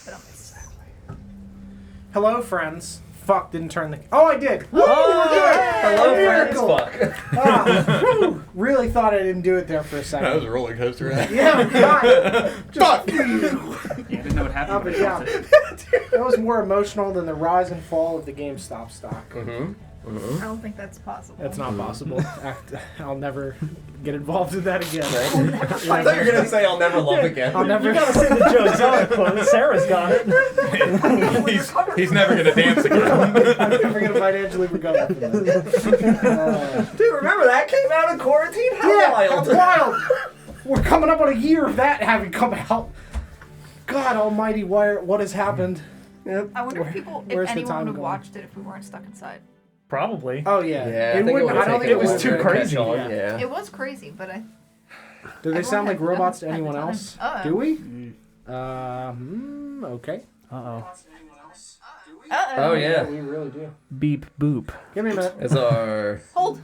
But exactly. Hello, friends. Fuck, didn't turn the... Oh, I did! Woo! Hello, friends. Fuck. Really thought I didn't do it there for a second. That was a roller coaster. Yeah, God. Fuck! Yeah, I didn't know what happened. Up and down. That was more emotional than the rise and fall of the GameStop stock. I don't think that's possible. That's not possible. I'll never get involved in that again. I thought you were going to say I'll never love again. I'll never... You gotta say the Joe Exotic quote. Sarah's got it. he's never gonna dance again. I'm never going to financially recover from that. Dude, remember that came out in quarantine? How wild. How wild! We're coming up on a year of that having come out. God almighty, what has happened? Yep. I wonder if anyone would have watched it if we weren't stuck inside. Probably. Oh, yeah. I don't think it was too crazy. Yeah. It was crazy, but Do they sound like robots to at the anyone time. else? Do we? Okay. Uh-oh. Oh, yeah. We really do. Beep boop. Give me a minute. Is our Hold.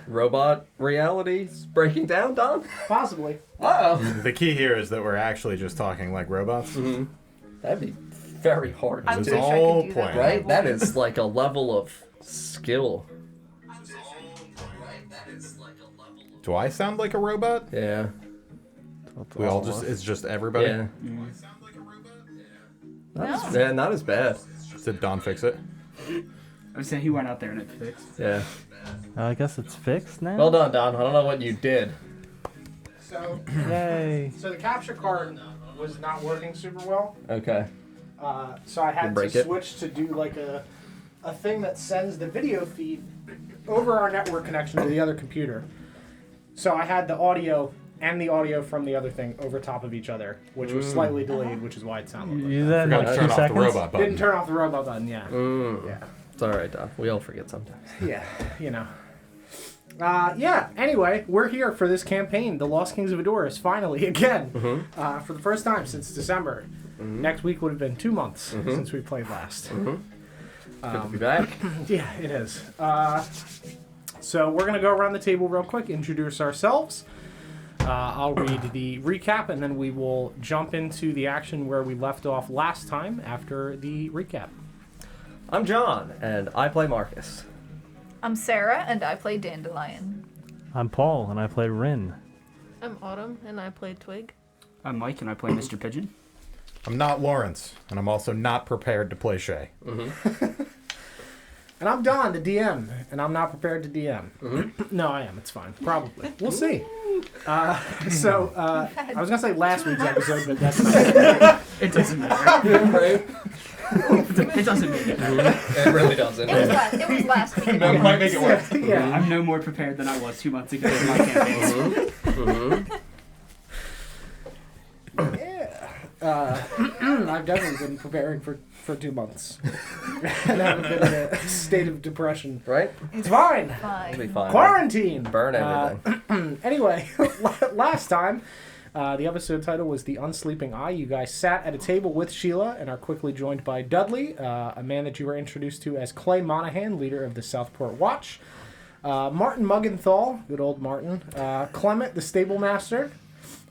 robot reality breaking down, Don? Possibly. Uh-oh. The key here is that we're actually just talking like robots. Mm-hmm. That'd be very hard I to wish do. I all could do that. point. Right? That is like a level of skill. Do I sound like a robot? Yeah. We all just, it's just everybody? Yeah. No. Yeah, not as bad. Did Don fix it? I was saying he went out there and it fixed. Yeah. I guess it's fixed now. Well done, Don. I don't know what you did. So, Yay. so the capture card was not working super well. Okay. So I had to break it? switch to do like a thing that sends the video feed over our network connection to the other computer. So I had the audio and the audio from the other thing over top of each other, which was slightly delayed, which is why it sounded like You that. did that in Forgot like to 2 turn off seconds? the robot button. Didn't turn off the robot button, yeah. Yeah. It's alright, Don. We all forget sometimes. Yeah, you know. Yeah, anyway, we're here for this campaign, The Lost Kings of Adoris, finally, again, for the first time since December. Next week would have been 2 months since we played last. Good to be back. Yeah, it is. So we're going to go around the table real quick, introduce ourselves. I'll read the recap, and then we will jump into the action where we left off last time after the recap. I'm John, and I play Marcus. I'm Sarah, and I play Dandelion. I'm Paul, and I play Rin. I'm Autumn, and I play Twig. I'm Mike, and I play Mr. Pigeon. I'm not Lawrence, and I'm also not prepared to play Shay. And I'm Don, the DM, and I'm not prepared to DM. No, I am. It's fine. Probably. We'll see. I was going to say last week's episode, but that's not It doesn't matter. Right? It doesn't matter. It really doesn't. It was last week. That might make it worse. Yeah. I'm no more prepared than I was 2 months ago in my campaigns. Yeah. I've definitely been preparing for 2 months. And haven't been in a state of depression. Right? It's fine. It'll be fine. Quarantine. Burn everything. Anyway, last time, the episode title was The Unsleeping Eye. You guys sat at a table with Sheila and are quickly joined by Dudley, a man that you were introduced to as Clay Monahan, leader of the Southport Watch. Martin Muggenthal, good old Martin. Clement, the stable master.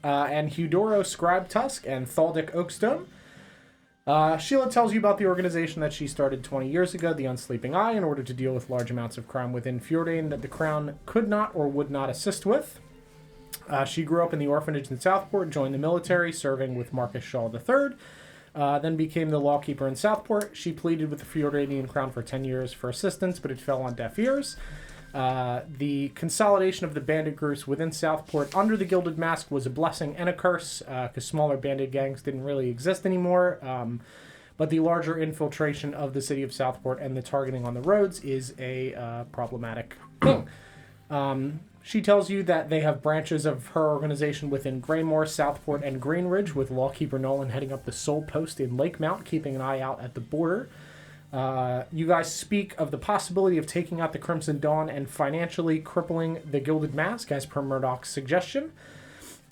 And Hudoro Scribe Tusk and Thaldic Oakstone. Sheila tells you about the organization that she started 20 years ago, the Unsleeping Eye, in order to deal with large amounts of crime within Fjordan that the Crown could not or would not assist with. She grew up in the orphanage in Southport, joined the military, serving with Marcus Shaw III, then became the lawkeeper in Southport. She pleaded with the Fjordanian Crown for 10 years for assistance, but it fell on deaf ears. The consolidation of the bandit groups within Southport under the Gilded Mask was a blessing and a curse, because smaller bandit gangs didn't really exist anymore. But the larger infiltration of the city of Southport and the targeting on the roads is a problematic thing. She tells you that they have branches of her organization within Greymore, Southport, and Greenridge, with Lawkeeper Nolan heading up the Sole Post in Lake Mount, keeping an eye out at the border. You guys speak of the possibility of taking out the Crimson Dawn and financially crippling the Gilded Mask, as per Murdoch's suggestion.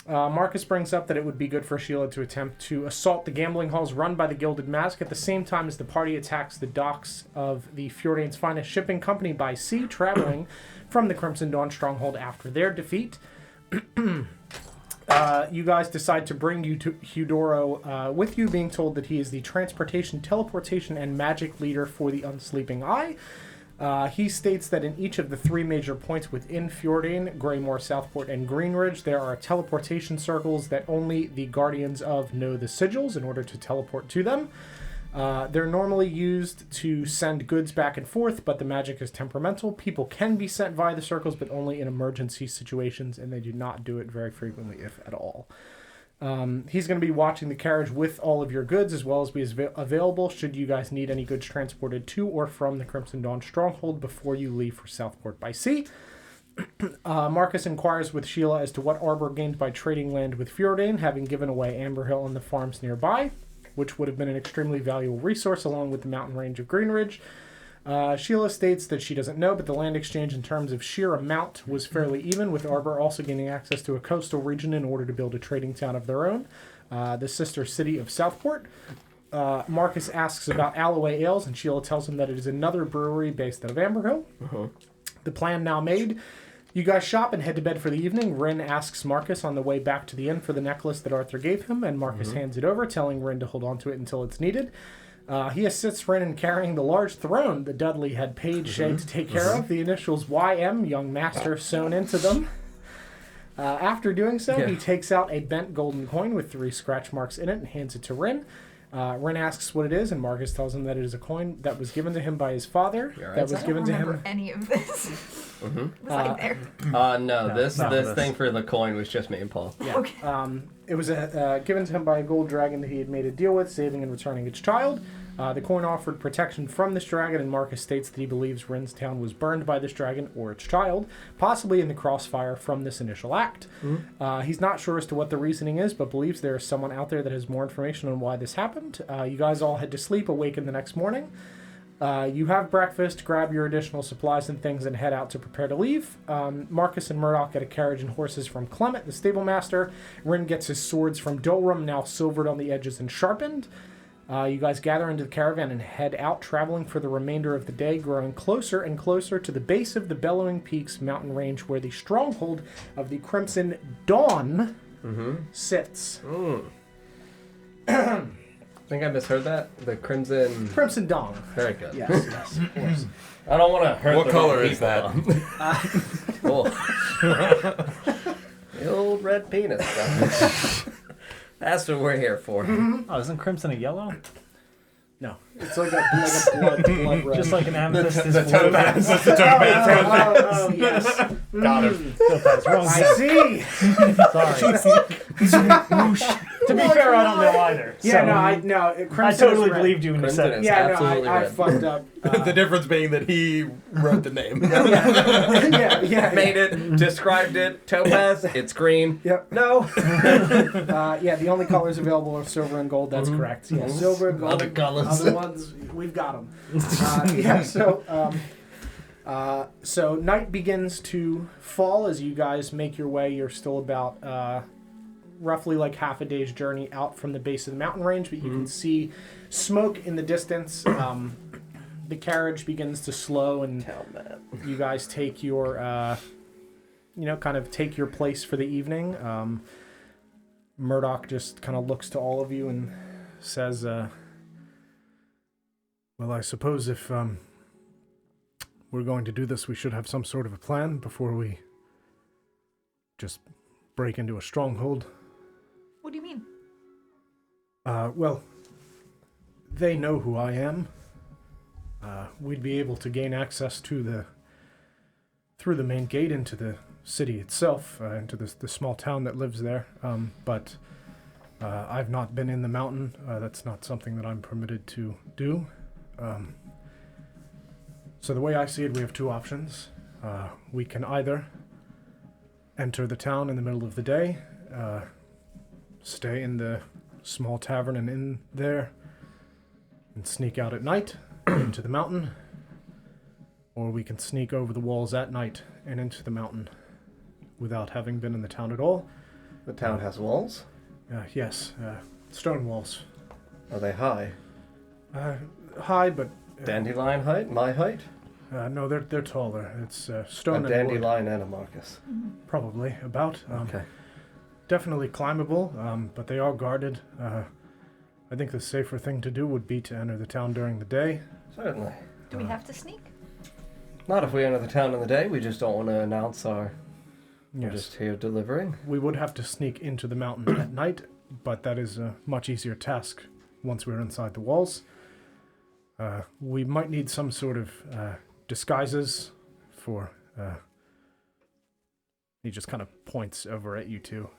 Marcus brings up that it would be good for Sheila to attempt to assault the gambling halls run by the Gilded Mask at the same time as the party attacks the docks of the Fjordan's finest shipping company by sea, traveling from the Crimson Dawn stronghold after their defeat. you guys decide to bring Eudoro with you, being told that he is the transportation, teleportation, and magic leader for the Unsleeping Eye. He states that in each of the 3 major points within Fjordan, Greymore, Southport, and Greenridge, there are teleportation circles that only the Guardians of know the sigils in order to teleport to them. They're normally used to send goods back and forth, but the magic is temperamental. People can be sent via the circles, but only in emergency situations, and they do not do it very frequently, if at all. He's going to be watching the carriage with all of your goods, as well as be available should you guys need any goods transported to or from the Crimson Dawn Stronghold before you leave for Southport by sea. Marcus inquires with Sheila as to what Arbor gained by trading land with Fjordan, having given away Amber Hill and the farms nearby, which would have been an extremely valuable resource along with the mountain range of Greenridge. Sheila states that she doesn't know, but the land exchange in terms of sheer amount was fairly even, with Arbor also gaining access to a coastal region in order to build a trading town of their own, the sister city of Southport. Marcus asks about Alloway Ales, and Sheila tells him that it is another brewery based out of Amber Hill. The plan now made. You guys shop and head to bed for the evening. Rin asks Marcus on the way back to the inn for the necklace that Arthur gave him, and Marcus hands it over, telling Rin to hold on to it until it's needed. He assists Rin in carrying the large throne that Dudley had paid Shay to take care of, the initials YM, Young Master, sewn into them. After doing so, he takes out a bent golden coin with 3 scratch marks in it and hands it to Rin. Rin asks what it is, and Marcus tells him that it is a coin that was given to him by his father. That was given to him. I don't remember any of this. Was I there? No, this thing for the coin was just me and Paul. Yeah. Okay. It was given to him by a gold dragon that he had made a deal with, saving and returning its child. The coin offered protection from this dragon, and Marcus states that he believes Rin's town was burned by this dragon or its child, possibly in the crossfire from this initial act. He's not sure as to what the reasoning is, but believes there is someone out there that has more information on why this happened. You guys all head to sleep, awaken the next morning. You have breakfast, grab your additional supplies and things, and head out to prepare to leave. Marcus and Murdoch get a carriage and horses from Clement, the stable master. Rin gets his swords from Dolrum, now silvered on the edges and sharpened. You guys gather into the caravan and head out, traveling for the remainder of the day, growing closer and closer to the base of the Bellowing Peaks mountain range, where the stronghold of the Crimson Dawn sits. I think I misheard that. The Crimson Dawn. Very good. Yes, of course. I don't want to hurt What the color wrong is that? people. The old red penis stuff. That's what we're here for. Oh, isn't crimson a yellow? No, it's like a blood red. Just like an amethyst is The blue. topaz. That's the topaz. Oh, yes. Got him. Topaz, wrong I see. Sorry. To be fair, I don't know either. Yeah, so no. I totally believed you when you Crimson said it. is Yeah, absolutely I red. fucked up. The difference being that he wrote the name. yeah. Made it, described it. Topaz, it's green. Yep. No. Yeah, the only colors available are silver and gold. That's correct. Yeah, silver and gold. Other colors. Other ones, we've got them. So night begins to fall as you guys make your way. You're still about roughly like half a day's journey out from the base of the mountain range, but you can see smoke in the distance. The carriage begins to slow, and you guys take your, kind of take your place for the evening. Murdoch just kind of looks to all of you and says, well, I suppose if we're going to do this, we should have some sort of a plan before we just break into a stronghold. What do you mean? Well, they know who I am. We'd be able to gain access to through the main gate into the city itself, into the small town that lives there. But I've not been in the mountain. That's not something that I'm permitted to do. So the way I see it, we have 2 options. We can either enter the town in the middle of the day, stay in the small tavern and inn there, and sneak out at night into the mountain, or we can sneak over the walls at night and into the mountain without having been in the town at all. The town has walls? Yes, stone walls. Are they high? High, but... Dandelion height? My height? No, they're taller. It's stone a and wood. dandelion and a Marcus. Probably, about. Okay. definitely climbable, but they are guarded. I think the safer thing to do would be to enter the town during the day. Certainly. Do we have to sneak? Not if we enter the town in the day. We just don't want to announce we're Yes. just here delivering. We would have to sneak into the mountain at night, but that is a much easier task once we're inside the walls. We might need some sort of disguises for... He just kind of points over at you two.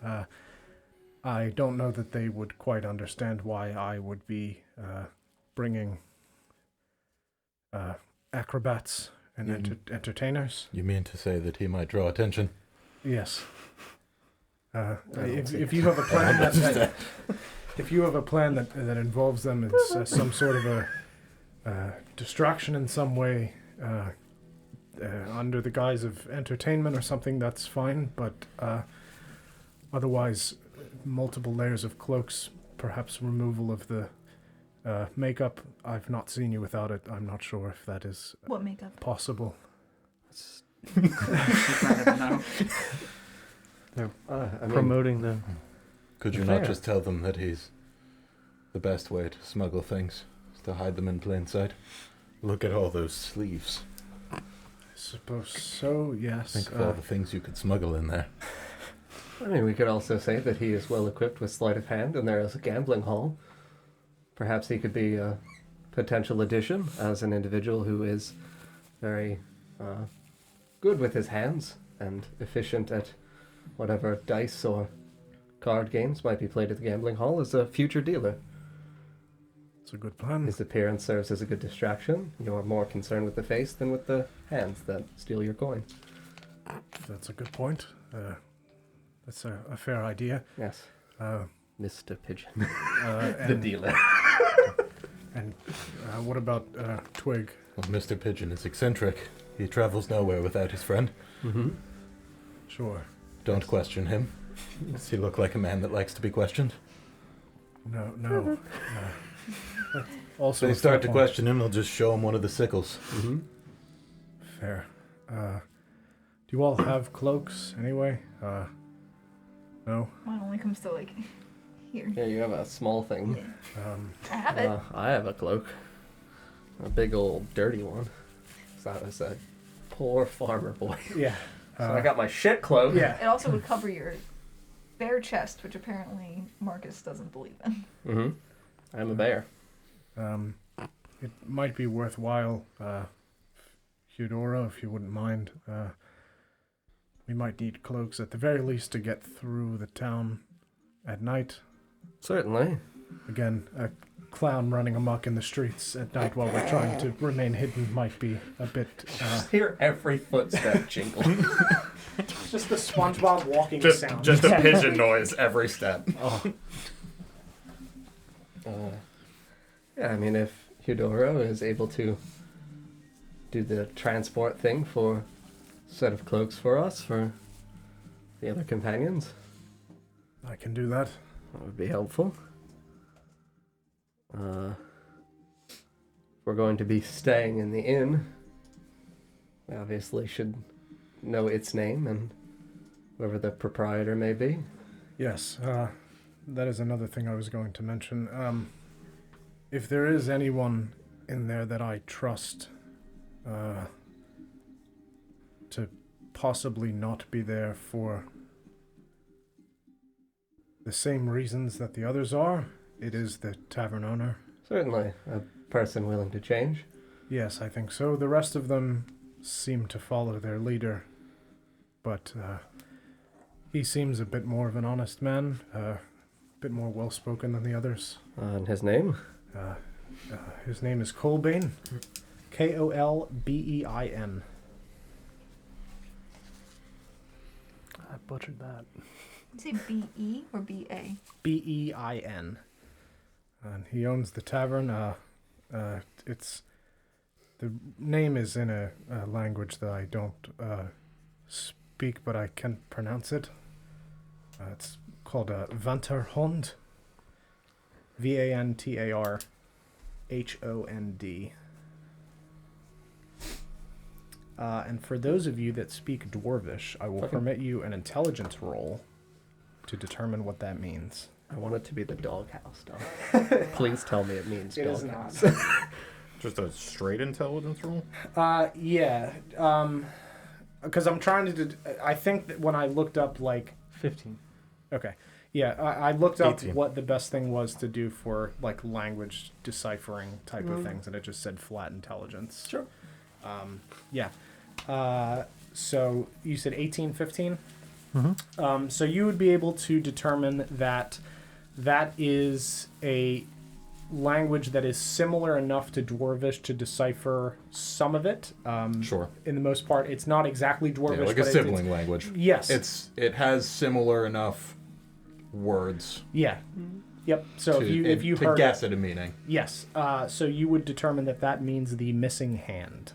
I don't know that they would quite understand why I would be bringing acrobats and entertainers. You mean to say that he might draw attention? Yes. If you have a plan if you have a plan that involves them, it's some sort of a distraction in some way, under the guise of entertainment or something, that's fine. But otherwise, multiple layers of cloaks, perhaps removal of the makeup. I've not seen you without it. I'm not sure if that is What makeup? possible. She'd rather know. I mean, Promoting the... Could you Fair. not just tell them that he's the best way to smuggle things, is to hide them in plain sight? Look at all those sleeves. I suppose so, yes. Think of all the things you could smuggle in there. I mean, we could also say that he is well equipped with sleight of hand, and there is a gambling hall. Perhaps he could be a potential addition as an individual who is very good with his hands and efficient at whatever dice or card games might be played at the gambling hall as a future dealer. It's a good plan. His appearance serves as a good distraction. You're more concerned with the face than with the hands that steal your coin. That's a good point. That's a fair idea. Yes, Uh, Mr. Pigeon. and, The dealer. And what about Twig? Well, Mr. Pigeon is eccentric. He travels nowhere without his friend. Mm-hmm. Sure. Don't question him. Does he look like a man that likes to be questioned? No. Also, If they a start fair to point. question him, they'll just show him one of the sickles. Mm-hmm. Fair. Do you all have cloaks anyway? No. Mine only comes to like here. Yeah, you have a small thing. I have it. I have a cloak. A big old dirty one. So that was a poor farmer boy. Yeah. So I got my shit cloak. Yeah. It also would cover your bare chest, which apparently Marcus doesn't believe in. Mm-hmm. I'm a bear. It might be worthwhile, Eudora, if you wouldn't mind. We might need cloaks at the very least to get through the town at night. Certainly. Again, a clown running amok in the streets at night while we're trying to remain hidden might be a bit... Just hear every footstep jingle. Just the SpongeBob walking Just a pigeon noise every step. Yeah, I mean, if Eudora is able to do the transport thing for a set of cloaks for us, for the other companions, I can do that. that would be helpful. We're going to be staying in the inn. We obviously should know its name and whoever the proprietor may be. Yes, that is another thing I was going to mention. If there is anyone in there that I trust to possibly not be there for the same reasons that the others are, it is the tavern owner. Certainly, a person willing to change. Yes, I think so. The rest of them seem to follow their leader, but he seems a bit more of an honest man, a bit more well-spoken than the others. And his name? His name is Colbain. Kolbein. I butchered that. Did you say B-E or B-A? Bein. And he owns the tavern. It's the name is in a language that I don't speak, but I can pronounce it. It's called Vantarhond. Vantarhond. And for those of you that speak Dwarvish, I will Fucking- permit you an intelligence roll to determine what that means. I want it to be the doghouse dog. Please tell me it means It is doghouse. not. Just a straight intelligence roll? Yeah. Because I'm trying to... I think that when I looked up, like... 15. Okay. Yeah, I looked up 18. what the best thing was to do for, like, language deciphering type of things, and it just said flat intelligence. Sure. Yeah. So you said 18, 15? Mm-hmm. So you would be able to determine that that is a language that is similar enough to Dwarvish to decipher some of it. Sure. In the most part, it's not exactly Dwarvish, Yeah, like but a sibling language. Yes. It has similar enough words Yeah. Yep. So to, if you to heard guess it, at a meaning. yes. So you would determine that that means the missing hand.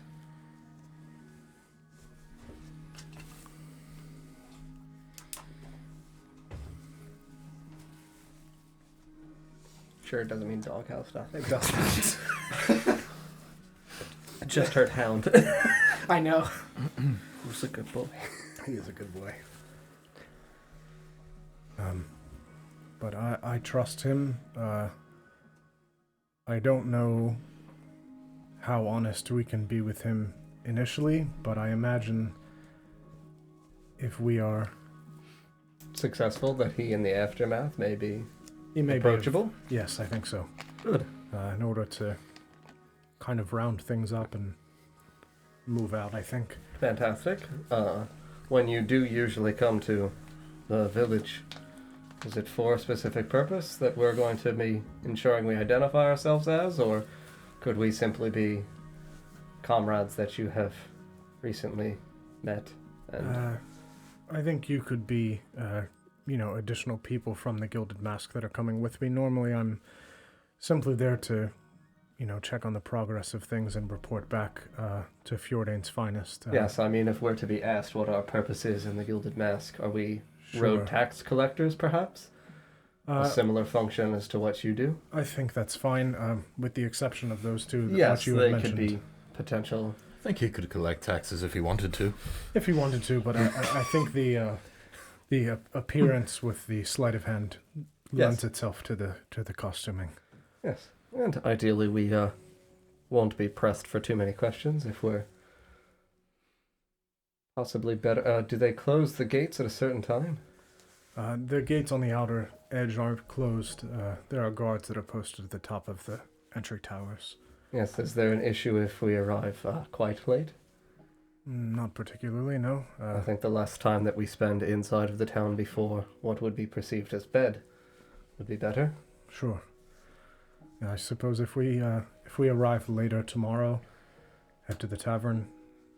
Sure, it doesn't mean doghouse dog. It doesn't. I just heard hound. I know. Who's a good boy? He is a good boy. But I trust him. I don't know how honest we can be with him initially, but I imagine if we are... Successful, that he in the aftermath may be He may approachable. Be, yes, I think so. Good. In order to kind of round things up and move out, I think. Fantastic. When you do usually come to the village, is it for a specific purpose that we're going to be ensuring we identify ourselves as, or could we simply be comrades that you have recently met? And I think you could be, additional people from the Gilded Mask that are coming with me. Normally, I'm simply there to, check on the progress of things and report back to Fjordane's finest. yes, I mean, if we're to be asked what our purpose is in the Gilded Mask, are we Sure. road tax collectors, perhaps? A similar function as to what you do? I think that's fine, with the exception of those two. Yes, what you had they mentioned. could be potential. I think he could collect taxes if he wanted to. If he wanted to, but I think the appearance with the sleight of hand lends itself to the costuming. Yes, and ideally we won't be pressed for too many questions if we're possibly better. Do they close the gates at a certain time? The gates on the outer edge aren't closed. There are guards that are posted at the top of the entry towers. Yes, is there an issue if we arrive quite late? Not particularly, no. I think the less time that we spend inside of the town before what would be perceived as bed would be better. Sure. Yeah, I suppose if we arrive later tomorrow, head to the tavern,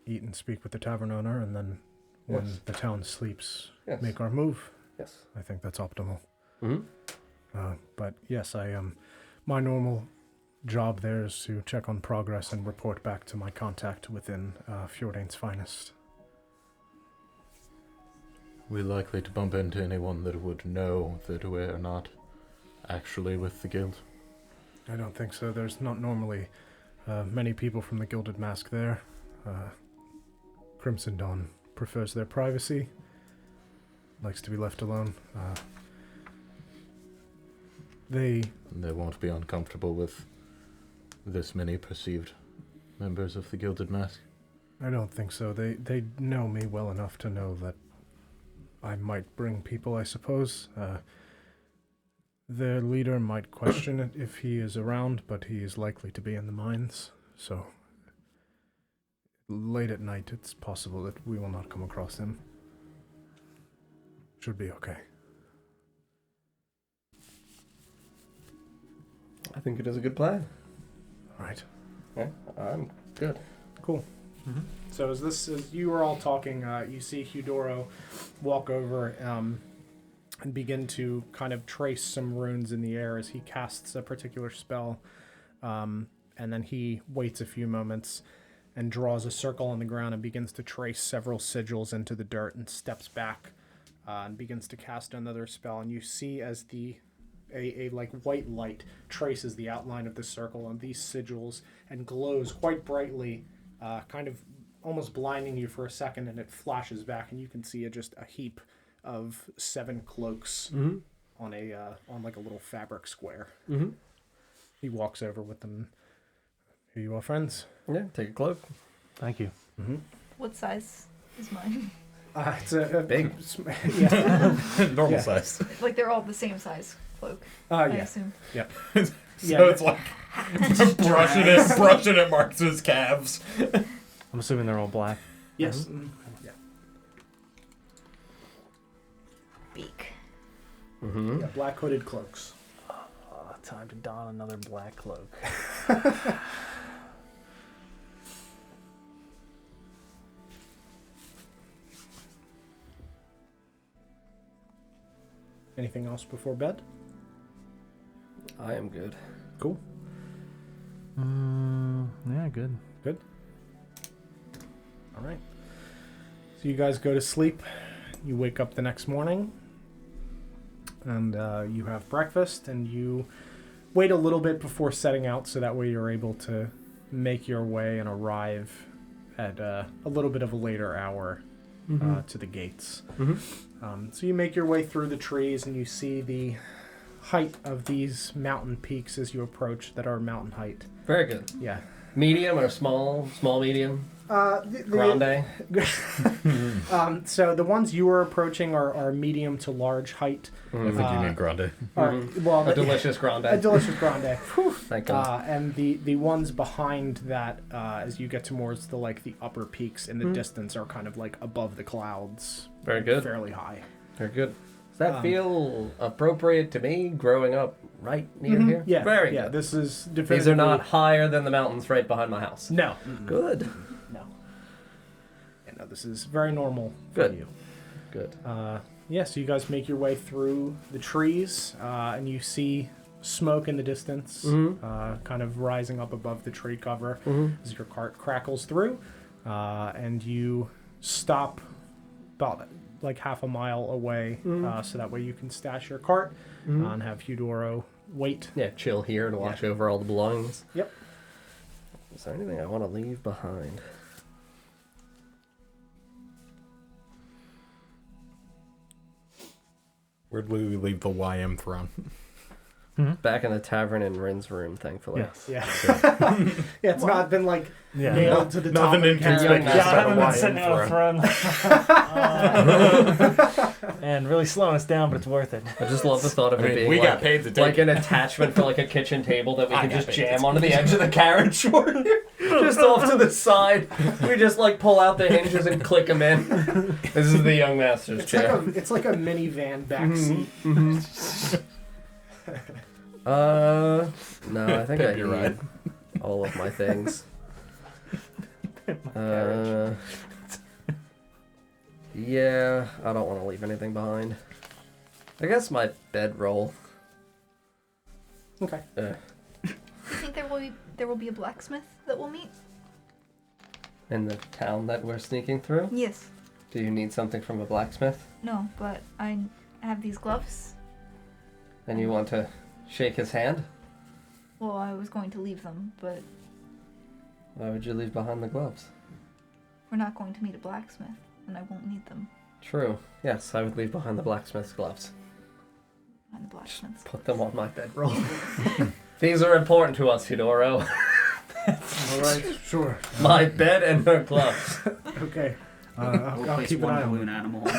eat and speak with the tavern owner, and then when Yes. the town sleeps, Yes. make our move. Yes. I think that's optimal. Mm-hmm. But yes, my normal job there is to check on progress and report back to my contact within Fjordane's finest. We're likely to bump into anyone that would know that we're not actually with the guild. I don't think so. There's not normally many people from the Gilded Mask there. Crimson Dawn prefers their privacy, likes to be left alone. They won't be uncomfortable with this many perceived members of the Gilded Mask. I don't think so. They know me well enough to know that I might bring people, I suppose. Their leader might question it if he is around, but he is likely to be in the mines. So, late at night, it's possible that we will not come across him. Should be okay. I think it is a good plan. All right. Yeah, I'm good. Cool. So as you were all talking, you see Eudoro walk over and begin to kind of trace some runes in the air as he casts a particular spell. And then he waits a few moments and draws a circle on the ground and begins to trace several sigils into the dirt and steps back and begins to cast another spell. And you see as a like white light traces the outline of the circle on these sigils and glows quite brightly, kind of almost blinding you for a second, and it flashes back and you can see just a heap of 7 cloaks on a on like a little fabric square. Mm-hmm. He walks over with them. Here you are, friends. Yeah, take a cloak. Thank you. What size is mine? It's a Big. Yeah. Normal Yeah. size. Like they're all the same size cloak, I Yeah. assume. Yeah. So Yeah. it's like brushing at Marcus's calves. I'm assuming they're all black. Yes. Yeah. Beak. Mm-hmm. Yeah. Black hooded cloaks. Time to don another black cloak. Anything else before bed? I am good. Cool. Yeah, good. All right. So you guys go to sleep. You wake up the next morning, and you have breakfast, and you wait a little bit before setting out, so that way you're able to make your way and arrive at a little bit of a later hour to the gates. So you make your way through the trees, and you see the height of these mountain peaks as you approach that are mountain height. Very good. Yeah. Medium or small? Small, medium? Grande? So the ones you are approaching are medium to large height. I think you mean grande. Well, A delicious grande. a delicious grande. Thank God. And the ones behind that, as you get towards the upper peaks in the distance, are kind of like above the clouds, Very good. fairly high. Very good. Does that feel appropriate to me growing up right near here? Yeah, Very yeah. good. This is definitively... These are not higher than the mountains right behind my house. No. Good. No. Yeah, no, this is very normal Good. for you. Good. Yeah, so you guys make your way through the trees, and you see smoke in the distance, kind of rising up above the tree cover as your cart crackles through, and you stop about like half a mile away, so that way you can stash your cart and have Eudoro wait. Yeah, chill here and watch over all the belongings. Yep. Is there anything I want to leave behind? Where'd we leave the YM throne? Back in the tavern in Rin's room, thankfully. Yes. Yeah. Yeah, it's not been like Yeah. nailed to the top Nothing of the carriage. inconspicuous. Yeah, I haven't been Hawaiian sitting on a throne. And really slowing us down, but it's worth it. I just love the thought of I it mean, being we like, got paid to take like an attachment for like a kitchen table that we I can got just paid jam to onto the edge of the carriage for you. Just off to the side. We just like pull out the hinges and click them in. This is the young master's It's chair. like a minivan back seat. No, I think I You're need right. all of my things. Yeah, I don't want to leave anything behind. I guess my bedroll. Okay. I think there will be a blacksmith that we'll meet. In the town that we're sneaking through. Yes. Do you need something from a blacksmith? No, but I have these gloves. And you want to shake his hand? Well, I was going to leave them, but Why would you leave behind the gloves? we're not going to meet a blacksmith, and I won't need them. True. Yes, I would leave behind the blacksmith's gloves. Behind the blacksmith's. Put them on my bedroll. These are important to us, Eudoro. All right. Sure. My bed and her gloves. Okay. We'll I'll place keep an one eye on balloon them. animal on the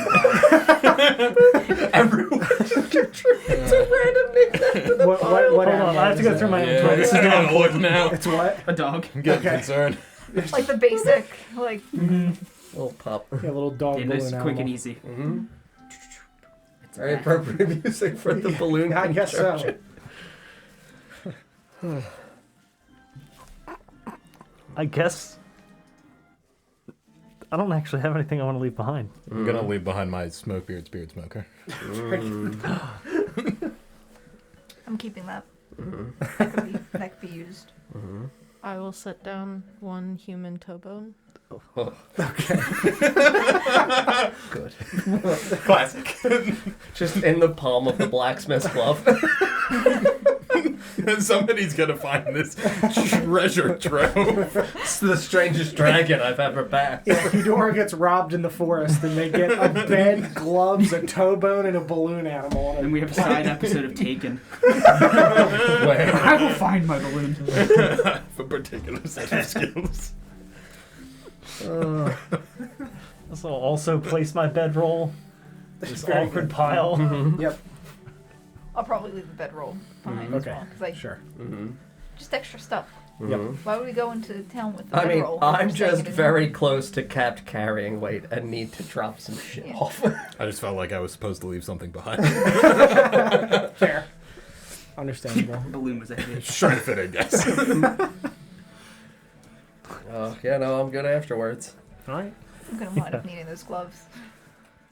Everyone contributes a random nickname to the What pile. Hold animal on, I have to is go it? through my Yeah, inventory. this is gonna look now. It's what? A dog. I'm getting Okay. concerned. Like the basic, like Little pup. Yeah, little dog Yeah, balloon nice, animal. quick and easy. Mm-hmm. It's Very back. appropriate music for the balloon. I guess so. I guess I don't actually have anything I want to leave behind. I'm gonna leave behind my Smokebeard Spirit Smoker. I'm keeping that. That could be used. I will set down one human toe bone. Good. Classic. Just in the palm of the blacksmith's glove. Somebody's gonna find this treasure trove. It's the strangest dragon I've ever backed. Yeah, Eudora gets robbed in the forest, and they get a bed, gloves, a toe bone, and a balloon animal. On And we have a side episode of Taken. Where? I will find my balloon. For particular set of skills. So I'll also place my bedroll. This Very awkward good. pile. Yep. I'll probably leave the bedroll behind as Okay. well. 'Cause, like, Sure. just extra stuff. Yep. Why would we go into town with the I mean, bedroll? if I'm we're staying just in a- very close to capped carrying weight and need to drop some shit Yeah. off. I just felt like I was supposed to leave something behind. Fair. Understandable. Balloon was a hit. Just trying to fit in, guys. Yeah, no, I'm good afterwards. All right. I'm gonna wind up needing those gloves.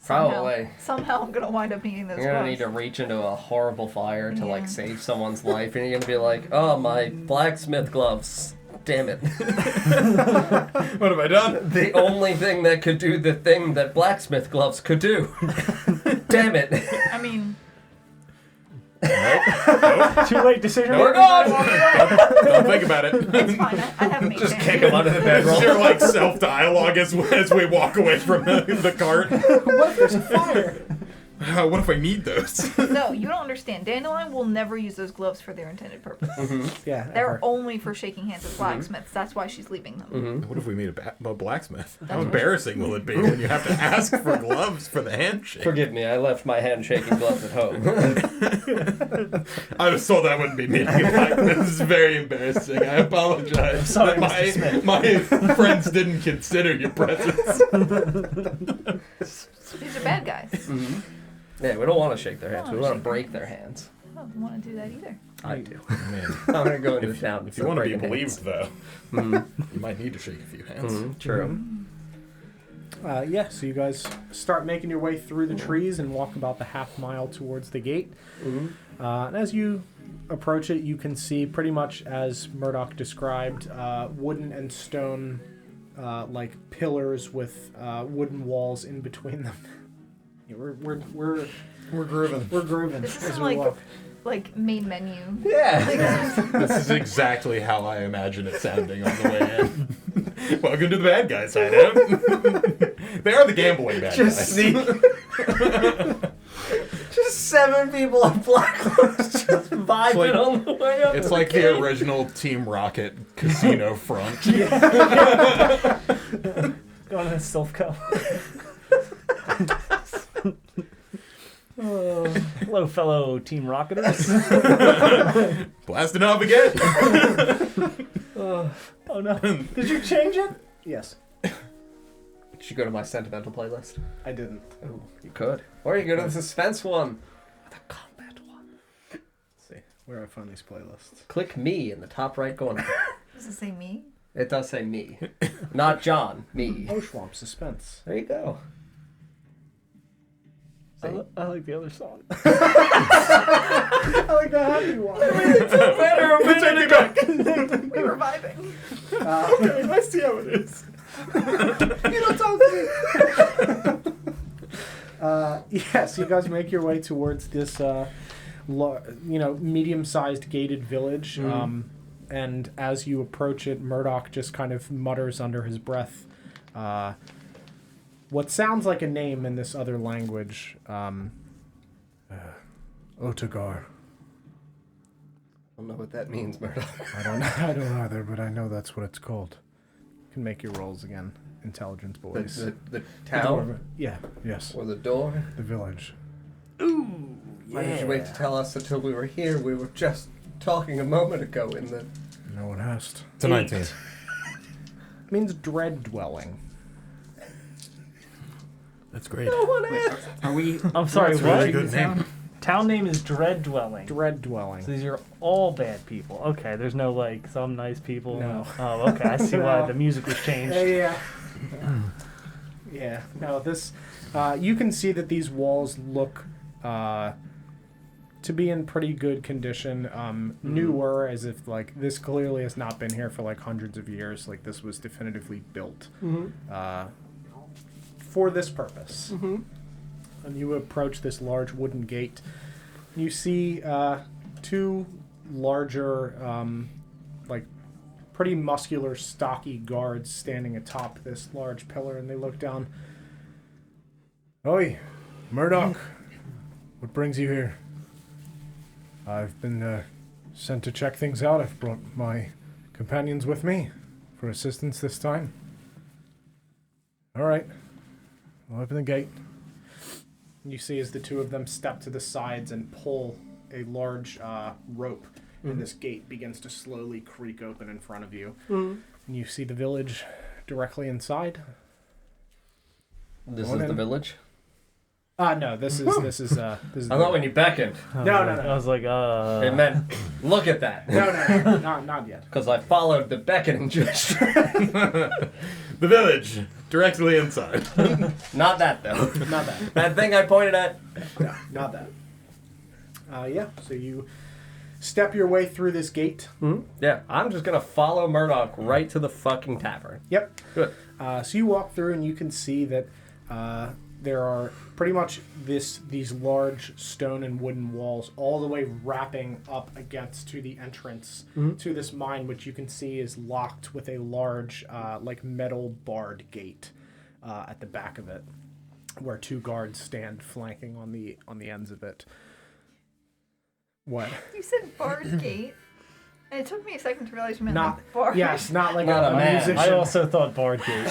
Probably. Somehow I'm gonna wind up needing those You're gonna gloves. need to reach into a horrible fire to Yeah. like save someone's life, and you're gonna be like, "Oh, my blacksmith gloves! Damn it! What have I done? The only thing that could do the thing that blacksmith gloves could do! Damn it! I mean, Too late decision. We're gone! Don't think about it. it's fine. I have made Just plans. kick him under the It's bedroll. your like self-dialogue as we walk away from the cart. What if there's a fire? What if I need those? No, you don't understand. Dandelion will never use those gloves for their intended purpose. Yeah. They're ever. only for shaking hands with blacksmiths. That's why she's leaving them. What if we meet a blacksmith? How That's embarrassing will it be when you have to ask for gloves for the handshake? Forgive me, I left my hand-shaking gloves at home. I was told I wouldn't be meeting a blacksmith. This is very embarrassing. I apologize. Sorry, that Mr. Smith. my friends didn't consider your presence. These are bad guys. Yeah, we don't want to shake their hands. Oh, We want to shake break their hands. I don't want to do that either. I do. Man, I'm gonna go into town. if you want to be believed, though, Mm-hmm. you might need to shake a few hands. True. Yeah, so you guys start making your way through the trees and walk about the half mile towards the gate. And as you approach it, you can see pretty much as Murdoch described, wooden and stone like pillars with wooden walls in between them. Yeah, we're grooving. we're grooving This is as some, we walk. like main menu. Yeah. This is exactly how I imagine it sounding on the way in. Welcome to the bad guys hideout. They are the gambling bad guys. Just 7 people on black clothes just vibing like- on the way up. It's to like the the gate. original Team Rocket casino front. Going to Silphco. Hello, fellow Team Rocketers. Blasting off again. Oh no. Did you change it? Yes, Should you go to my sentimental playlist? I didn't. Oh, you could. Or you go to the suspense one. The combat one. Let's see where do I find these playlists. Click me in the top right corner. Does it say me? It does say me. Not John, me. Oshwamp suspense. There you go. I like the other song. I like the happy one. Better a minute ago. We were vibing. Okay, I see how it is. You don't talk to me. Yes, you guys make your way towards this, medium-sized gated village. And as you approach it, Murdoch just kind of mutters under his breath, what sounds like a name in this other language. Otagar. I don't know what that means, Murdoch. I don't either, but I know that's what it's called. You can make your rolls again, intelligence boys. The town? Yeah, yes, Or the door? the village. Why did you wait to tell us until we were here? We were just talking a moment ago in the... No one asked. It's a 19. It means dread dwelling. That's great. Are we? I'm sorry, That's a what? really good name. Town name is Dread Dwelling. Dread dwelling. So these are all bad people. Okay, there's no like some nice people. No. Oh, okay. I see why the music was changed. Yeah. Yeah. No, this. You can see that these walls look to be in pretty good condition. Newer, as if like this clearly has not been here for like hundreds of years. Like this was definitively built for this purpose. And you approach this large wooden gate. You see two larger, like pretty muscular, stocky guards standing atop this large pillar, and they look down. Oi, Murdoch, what brings you here? I've been sent to check things out. I've brought my companions with me for assistance this time. All right, I'll open the gate. You see as the two of them step to the sides and pull a large rope, and this gate begins to slowly creak open in front of you. And you see the village directly inside. This is the village? No, this is I thought when you beckoned, No. I was like, it meant, look at that. No, not yet. Because I followed the beckoning gesture. The village, directly inside. Not that, though. Not that. That thing I pointed at. No, not that. Yeah, so you step your way through this gate. Yeah, I'm just going to follow Murdoch right to the fucking tavern. Yep. Good. So you walk through and you can see that there are pretty much these large stone and wooden walls all the way wrapping up against to the entrance to this mine, which you can see is locked with a large like metal barred gate at the back of it, where two guards stand flanking on the ends of it. What? You said barred gate, and it took me a second to realize you meant Not like bars. Yes, not like Not a a man. musician. I also thought Bard Gate.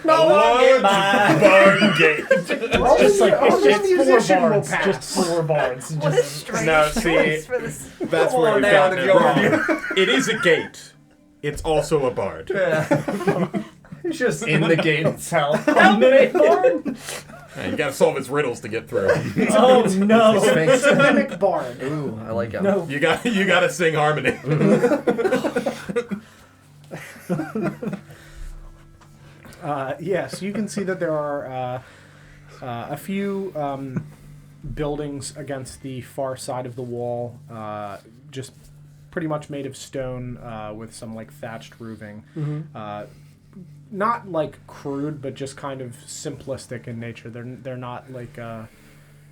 No one get by. Barn gate. Just like Only a it's musician four will bards. pass. Just four bards. What a strange No, see, choice for this. That's Come where on you've down gotten to it Georgia. wrong. It is a gate. It's also a bard. Yeah. Just in the gate itself. A mimic bard? Yeah, you gotta solve its riddles to get through. Oh no! It's a mimic bard. Ooh, I like it. No. You gotta sing harmony. Yes, you can see that there are a few buildings against the far side of the wall, just pretty much made of stone with some like thatched roofing. Not like crude, but just kind of simplistic in nature. They're not like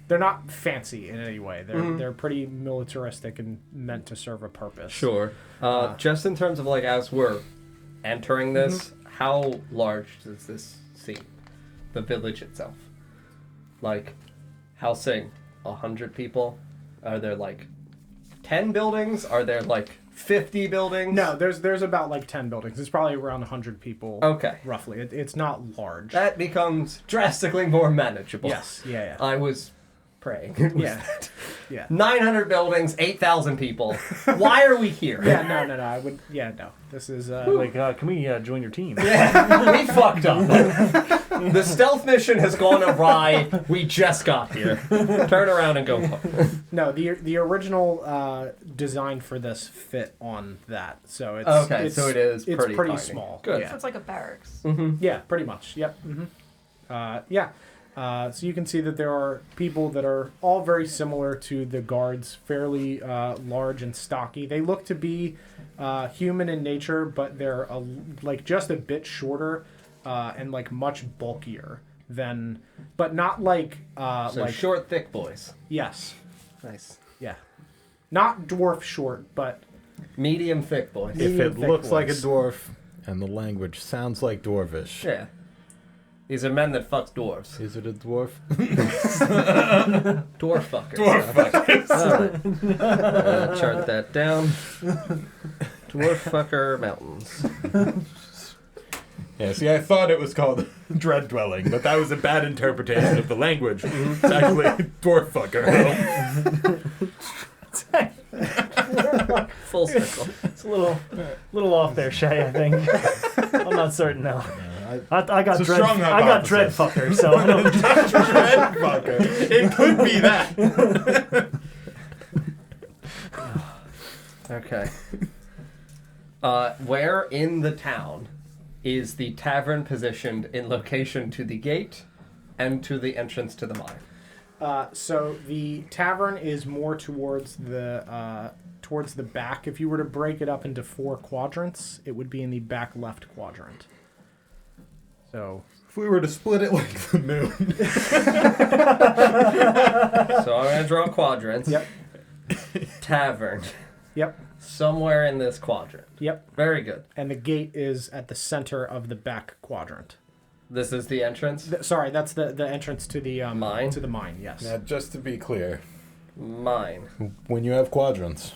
they're not fancy in any way. They're pretty militaristic and meant to serve a purpose. Sure. Just in terms of like as we're entering this, how large does this seem? The village itself. Like, housing 100 people? Are there like 10 buildings? Are there like 50 buildings? No, there's about like 10 buildings. It's probably around 100 people. Okay. Roughly. It's not large. That becomes drastically more manageable. Yes. Yeah. I was praying. Yeah. Yeah. 900 buildings, 8,000 people. Why are we here? Yeah. No. I would. Yeah. No. This is. Like, can we join your team? Yeah, we fucked up. The stealth mission has gone awry. We just got here. Turn around and go. No. The original design for this fit on that. So it's Okay, It's, so it is It's pretty pretty tiny. small. Good. Yeah. So it's like a barracks. Yeah. Pretty much. Yep. Yeah. So you can see that there are people that are all very similar to the guards, fairly large and stocky. They look to be human in nature, but they're like just a bit shorter and like much bulkier than, but not like So like short, thick boys. yes, Nice. yeah, not dwarf short, but Medium, thick boys. Medium. If it thick looks like a voice. dwarf and the language sounds like dwarvish, Yeah. These are men that fucks dwarves. is it a dwarf? Dwarf fuckers. Dwarf fuckers. Alright. Chart that down. Dwarf fucker mountains. Yeah, see, I thought it was called dread dwelling, but that was a bad interpretation of the language. It's actually dwarf fucker. Full circle. It's a little off there, Shay. I think. I'm not certain now. I got It's a dread. strong I got dread hypothesis. fucker. So I don't. Dread fucker. It could be that. Okay. Where in the town is the tavern positioned in location to the gate and to the entrance to the mine? so the tavern is more towards the back. If you were to break it up into 4 quadrants, it would be in the back left quadrant. So If we were to split it like the moon. So I'm going to draw quadrants. Yep. Tavern. Yep. Somewhere in this quadrant. Yep. Very good. And the gate is at the center of the back quadrant. This is the entrance? Sorry, that's the entrance to the mine? To the mine, yes. Now, just to be clear, Mine. when you have quadrants,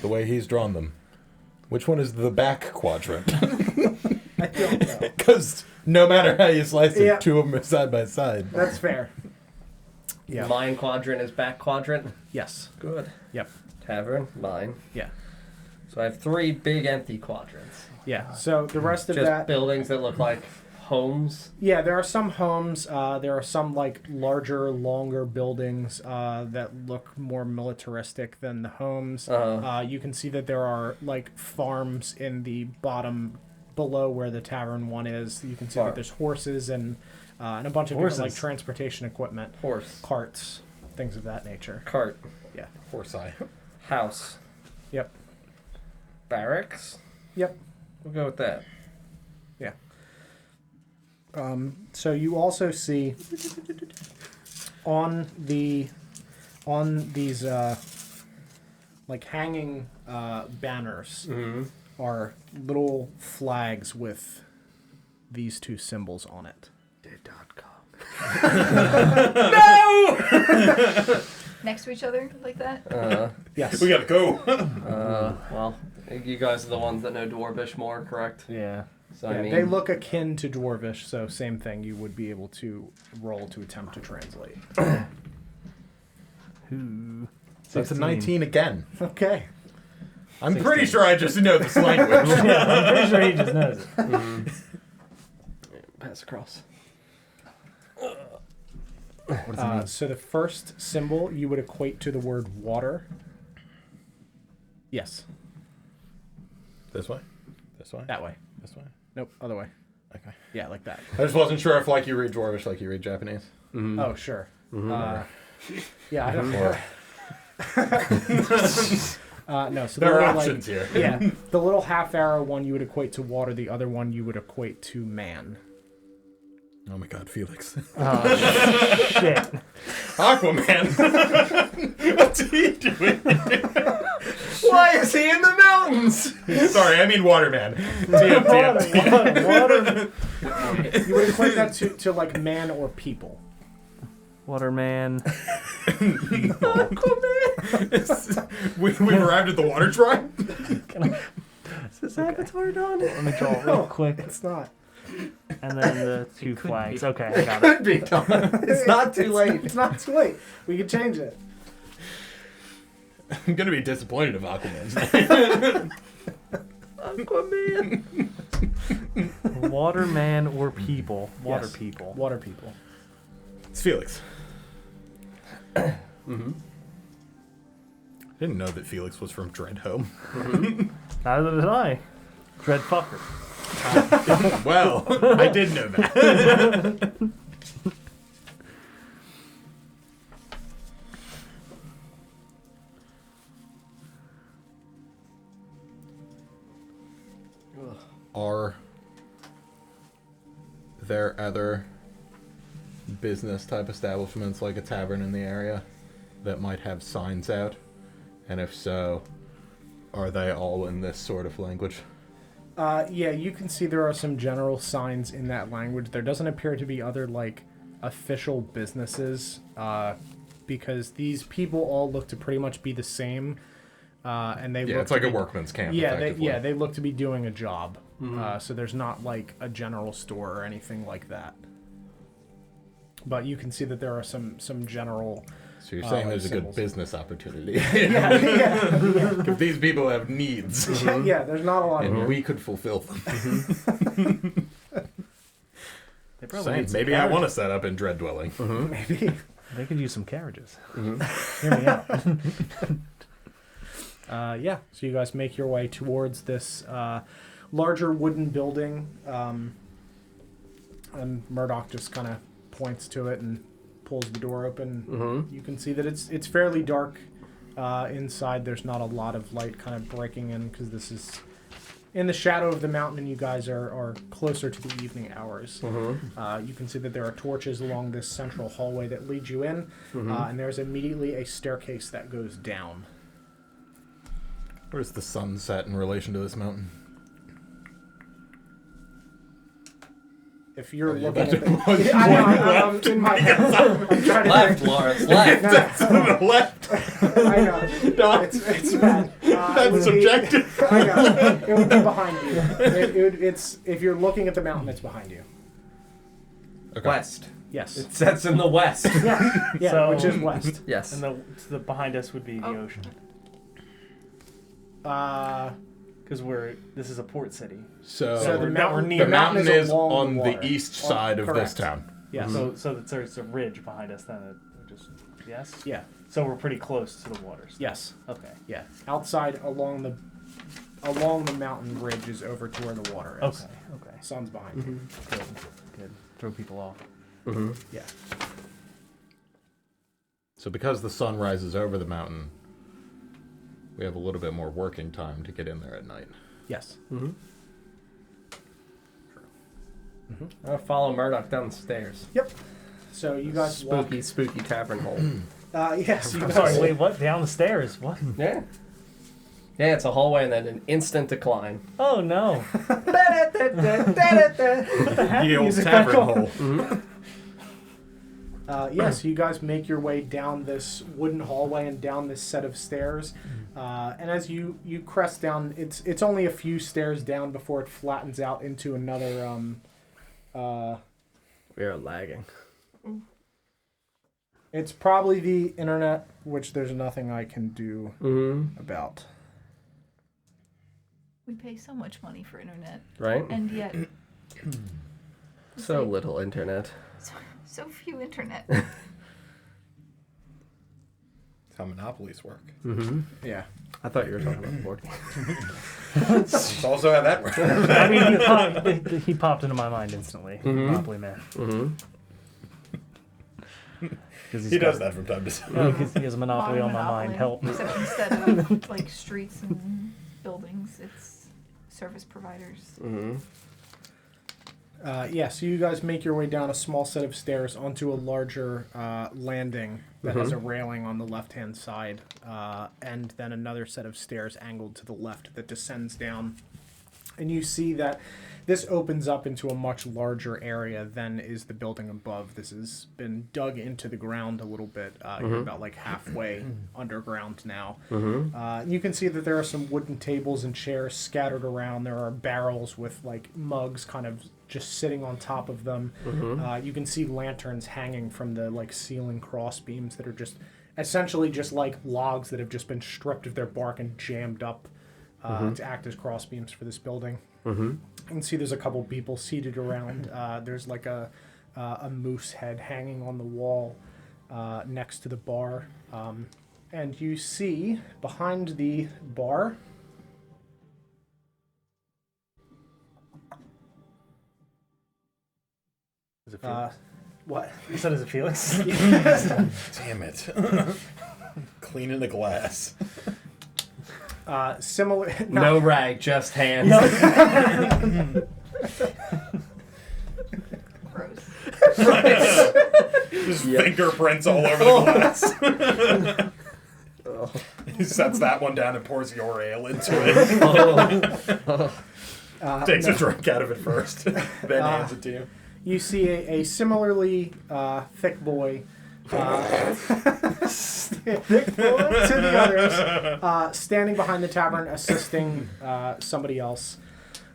the way he's drawn them, which one is the back quadrant? I don't know. Because no matter how you slice it, Yeah. two of them are side by side. That's fair. Yeah. Mine quadrant is back quadrant? Yes. Good. Yep. Tavern, mine. Yeah. So I have 3 big empty quadrants. Yeah. So the rest of Just that. buildings that look like homes. Yeah, there are some homes. There are some like larger, longer buildings that look more militaristic than the homes. You can see that there are like farms in the bottom below where the tavern one is. You can see that there's horses and a bunch of different like transportation equipment, Horse. carts, things of that nature. Cart. Yeah. Horse eye. House. Yep. Barracks. Yep. We'll go with that. Yeah. So you also see on these like hanging banners are little flags with these 2 symbols on it. Next to each other like that? Yes. We gotta go. Well, you guys are the ones that know Dwarvish more, correct? Yeah. So Yeah, I mean, they look akin to Dwarvish, so same thing. You would be able to roll to attempt to translate. Who? That's a 19 again. Okay. I'm pretty sure I just know this language. Yeah, I'm pretty sure he just knows it. pass across. What does it mean? So the first symbol you would equate to the word water. Yes. This way? This way? That way. This way? Nope, other way. Okay. Yeah, like that. I just wasn't sure if like you read Dwarvish like you read Japanese. Oh, sure. Yeah, I don't Or no, so there are little, options here. Yeah, the little half arrow one you would equate to water. The other one you would equate to man. Oh my god, Felix. Oh, shit. Aquaman! What's he doing? Why is he in the mountains? Sorry, I mean Waterman. TM. Water. You would equate that to like man or people. Waterman. Aquaman! We've arrived at the water tribe? Is this Avatar done? Let me draw it real quick. It's not. And then the 2 flags. be. Okay, I got it. Could be done. It's not too late. It's not too late. We can change it. I'm gonna be disappointed if Aquaman's Aquaman. Waterman or people. Water Yes. people. Water people. It's Felix. Didn't know that Felix was from Dreadhome. Neither did I. Dread fucker. Well, I did know that. Are there other business type establishments like a tavern in the area that might have signs out? And if so, are they all in this sort of language? Yeah, you can see there are some general signs in that language. There doesn't appear to be other like official businesses because these people all look to pretty much be the same, and they Yeah, look it's like to a be, workman's camp. Yeah, effectively. they look to be doing a job. So there's not like a general store or anything like that. But you can see that there are some general. So you're saying like there's a symbols. good business opportunity. Yeah. If these people have needs, Yeah, there's not a lot of. and we could fulfill them. They probably Saying, need some maybe I carriages. want to set up in Dread Dwelling. Maybe. They could use some carriages. Hear me out. Yeah, so you guys make your way towards this larger wooden building, and Murdoch just kind of points to it and pulls the door open. You can see that it's fairly dark inside. There's not a lot of light kind of breaking in because this is in the shadow of the mountain and you guys are closer to the evening hours. You can see that there are torches along this central hallway that lead you in, and there's immediately a staircase that goes down. Where's the sunset in relation to this mountain? If you're Are you looking about at to the... plunge I'm in my head. I'm trying to Left, think. Lawrence, left. No, To the left. I know. It's bad. That's subjective. I know. It would be behind you. It's if you're looking at the mountain, it's behind you. Okay. West. Yes. It sets in the west. Yeah, So- which is west. Yes. And the behind us would be the Oh. ocean. Because this is a port city. So, So the we're mountain, near- the the mountain is along on the the water. east side of this Correct. town. Yes. So there's a ridge behind us. Then it just yes. Yeah. So we're pretty close to the waters. Yes. Okay. Yeah. Outside along the mountain ridge is over to where the water is. Okay. Okay. Sun's behind you. Good. Good. Throw people off. Mm-hmm. Yeah. So because the sun rises over the mountain, we have a little bit more working time to get in there at night. Yes. Mm-hmm. I'll follow Murdoch down the stairs. Yep. So you guys Spooky tavern hole. walk. Yes. You I'm guys, sorry. Wait. What? Down the stairs? What? Yeah. Yeah, it's a hallway and then an instant decline. Oh no. The old Music tavern back hole. Mm-hmm. Yes, you guys make your way down this wooden hallway and down this set of stairs. And as you crest down, it's only a few stairs down before it flattens out into another. We are lagging. It's probably the internet, which there's nothing I can do Mm-hmm. about. We pay so much money for internet, Right? and yet So little internet. so few internet. That's how monopolies work. Mm-hmm. Yeah. I thought you were talking about board. That's also how that works. I mean, he popped into my mind instantly. Mhm. Monopoly Man. Mm-hmm. He does that from time to time. Because he has a monopoly on my mind. Help. Except instead of like streets and buildings, it's service providers. Mm-hmm. Yeah, so you guys make your way down a small set of stairs onto a larger landing that has a railing on the left-hand side, and then another set of stairs angled to the left that descends down. And you see that this opens up into a much larger area than is the building above. This has been dug into the ground a little bit. You're about like halfway underground now. Mm-hmm. You can see that there are some wooden tables and chairs scattered around. There are barrels with like mugs kind of just sitting on top of them. Mm-hmm. You can see lanterns hanging from the like ceiling cross beams that are just essentially just like logs that have just been stripped of their bark and jammed up to act as cross beams for this building. Mm-hmm. You can see there's a couple people seated around. There's like a moose head hanging on the wall next to the bar. And you see behind the bar Is it Felix? what? You said, is it Felix? Damn it. Cleaning the glass. Similar. No rag, just hands. Gross. Just fingerprints all over the glass. He sets that one down and pours your ale into it. Takes a drink out of it first, then hands it to you. You see a similarly thick boy, thick boy to the others, standing behind the tavern, assisting somebody else.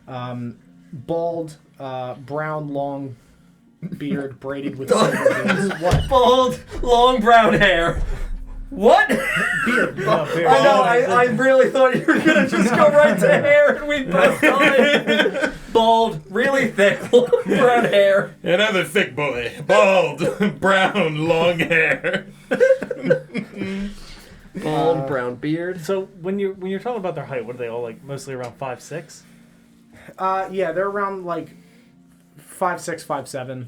Bald, brown, long beard braided with silver beads. What? Bald, long brown hair. What? Beard. I know, I really thought you were going to just go right to hair and we both died. Bald, really thick, brown hair. Another thick boy. Bald, brown, long hair. Bald, brown beard. So when you're talking about their height, what are they all like? Mostly around 5'6"? Yeah, they're around like 5'6", 5'7".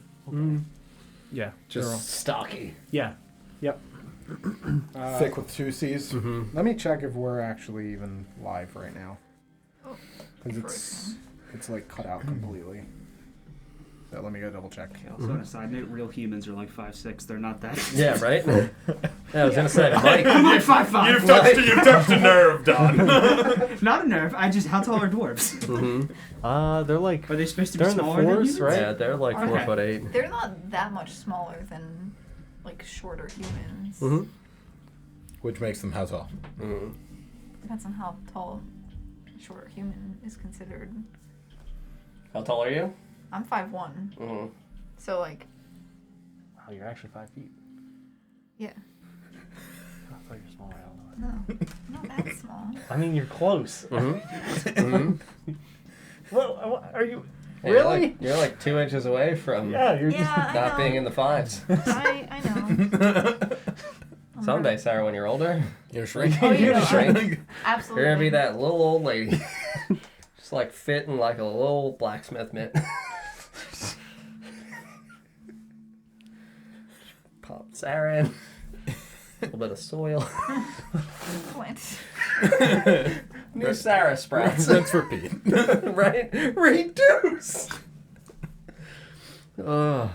Yeah. they're all- Just stocky. Yeah. Yep. Thick with two C's. Let me check if we're actually even live right now. Oh, Because it's like cut out completely. Let me go double check. Okay, also on a side note, real humans are like 5'6". They're not that. Yeah, right? Yeah, I was going to say, Mike. I'm like 5'5". You've touched a nerve, Don. Not a nerve. How tall are dwarves? They're like Are they supposed to they're be in the smaller than fours, humans? right? Yeah, they're like Okay. 4'8". They're not that much smaller than like shorter humans. Mm-hmm. Which makes them how tall? Mm-hmm. Depends on how tall a shorter human is considered. How tall are you? I'm 5'1", Mm-hmm. so like, Oh, you're actually 5 feet. yeah. I thought you were smaller. I don't know. No, not that small. I mean, you're close. Mm-hmm. Well, are you Hey, really? You're like 2 inches away from Yeah, you're Yeah, I not know. being in the 5s. I know. I'm Someday, gonna- Sarah, when you're older, You're shrinking. Oh, you're yeah. gonna shrink. Absolutely. You're gonna be that little old lady. Just like fitting like a little blacksmith mitt. Pop Sarah in. A little bit of soil. Plant. New Sarah sprouts. Rinse, repeat. Right? Reduce! Well,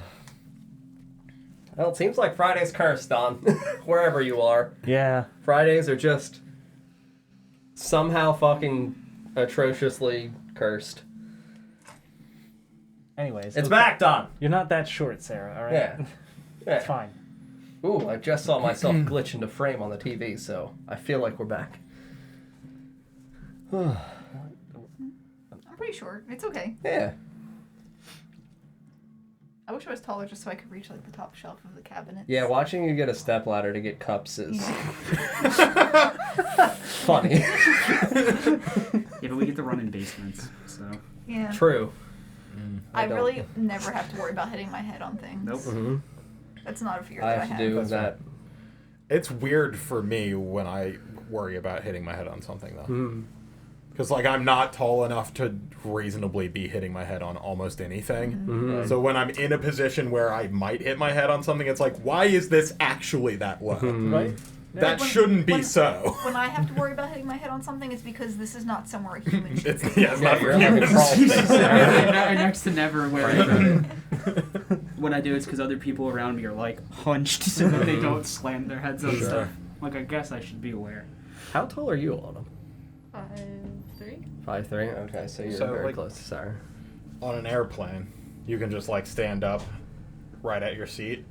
it seems like Friday's cursed, Don. Wherever you are. Yeah. Fridays are just somehow fucking atrociously cursed. Anyways, It's back, Don! You're not that short, Sarah. All right. Yeah. It's Yeah. fine. Ooh, I just saw myself glitch into frame on the TV, so I feel like we're back. I'm pretty short. It's okay. Yeah. I wish I was taller just so I could reach like the top shelf of the cabinet. Yeah, watching you get a stepladder to get cups is funny. Yeah, but we get to run in basements, so. Yeah. True. I don't. really never have to worry about hitting my head on things. Nope. Mm-hmm. That's not a fear I that I have to have. do that. It's weird for me when I worry about hitting my head on something, though. Because, like, I'm not tall enough to reasonably be hitting my head on almost anything. Mm-hmm. So when I'm in a position where I might hit my head on something, it's like, why is this actually that low? Right? That When- shouldn't be when- so. When I have to worry about hitting my head on something, it's because this is not somewhere a human should It's, be. yeah, it's Yeah, not you're for in like a humans. crawl space. I next to never wear it. When I do, it's because other people around me are like hunched so that they don't slam their heads on Sure. stuff. Like, I guess I should be aware. How tall are you, Autumn? 5'3". 5'3"? Okay, so you're So, very like- close to Sarah. On an airplane, you can just, like, stand up right at your seat.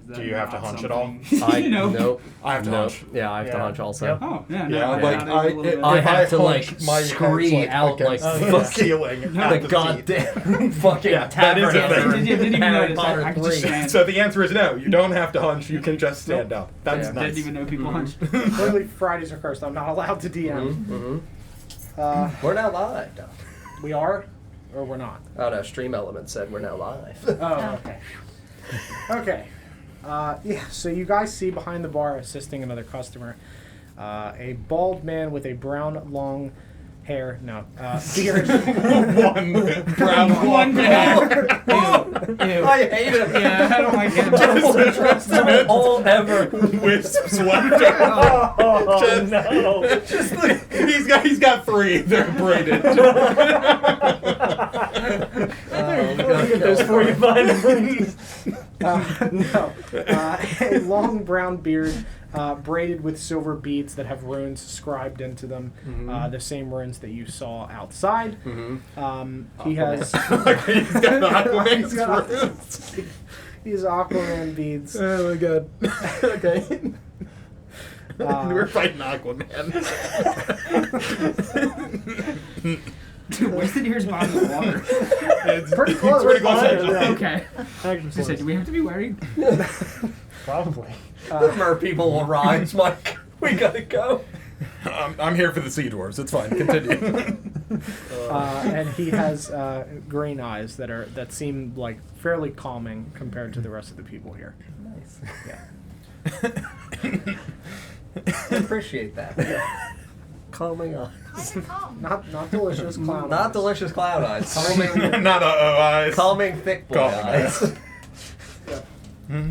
Is that Do you have to not hunch at all? something- Nope. Nope. I have to Nope. hunch. Yeah, I have to Yeah. hunch also. Yep. Oh, yeah, no. Yeah, I'm like, not even a little bit. I if have to, hunch, like, my head's, scream like, out, against like, the fucking- ceiling at The the goddamn fucking Yeah, tavern that is a thing. enter in Didn't even Harry notice. Potter I could just 3. stand. seat. So the answer is no. You don't have to hunch. You can just stand up. That's Yeah. nice. Didn't even know people hunched. Clearly, Fridays are cursed. I'm not allowed to DM. Mm-hmm. Uh, We're now live, Don. we are, or we're not. Oh no, Stream Element said we're now live. Oh, okay. Okay. Yeah, so you guys see behind the bar assisting another customer, a bald man with a brown, long hair, beard. One brown One hair. Ew. I hate him. Yeah, I don't like him. Don't trust him all ever. wisps left over. Oh, Just- no. Just like, he's got 3. They're braided. Get those for you, please. No. A long brown beard, braided with silver beads that have runes scribed into them. The same runes that you saw outside. He has. He's got He's got- Aquaman's roots. These Aquaman beads. Oh my god. Okay. We're fighting Aquaman. Dude, where's the nearest bottle of water? It's Pretty close. Pretty close, Yeah. actually. Okay. Actually, So, do we have to be worried? probably. Mer people will rise, Mike. We gotta go. I'm here for the sea dwarves. It's fine. Continue. And he has green eyes that seem like fairly calming compared to the rest of the people here. Nice. Yeah. I appreciate that. Calming eyes. Calm. Not delicious clown. Not eyes. delicious cloud eyes. Calming, Not eyes. calming thick boy Calming eyes. Yeah.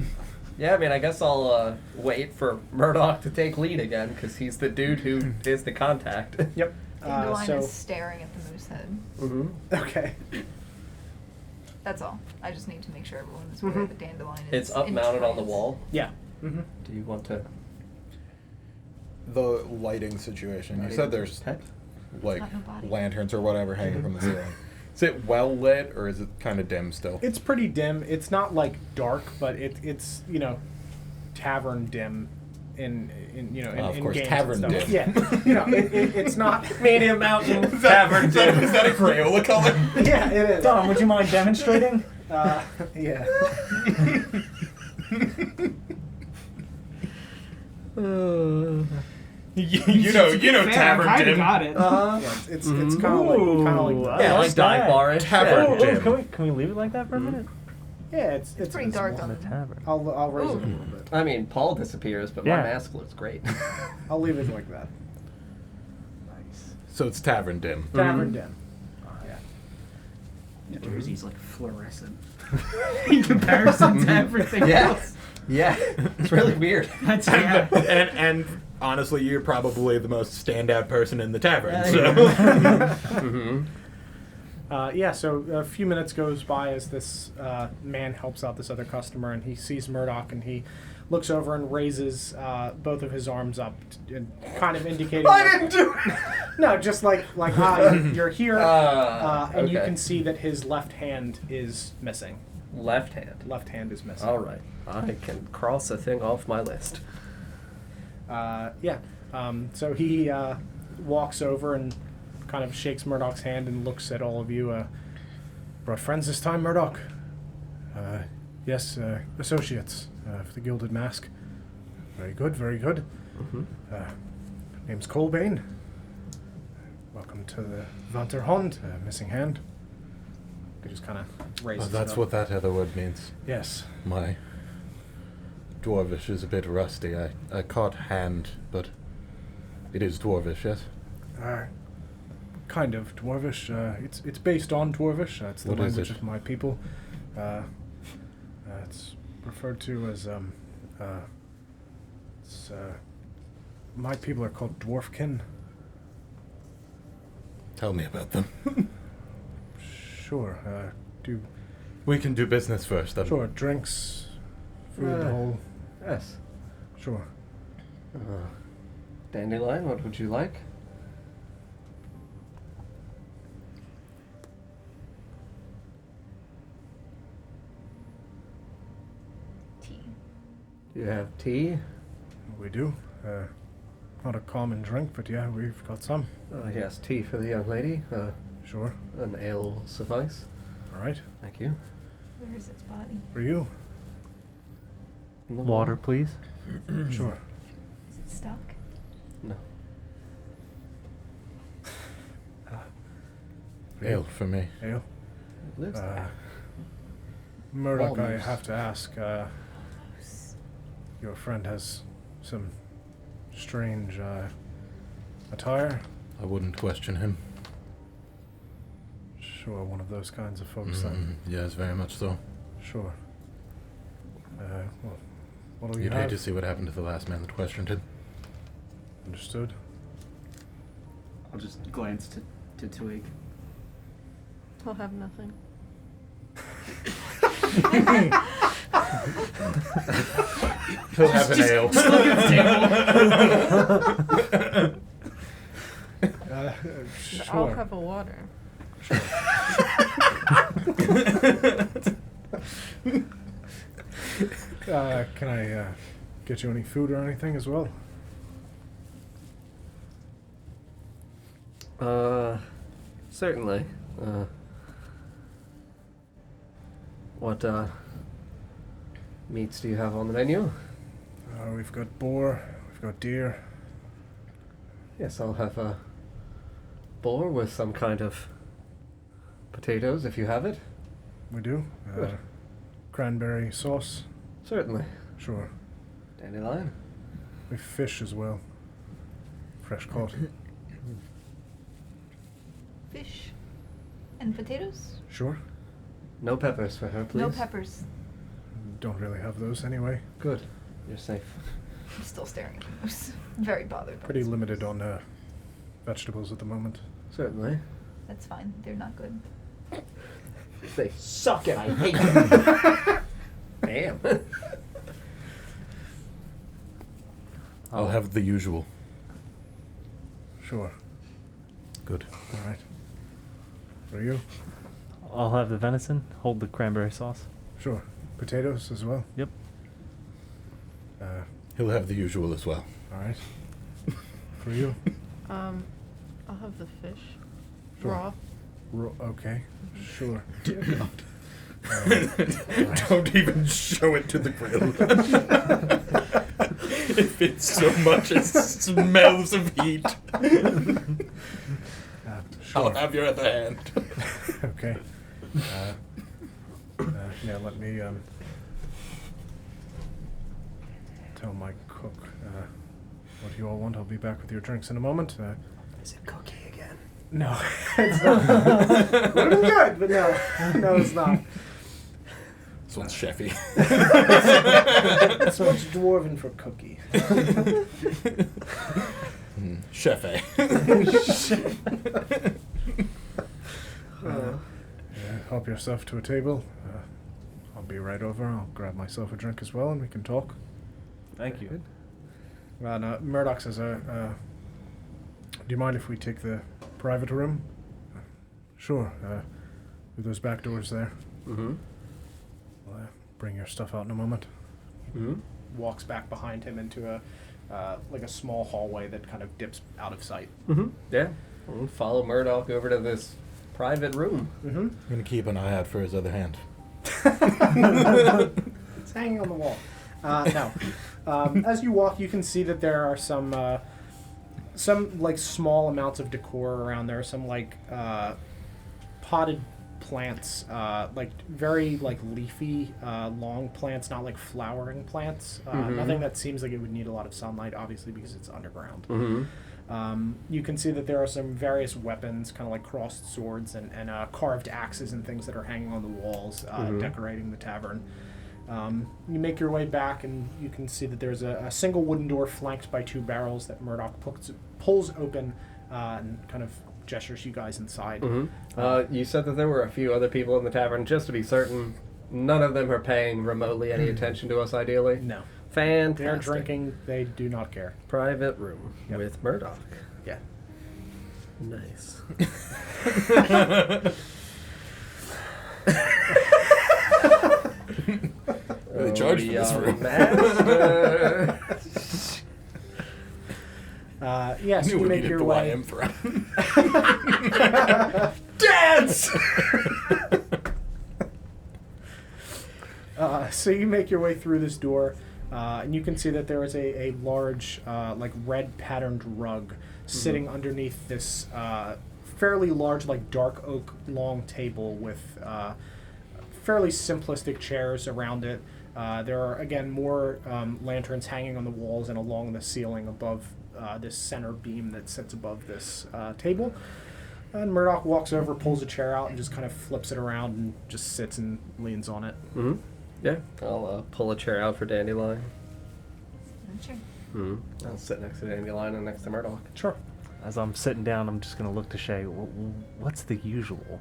Yeah, I mean, I guess I'll wait for Murdoch to take lead again, because he's the dude who is the contact. Yep. Dandelion So is staring at the moose head. Mm-hmm. okay. That's all. I just need to make sure everyone is aware the dandelion is. It's up mounted on the entranced. wall. Yeah. Mm-hmm. Do you want to? The lighting situation. You said there's Pet? like Not no body. lanterns or whatever hanging from the ceiling. Is it well lit or is it kind of dim still? It's pretty dim. It's not like dark, but it's tavern dim. In of in course, games tavern and stuff. dim. Yeah, it's not. Medium mountain tavern. Is that a Crayola color? Yeah, it is. Dom, would you mind demonstrating? Yeah. you know, Fair, tavern I kinda dim. got it. Yeah, it's kind of like Ooh, that. Yeah, I like dive that. bar-ish. Tavern Oh, dim. can we leave it like that for a minute? Yeah, it's pretty dark visible. On a tavern. I'll raise it a Ooh. little bit. I mean, Paul disappears, but my Yeah. mask looks great. I'll leave it like that. Nice. So it's tavern dim. Tavern dim. New Jersey's like fluorescent in comparison to everything Yeah. else. Yeah, it's really weird. That's yeah. and honestly, you're probably the most standout person in the tavern. Yeah, So. Mm-hmm. Yeah, so a few minutes goes by as this man helps out this other customer, and he sees Murdoch, and he looks over and raises both of his arms up, and kind of indicating. I didn't do it. No, just like you're here, and you okay. can see that his left hand is missing. Left hand. Left hand is missing. All right, I can cross a thing off my list. Yeah. So he walks over and kind of shakes Murdoch's hand and looks at all of you. Brought friends this time, Murdoch? Yes, associates for the Gilded Mask. Very good, very good. Mm-hmm. Name's Colbane. Welcome to the Vanterhond, missing hand. He just kind of raises That's it up. what that other word means. Yes. My dwarvish is a bit rusty. I caught hand, but it is dwarvish, yes? Kind of Dwarvish. It's based on Dwarvish. It's the What is language it? of my people. It's referred to as my people are called Dwarfkin. Tell me about them. Sure. Do We can do business first. sure drinks, food, the whole. Yes. Sure. Dandelion, what would you like? Tea. Do you have tea? We do. Not a common drink, but yeah, we've got some. Yes, tea for the young lady. Sure. An ale will suffice. All right. Thank you. Where is its body? For you. In the Water, please. Sure. Is it stuck? No. Ale for me. Ale. It lives there. Murdoch, I Almost. have to ask. Your friend has some strange attire. I wouldn't question him. Sure, one of those kinds of folks then. Yes, very much so. Sure. Well, what do you You'd hate have? to see what happened to the last man that questioned him. Understood. I'll just glance to Twig. He'll have nothing. He'll have an ale. Just look at the table. I'll Sure. have a water. Can I get you any food or anything as well? Certainly. What meats do you have on the menu? We've got boar, we've got deer. Yes, I'll have a boar with some kind of potatoes, if you have it. We do. Good. Cranberry sauce. Certainly. Sure. Dandelion. We've fish as well. Fresh caught. Fish. And potatoes? Sure. No peppers for her, please. No peppers. Don't really have those anyway. Good. You're safe. I'm still staring at the moose. Very bothered by Pretty this limited moose. on vegetables at the moment. Certainly. That's fine. They're not good. They suck and I hate them. Damn. I'll have the usual. Sure. Good. All right. For you? I'll have the venison. Hold the cranberry sauce. Sure. Potatoes as well? Yep. He'll have the usual as well. All right. For you? I'll have the fish. Sure. Raw. Okay. Sure. Dear God. Don't even show it to the grill. If it so much as smells of heat, Sure. I'll have your other hand. Okay. Yeah, let me tell my cook what you all want. I'll be back with your drinks in a moment. Is it cookie again? No, it's not. Would have been good, but no. No, it's not. This one's chefy. So it's dwarven for cookie. Chefy. Help yourself to a table. I'll be right over. I'll grab myself a drink as well, and we can talk. Thank you. No, Murdoch says, do you mind if we take the private room? Sure. Through those back doors there. Mm-hmm. I'll bring your stuff out in a moment. Mm-hmm. Walks back behind him into a like a small hallway that kind of dips out of sight. Mm-hmm. Yeah. We'll follow Murdoch over to this private room. Mm-hmm. I'm going to keep an eye out for his other hand. It's hanging on the wall. No. As you walk, you can see that there are some like small amounts of decor around there. Some like potted plants, like very like leafy, long plants, not like flowering plants. Nothing that seems like it would need a lot of sunlight, obviously because it's underground. Mm-hmm. You can see that there are some various weapons, kind of like crossed swords and carved axes and things that are hanging on the walls, decorating the tavern. You make your way back, and you can see that there's a single wooden door flanked by two barrels that Murdoch pulls open and kind of gestures you guys inside. Mm-hmm. You said that there were a few other people in the tavern. Just to be certain, none of them are paying remotely any attention to us, ideally? No. Fantastic. They're drinking. They do not care. Private room with Murdoch. Yeah. Nice. They charge for this room. Master. Yes, Knew you we make needed your the way. YM threat. Dance! So you make your way through this door, and you can see that there is a large, like red patterned rug sitting underneath this fairly large, like dark oak long table with fairly simplistic chairs around it. There are, again, more lanterns hanging on the walls and along the ceiling above this center beam that sits above this table. And Murdoch walks over, pulls a chair out, and just kind of flips it around and just sits and leans on it. Mm-hmm. Yeah. I'll pull a chair out for Dandelion. Sure. Mm-hmm. I'll sit next to Dandelion and next to Murdoch. Sure. As I'm sitting down, I'm just going to look to Shay. What's the usual?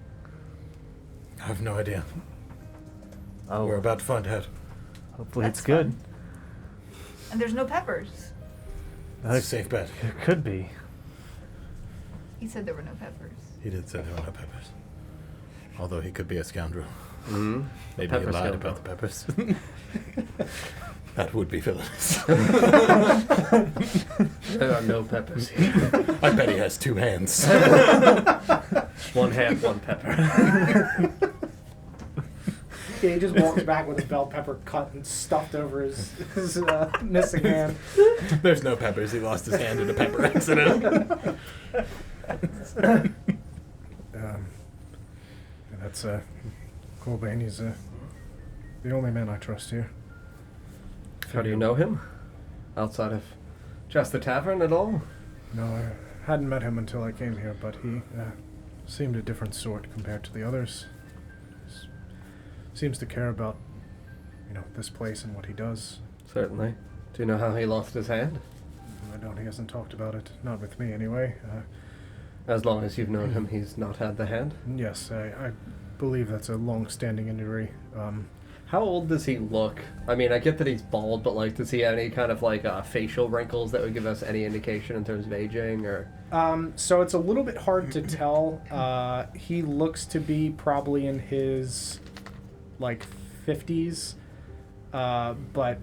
I have no idea. Oh, We're about to find out. hopefully That's it's good. fun. And there's no peppers. It's a safe bet. It could be. He said there were no peppers. He did say there were no peppers. Although he could be a scoundrel. Mm-hmm. Maybe Pepper he lied scoundrel. about the peppers. That would be villainous. There are no peppers here. I bet he has two hands. One hand, one pepper. Yeah, he just walks back with his bell pepper cut and stuffed over his missing hand. There's no peppers. He lost his hand in a pepper accident. And that's Corbane. He's the only man I trust here. How do you know him? Outside of just the tavern at all? No, I hadn't met him until I came here, but he seemed a different sort compared to the others. Seems to care about, this place and what he does. Certainly. Do you know how he lost his hand? I don't. He hasn't talked about it. Not with me, anyway. As long as you've known him, he's not had the hand? Yes, I believe that's a long-standing injury. How old does he look? I mean, I get that he's bald, but like, does he have any kind of like facial wrinkles that would give us any indication in terms of aging, or? So it's a little bit hard to tell. He looks to be probably in his, like, 50s. But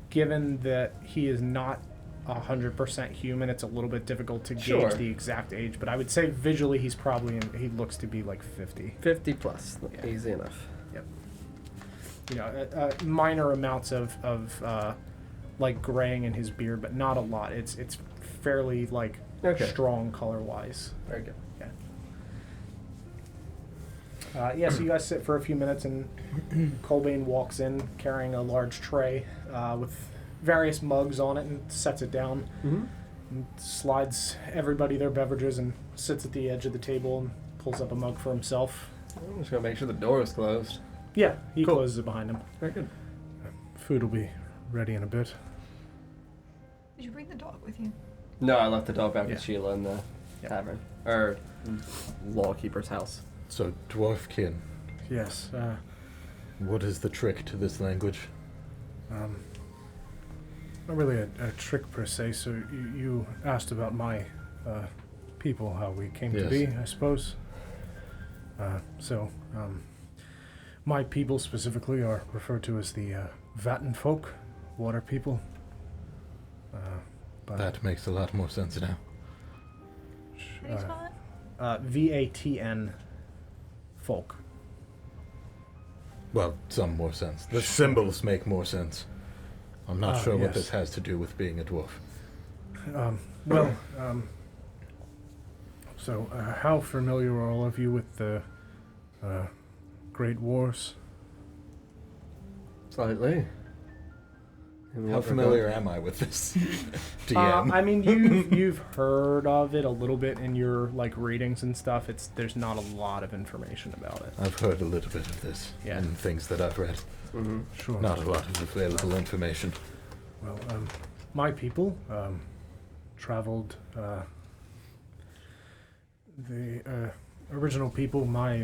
given that he is not 100% human, it's a little bit difficult to Sure. gauge the exact age. But I would say visually he's probably he looks to be like 50. 50 plus. Yeah. Easy enough. Yep. You know, minor amounts of like graying in his beard, but not a lot. It's fairly like strong color-wise. Very good. Yeah, so you guys sit for a few minutes, and Colbane walks in carrying a large tray with various mugs on it and sets it down. Mm-hmm. And slides everybody their beverages and sits at the edge of the table and pulls up a mug for himself. I'm just gonna make sure the door is closed. Yeah, he Cool. closes it behind him. Very good. Food will be ready in a bit. Did you bring the dog with you? No, I left the dog back Yeah. with Sheila in the Yeah. tavern. Or lawkeeper's house. So, dwarfkin, Yes. what is the trick to this language? Not really a trick per se. So you asked about my people, how we came to Yes. be, I suppose. My people specifically are referred to as the Vatten folk, water people. But, That makes a lot more sense now. How do you spell it? VATN folk. Well, some more sense. The symbols make more sense. I'm not sure what yes. this has to do with being a dwarf. How familiar are all of you with the Great Wars? Slightly. How familiar am I with this DM? I mean, you've heard of it a little bit in your like readings and stuff. There's not a lot of information about it. I've heard a little bit of this Yeah. in things that I've read. Mm-hmm. Sure. Not a lot of available information. Well, my people traveled. The original people, my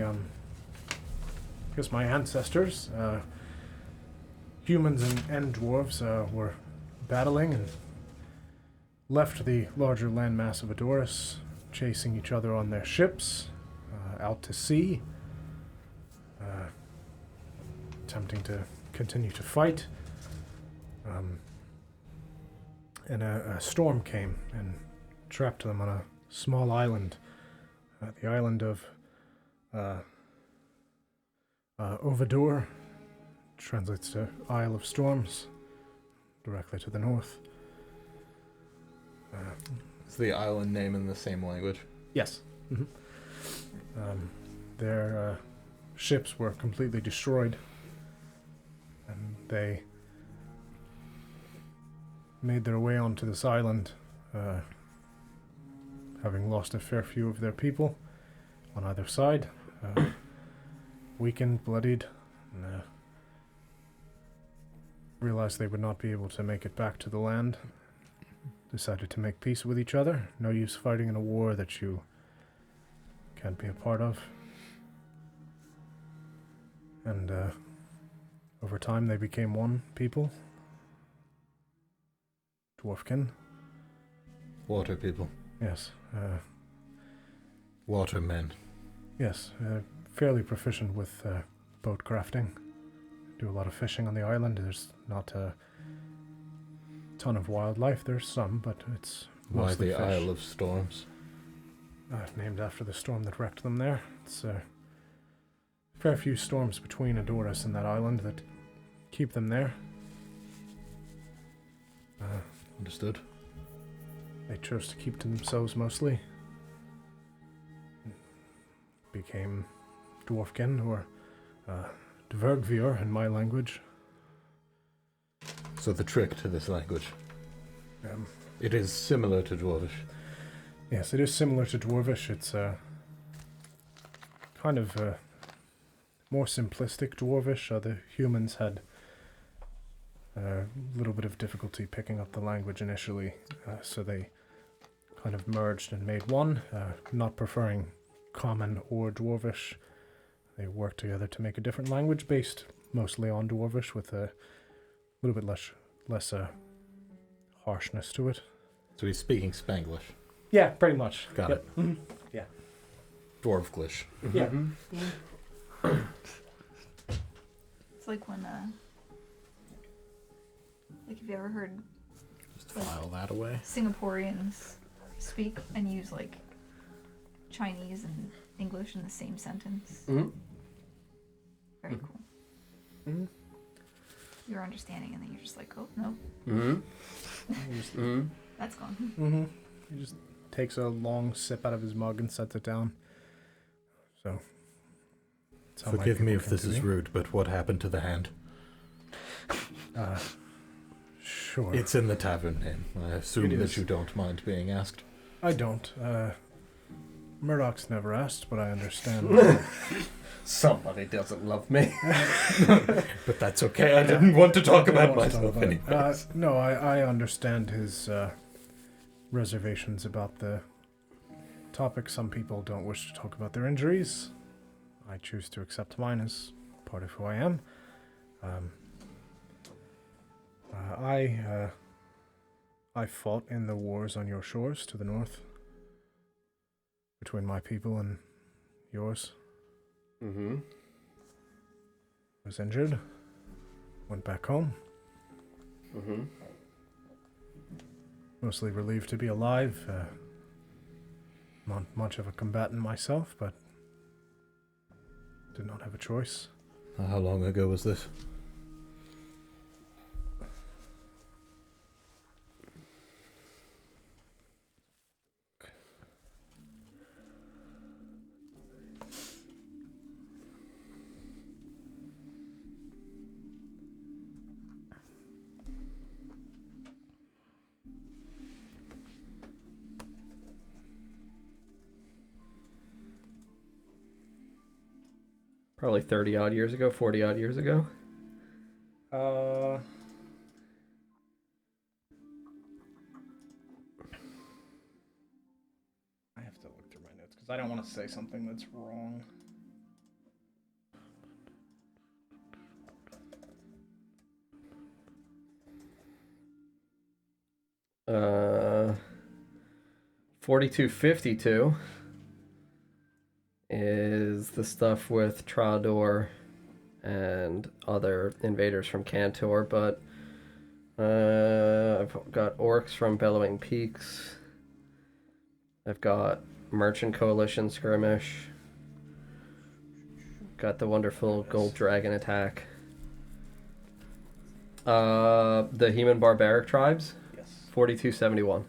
ancestors, humans and dwarves, were battling and left the larger landmass of Adoris, chasing each other on their ships, out to sea, attempting to continue to fight. And a storm came and trapped them on a small island, the island of Ovadur, translates to Isle of Storms, directly to the north. Is the island name in the same language? Yes. Mm-hmm. Their ships were completely destroyed, and they made their way onto this island, having lost a fair few of their people on either side, weakened, bloodied, and realized they would not be able to make it back to the land. Decided to make peace with each other. No use fighting in a war that you can't be a part of. And over time they became one people. Dwarfkin. Water people. Yes. Watermen. Yes. Fairly proficient with boat crafting. Do a lot of fishing on the island. There's not a ton of wildlife. There's some, but it's Why mostly the fish. Isle of Storms? Named after the storm that wrecked them there. It's a fair few storms between Adoris and that island that keep them there. Understood. They chose to keep to themselves mostly. Became Dwarfkin, or Dvergvir in my language. So the trick to this language. Um, It is similar to Dwarvish. yes, it is similar to Dwarvish. It's kind of more simplistic Dwarvish. The humans had a little bit of difficulty picking up the language initially, so they kind of merged and made one, not preferring Common or Dwarvish. they work together to make a different language based mostly on Dwarvish with a little bit less harshness to it. So he's speaking Spanglish. Yeah, pretty much. Got Yep. it. Mhm. Dwarvish. Yeah. It's like when, like, have you ever heard Just file that away. Singaporeans speak and use, like, Chinese and English in the same sentence? Mm-hmm. Very cool. Mm-hmm. You're understanding, and then you're just like, oh, no, Mm-hmm. that's gone. Mm-hmm. He just takes a long sip out of his mug and sets it down. So. that's how my Forgive me people if came this to is me. rude, but what happened to the hand? Sure. It's in the tavern inn. I assume It that is. you don't mind being asked. I don't. Murdoch's never asked, but I understand. Somebody doesn't love me. But that's okay. I didn't want to talk I don't about want to talk myself about it. anyways. No, I understand his reservations about the topic. Some people don't wish to talk about their injuries. I choose to accept mine as part of who I am. I fought in the wars on your shores to the north, between my people and yours. Mm-hmm. Was injured. Went back home. Mm-hmm. Mostly relieved to be alive. Not much of a combatant myself, but did not have a choice. How long ago was this? Probably 30-odd years ago, 40-odd years ago. I have to look through my notes because I don't want to say something that's wrong. 4252 is the stuff with Trador and other invaders from Cantor, but I've got orcs from Bellowing Peaks. I've got Merchant Coalition skirmish. Got the wonderful Gold Dragon attack. The Human Barbaric Tribes, Yes. 4271.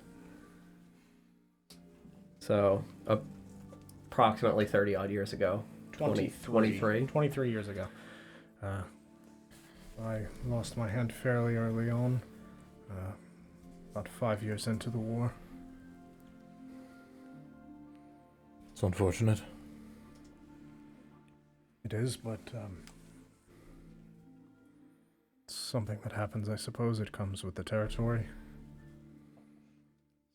So, approximately 30 odd years ago. 23. 23 years ago. I lost my hand fairly early on. About 5 years into the war. It's unfortunate. It is, but it's something that happens, I suppose. It comes with the territory.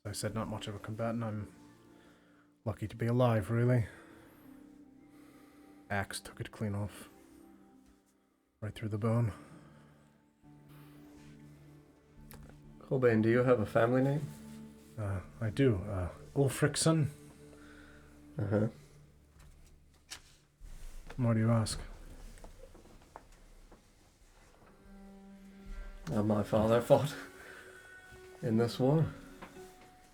As I said, not much of a combatant. I'm lucky to be alive, really. Axe took it clean off. Right through the bone. Colbane, do you have a family name? I do. Ulfricsson. Uh-huh. Why do you ask? My father fought in this war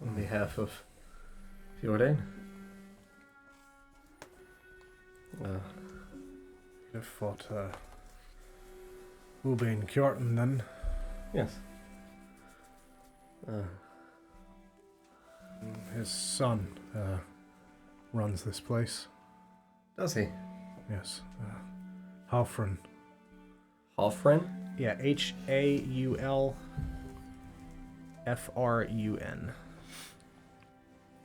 on behalf of Fjordain. You'd have fought Ubane Kjartan then. Yes. His son runs this place. Does he? Yes. Halfrin. Halfrin? Yeah, HAULFRUN.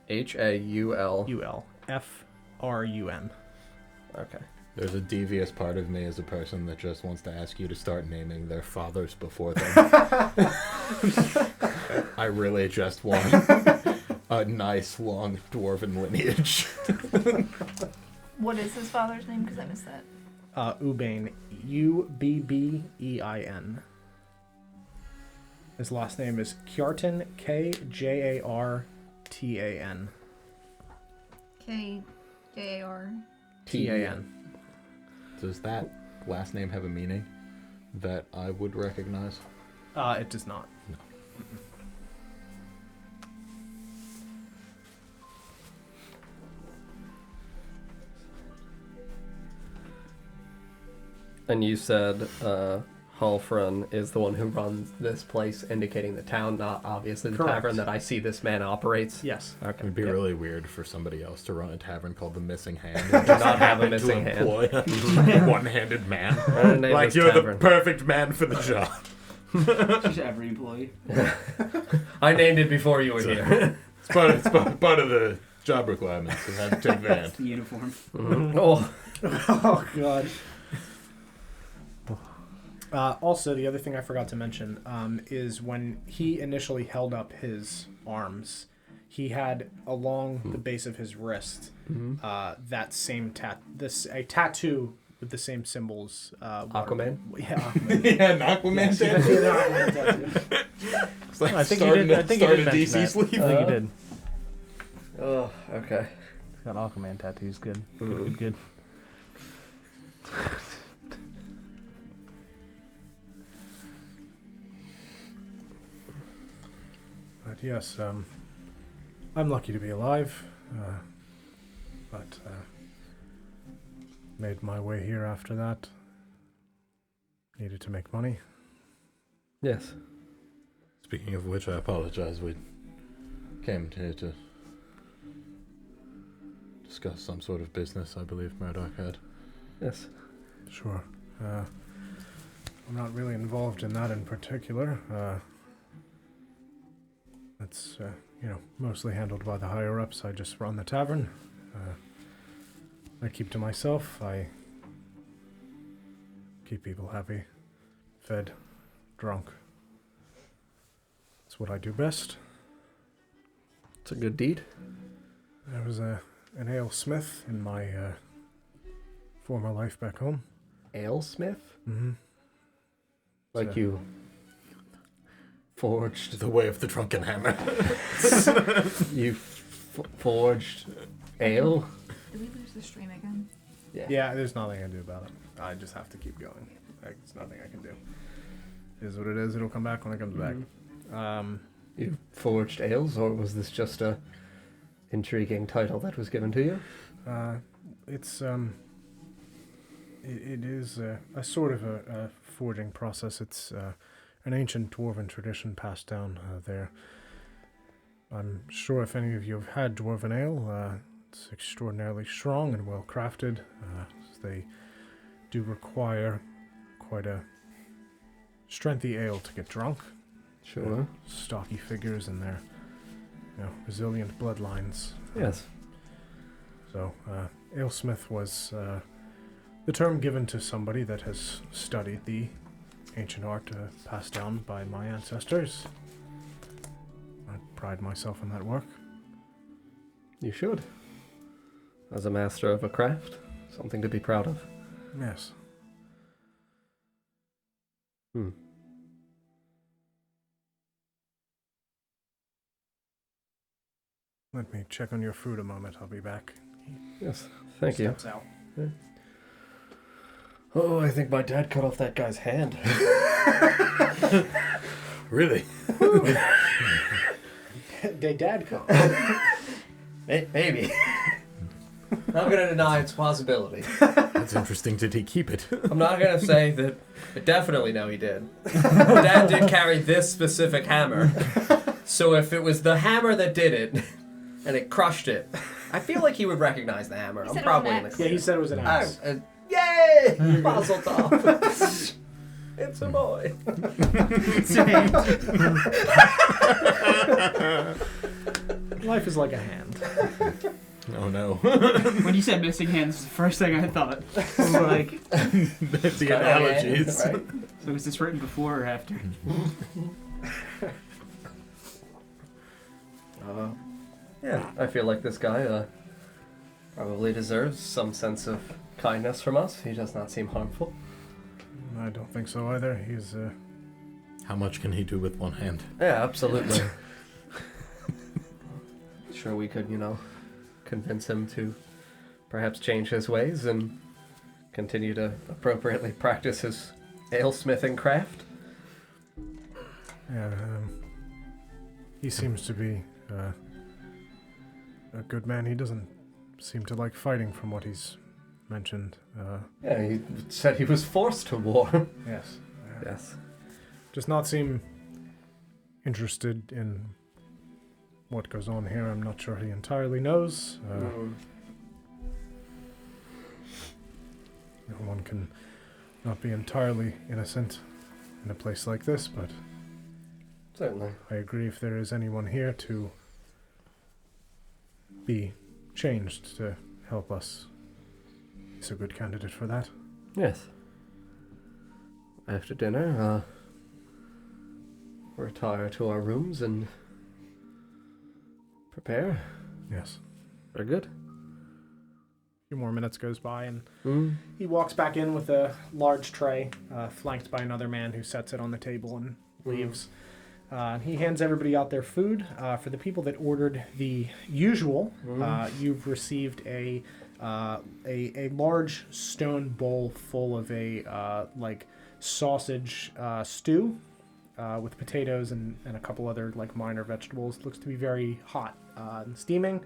H-A-U-L. ULFRUN. Okay. There's a devious part of me as a person that just wants to ask you to start naming their fathers before them. I really just want a nice long dwarven lineage. What is his father's name? Because I missed that. Ubbain. Ubbein. His last name is Kjartan, Kjartan. K-J-A-R. Does that last name have a meaning that I would recognize? It does not. No. And you said Halfrun is the one who runs this place, indicating the town, not obviously the Correct. tavern that I see this man operates. Yes. Okay. It would be Yep. really weird for somebody else to run a tavern called the Missing Hand Do and just not have a happen missing to hand. employ a one-handed man. I'm gonna name Like this you're tavern. the perfect man for the job. Just every employee. I named it before you were So- here. It's part of the job requirements. You have to take the hand. The uniform. Oh, Oh, God. Also, the other thing I forgot to mention is when he initially held up his arms, he had along the base of his wrist that same a tattoo with the same symbols. Aquaman? Yeah, Aquaman. Yeah, an Aquaman Yes, tattoo. he had an Aquaman tattoo. It's like I think you starting did. to- I think you starting did a mention DC that. sleeve. I think you did. oh, okay. Got Aquaman tattoos. Good. Mhm. Good. But yes, I'm lucky to be alive. But made my way here after that. Needed to make money. Yes. Speaking of which, I apologize. We came here to discuss some sort of business I believe Murdoch had. Yes. Sure. I'm not really involved in that in particular. That's, mostly handled by the higher-ups. I just run the tavern. I keep to myself. I keep people happy, fed, drunk. That's what I do best. It's a good deed. I was an ale smith in my former life back home. Alesmith? Mm-hmm. Like So- you forged. The way of the drunken hammer. You forged ale? Did we lose the stream again? Yeah, there's nothing I can do about it. I just have to keep going. There's nothing I can do. It is what it is. It'll come back when it comes back. You forged ales, or was this just a intriguing title that was given to you? It's it is a sort of a forging process. It's an ancient dwarven tradition passed down there. I'm sure if any of you have had dwarven ale, it's extraordinarily strong and well crafted. They do require quite a strengthy ale to get drunk. Sure. Stocky figures and their resilient bloodlines. Yes. So, alesmith was the term given to somebody that has studied the ancient art passed down by my ancestors. I pride myself in that work. You should. As a master of a craft, something to be proud of. Yes. Hmm. Let me check on your fruit a moment. I'll be back. Yes. Thank you. Steps out. Oh, I think my dad cut off that guy's hand. Really? Did Dad come? Maybe. Not gonna deny its possibility. That's interesting. Did he keep it? I'm not gonna say that. I definitely know he did. Dad did carry this specific hammer. So if it was the hammer that did it, and it crushed it, I feel like he would recognize the hammer. He I'm said it was probably an in the axe. Yeah, he said it was an axe. Yay! Mazel tov. It's a boy. Life is like a hand. Oh no. When you said missing hands, the first thing I thought was like, The analogies. Right? so was this written before or after? Yeah, I feel like this guy Probably deserves some sense of kindness from us. He does not seem harmful. I don't think so either. He's How much can he do with one hand? Yeah, absolutely. Sure, we could, convince him to perhaps change his ways and continue to appropriately practice his ale-smithing craft. Yeah, he seems to be a good man. He doesn't seem to like fighting from what he's mentioned. Yeah, he said he was forced to war. Yes. Yes. Does not seem interested in what goes on here. I'm not sure he entirely knows. One can not be entirely innocent in a place like this, but Certainly. I agree if there is anyone here to be changed to help us, he's a good candidate for that. Yes. After dinner, retire to our rooms and prepare. Yes. Very good. A few more minutes goes by, and Mm. he walks back in with a large tray, flanked by another man who sets it on the table and leaves. He hands everybody out their food. For the people that ordered the usual, you've received a large stone bowl full of a sausage stew with potatoes and a couple other minor vegetables. Looks to be very hot and steaming,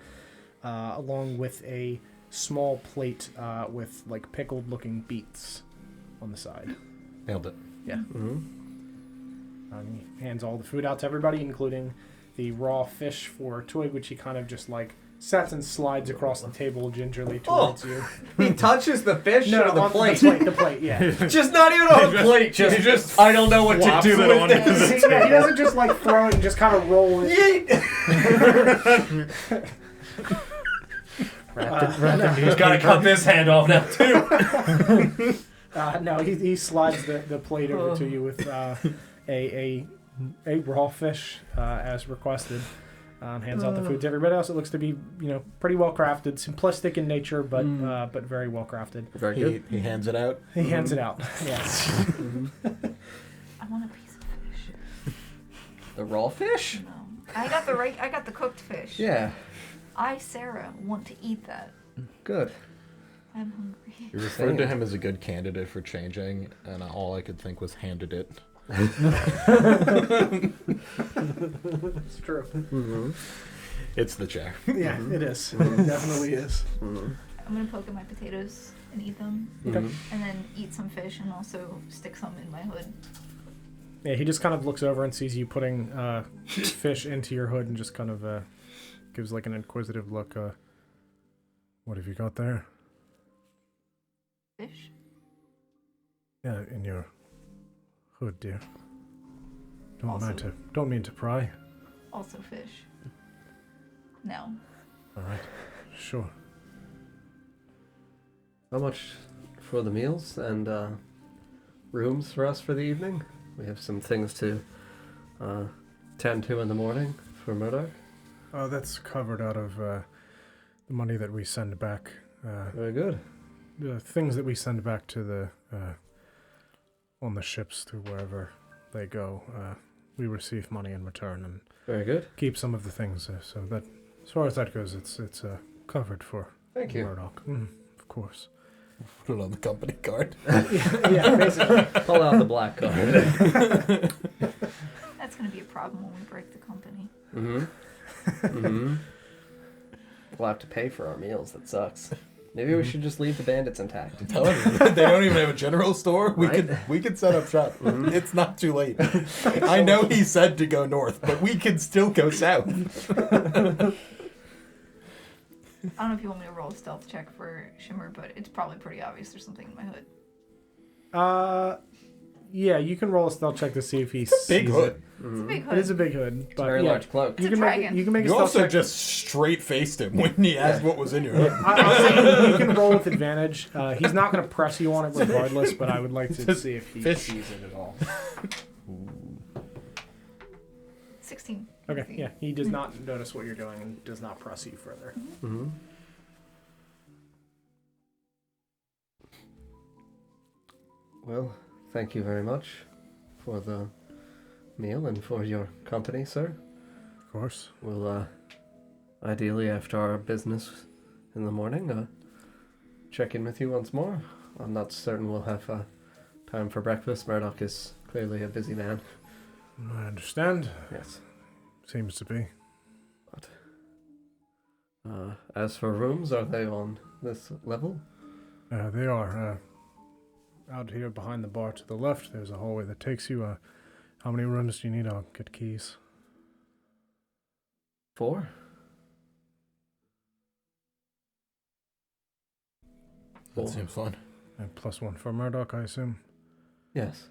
along with a small plate with pickled looking beets on the side. Nailed it. Yeah. Mm-hmm. He hands all the food out to everybody, including the raw fish for Twig, which he kind of just sets and slides across the table gingerly towards you. He touches the fish No, or the on plate? the plate, yeah. Just not even on a plate. Just I don't know what to flops do it with onto this. He doesn't just throw it and just kind of roll it. He's got to cut this hand off now too. No, he slides the plate over to you with a raw fish as requested. Hands out the food to everybody else. It looks to be pretty well crafted, simplistic in nature, but very well crafted. Very good. He hands it out. He hands it out. Yes. I want a piece of fish. The raw fish? No. I got the cooked fish. Yeah. I, Sarah, want to eat that. Good. I'm hungry. You referred to him as a good candidate for changing, and all I could think was handed it. It's true. Mm-hmm. It's the chair. Yeah, it is. It definitely is. Mm-hmm. I'm gonna poke at my potatoes and eat them, Okay. and then eat some fish and also stick some in my hood. Yeah, he just kind of looks over and sees you putting fish into your hood and just kind of gives an inquisitive look. What have you got there? Fish? Yeah, in your hood, dear. Don't Also- mean to pry. Also fish. No. All right, sure. How much for the meals and rooms for us for the evening? We have some things to tend to in the morning for Murdoch. That's covered out of the money that we send back. Very good. The things that we send back to the on the ships to wherever they go. We receive money in return and Very good. keep some of the things. So that, as far as that goes, it's covered for Thank you. Murdoch. Of course. Put it on the company card. Yeah, basically. Pull out the black card. That's gonna be a problem when we break the company. Mm-hmm. Mm-hmm. We'll have to pay for our meals. That sucks. Maybe we should just leave the bandits intact. Tell him they don't even have a general store. We could set up shop. It's not too late. I know he said to go north, but we can still go south. I don't know if you want me to roll a stealth check for Shimmer, but it's probably pretty obvious there's something in my hood. Yeah, you can roll a stealth check to see if he Big sees hood. it. It's a big It hood. is a big hood, It's a but very yeah, large cloak. It's you a can make dragon. you can make a You stealth also check. just straight faced him when he asked what was in your hood. I'll say you can roll with advantage. He's not going to press you on it regardless, but I would like to see if he Fish. sees it at all. 16. Okay, yeah, he does not notice what you're doing and does not press you further. Mm-hmm. Well, thank you very much for the meal and for your company, sir. Of course. We'll, ideally after our business in the morning, check in with you once more. I'm not certain we'll have time for breakfast. Murdoch is clearly a busy man. I understand. Yes. Seems to be. As for rooms, are they on this level? They are. Out here behind the bar to the left, there's a hallway that takes you. How many rooms do you need? I'll get keys. 4? That seems fine. And +1 for Murdoch, I assume. Yes.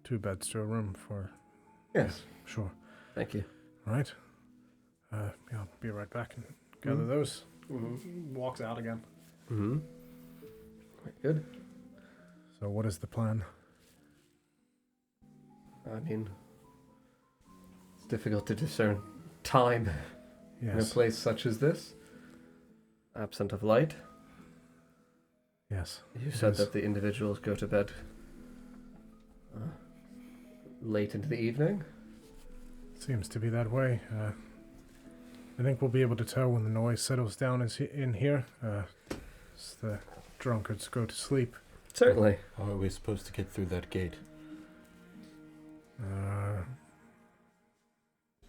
2 beds to a room for... Yes. Sure. Thank you. Right. Yeah, I'll be right back and gather those. Walks out again. Mm-hmm. Very good. So what is the plan? I mean, it's difficult to discern time in a Yes. place such as this. Absent of light. Yes. You it said is. that the individuals go to bed late into the evening. Seems to be that way. I think we'll be able to tell when the noise settles down in here. As the drunkards go to sleep. Certainly. How are we supposed to get through that gate?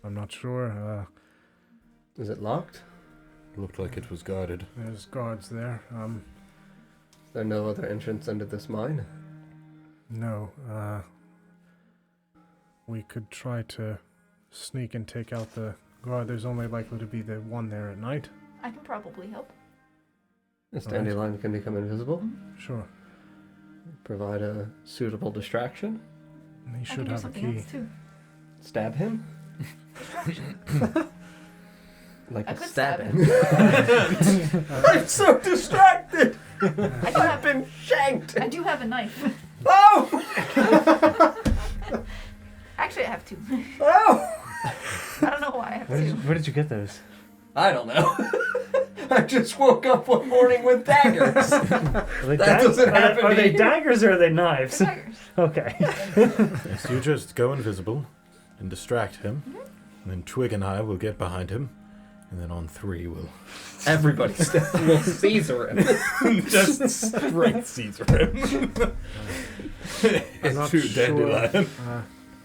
I'm not sure. Is it locked? Looked like it was guarded. There's guards there. Is there no other entrance into this mine? No. We could try to sneak and take out the guard. There's only likely to be the one there at night. I can probably help. This Alright. dandelion can become invisible. Sure. Provide a suitable distraction. And he I can should do have a something key. else too. Stab him. Distraction. Like I a could stab stabbing. I'm so distracted! I do have, been shanked! I do have a knife. Oh! Actually, I have 2. Oh! I don't know why I have 2. Where did you get those? I don't know. I just woke up one morning with daggers. That doesn't happen Are to they you. daggers or are they knives? They're daggers. Okay. Yes, you just go invisible and distract him. And then Twig and I will get behind him. And then on 3 we'll... Everybody will Caesar him. just straight Caesar him. I'm not True sure dandelion.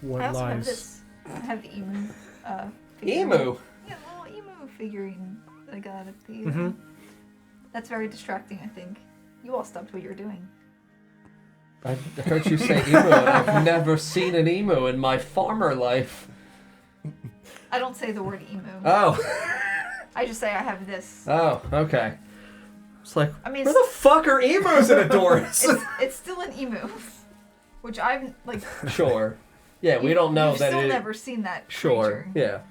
what I also have lies. this. I have the emu. Figurine. Emu. Yeah, the little emu figurine that I got at the. Mhm. That's very distracting, I think. You all stopped what you were doing. I heard you say emu, and I've never seen an emu in my farmer life. I don't say the word emu. Oh. I just say I have this. Oh, okay. It's like, I mean, where the fuck are emus in Adoris? it's still an emu, which I've like. Sure. Yeah, we don't know You've that still it. never seen that. Sure. creature. Yeah.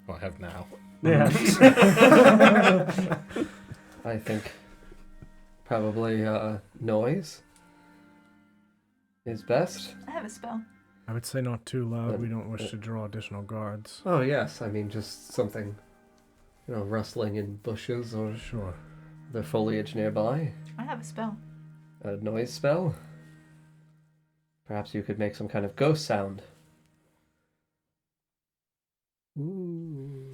Well, I have now. Yeah. I think probably noise is best. I have a spell. I would say not too loud. But- We don't wish to draw additional guards. Oh yes, I mean just something, rustling in bushes or Sure. the foliage nearby. I have a spell. A noise spell. Perhaps you could make some kind of ghost sound. Ooh.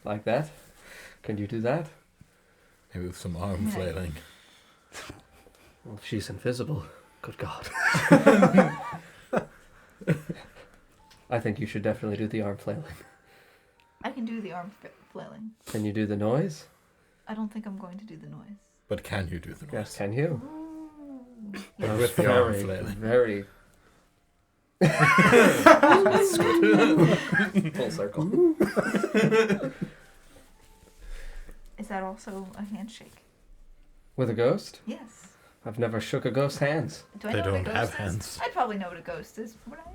Like that? Can you do that? Maybe with some arm Yeah. flailing. Well, if she's invisible, good God. I think you should definitely do the arm flailing. I can do the arm flailing. Can you do the noise? I don't think I'm going to do the noise. But can you do the noise? Yes, can you? Ooh. But Yes. with the arm Very, flailing. very. Full circle. Is that also a handshake? With a ghost? Yes. I've never shook a ghost's hands. Do I They know what don't a have ghost is? hands. I'd probably know what a ghost is. Would I?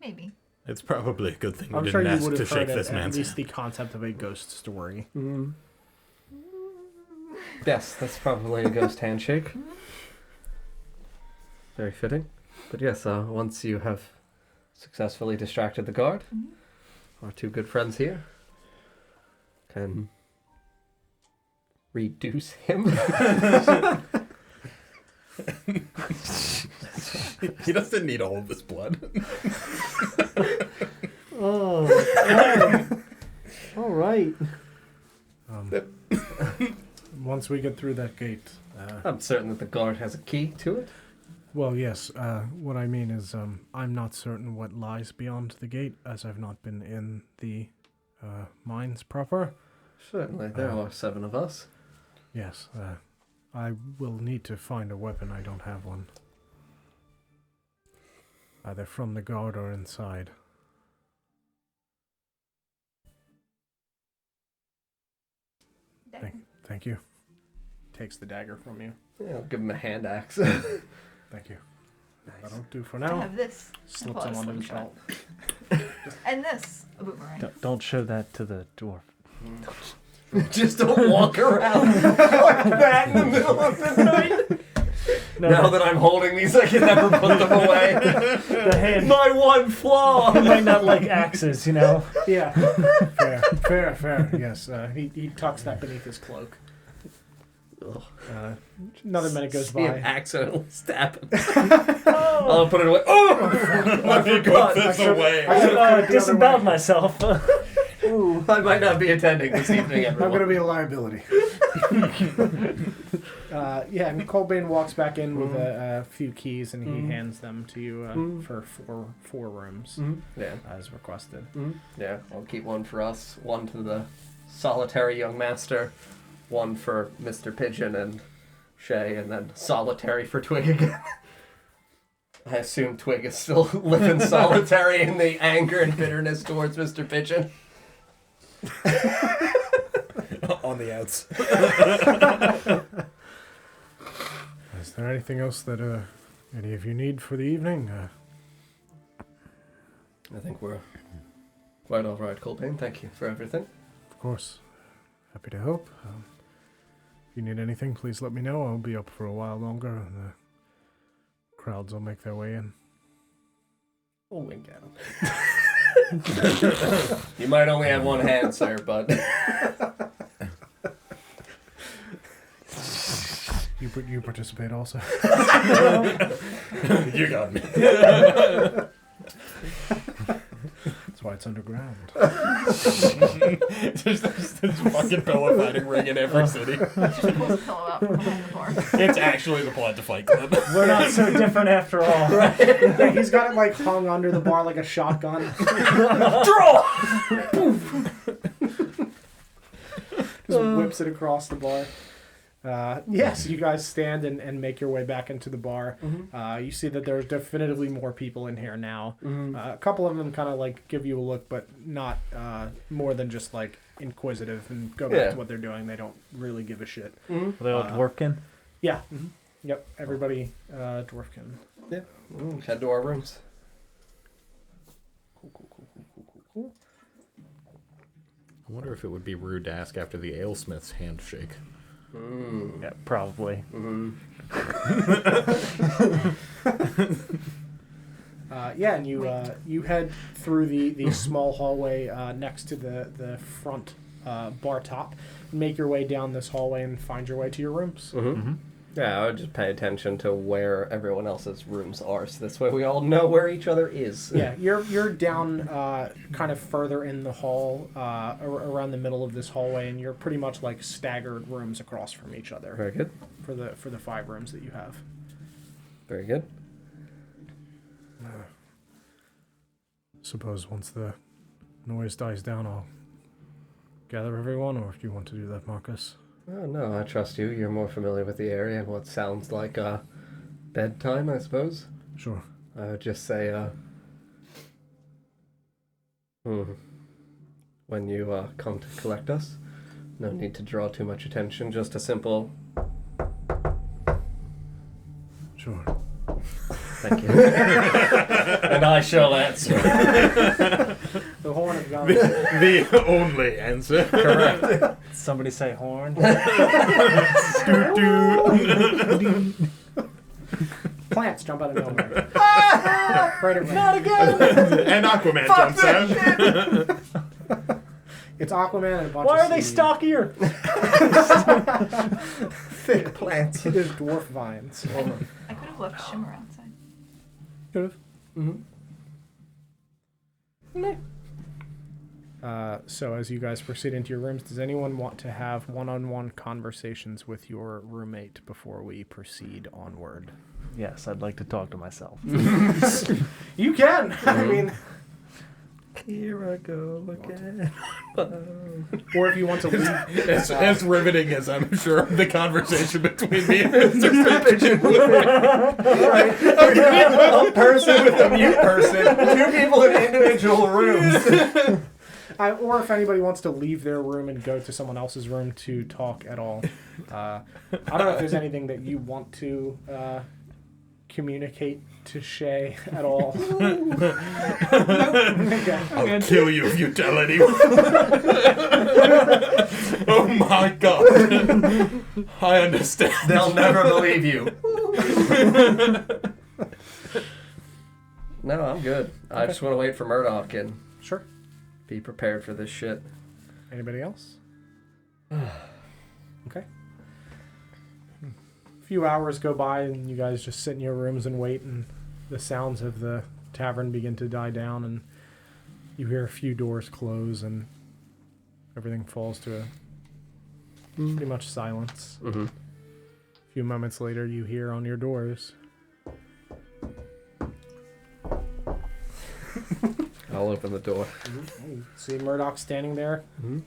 Maybe. It's probably a good thing we I'm sure didn't you would ask to have shake heard this at man's least hand. the concept of a ghost story. Mm. Yes, that's probably a ghost handshake. Very fitting. But yes, once you have successfully distracted the guard, Mhm. our 2 good friends here can reduce him He doesn't need all of this blood. Oh, all right. Once we get through that gate, I'm certain that the guard has a key to it. well, yes. What I mean is, I'm not certain what lies beyond the gate, as I've not been in the mines proper. Certainly, there are 7 of us. Yes. I will need to find a weapon. I don't have one. Either from the guard or inside. Thank you. Takes the dagger from you. Yeah, I'll give him a hand axe. Thank you. That'll do for I now. have this. Slips him onto his belt. And this. A boomerang. Don't show that to the dwarf. Just don't walk around like that in the middle of the night. No, Now that I'm holding these, I can never put them away. the hand My one flaw. he might not like axes, you know. Yeah. Fair. Yes. He tucks that beneath his cloak. Another minute goes See him by. accidentally stab him. I'll put it away. Oh! I forgot. This away. Disemboweled myself. Ooh, I might not be attending this evening, I'm everyone. going to be a liability. Yeah, and Colbane walks back in with a few keys, and he hands them to you for four rooms, Yeah. as requested. Yeah, I'll keep one for us, one to the solitary young master, one for Mr. Pigeon and Shay, and then solitary for Twig again. I assume Twig is still living solitary in the anger and bitterness towards Mr. Pigeon. On the outs. Is there anything else that any of you need for the evening? I think we're quite all right, Colbane. Thank you for everything. Of course. Happy to help. If you need anything, please let me know. I'll be up for a while longer, and the crowds will make their way in. We'll wink at him. You might only have one hand, sir, but... You participate also? You got me. That's why it's underground. There's this fucking pillow fighting ring in every city. She pulls a pillow out from behind the bar. It's actually the plot to Fight Club. We're not so different after all. Yeah, he's got it like hung under the bar like a shotgun. Draw! Just whips it across the bar. Yes, you guys stand and make your way back into the bar. You see that there's definitively more people in here now. A couple of them kind of like give you a look, but not more than just like inquisitive and go back to what they're doing. They don't really give a shit. Are they all dwarfkin? Yeah. Yep. Everybody dwarfkin. Yeah. Head to our rooms. Cool. I wonder if it would be rude to ask after the alesmith's handshake. Yeah, probably. Yeah, and you head through the small hallway next to the front bar top, make your way down this hallway and find your way to your rooms. Yeah, I would just pay attention to where everyone else's rooms are, so this way we all know where each other is. Yeah, you're down kind of further in the hall, around the middle of this hallway, and you're pretty much like staggered rooms across from each other. Very good. For the 5 rooms that you have. Very good. Suppose once the noise dies down, I'll gather everyone, or if you want to do that, Marcus. Oh, no, I trust you. You're more familiar with the area and what sounds like bedtime, I suppose. Sure. I would just say, when you come to collect us, no need to draw too much attention, just a simple... Sure. Thank you. And I shall answer. The horn of God. The only answer. Correct. Somebody say horn. Plants jump out of nowhere. Right at Not again! And Aquaman jumps out. It's Aquaman and a bunch Why of are they seaweed. stockier? Thick plants. It is dwarf vines. I could have left Shimmer outside. Could have. Mm-hmm. So as you guys proceed into your rooms, does anyone want to have one-on-one conversations with your roommate before we proceed onward? Yes, I'd like to talk to myself. You can. I mean, Here I go again. or if you want to leave. As riveting as I'm sure the conversation between me and Mr. Pigeon A person with a mute person. 2 people in individual rooms. Or if anybody wants to leave their room and go to someone else's room to talk at all. I don't know if there's anything that you want to communicate to Shay at all. I'll kill you if you tell anyone. Oh my god. I understand. They'll never believe you. No, I'm good. I just want to wait for Murdoch and Sure. be prepared for this shit. Anybody else? Okay. A few hours go by and you guys just sit in your rooms and wait, and the sounds of the tavern begin to die down, and you hear a few doors close and everything falls to a pretty much silence. Mm-hmm. A few moments later you hear on your doors. I'll open the door. You see Murdoch standing there,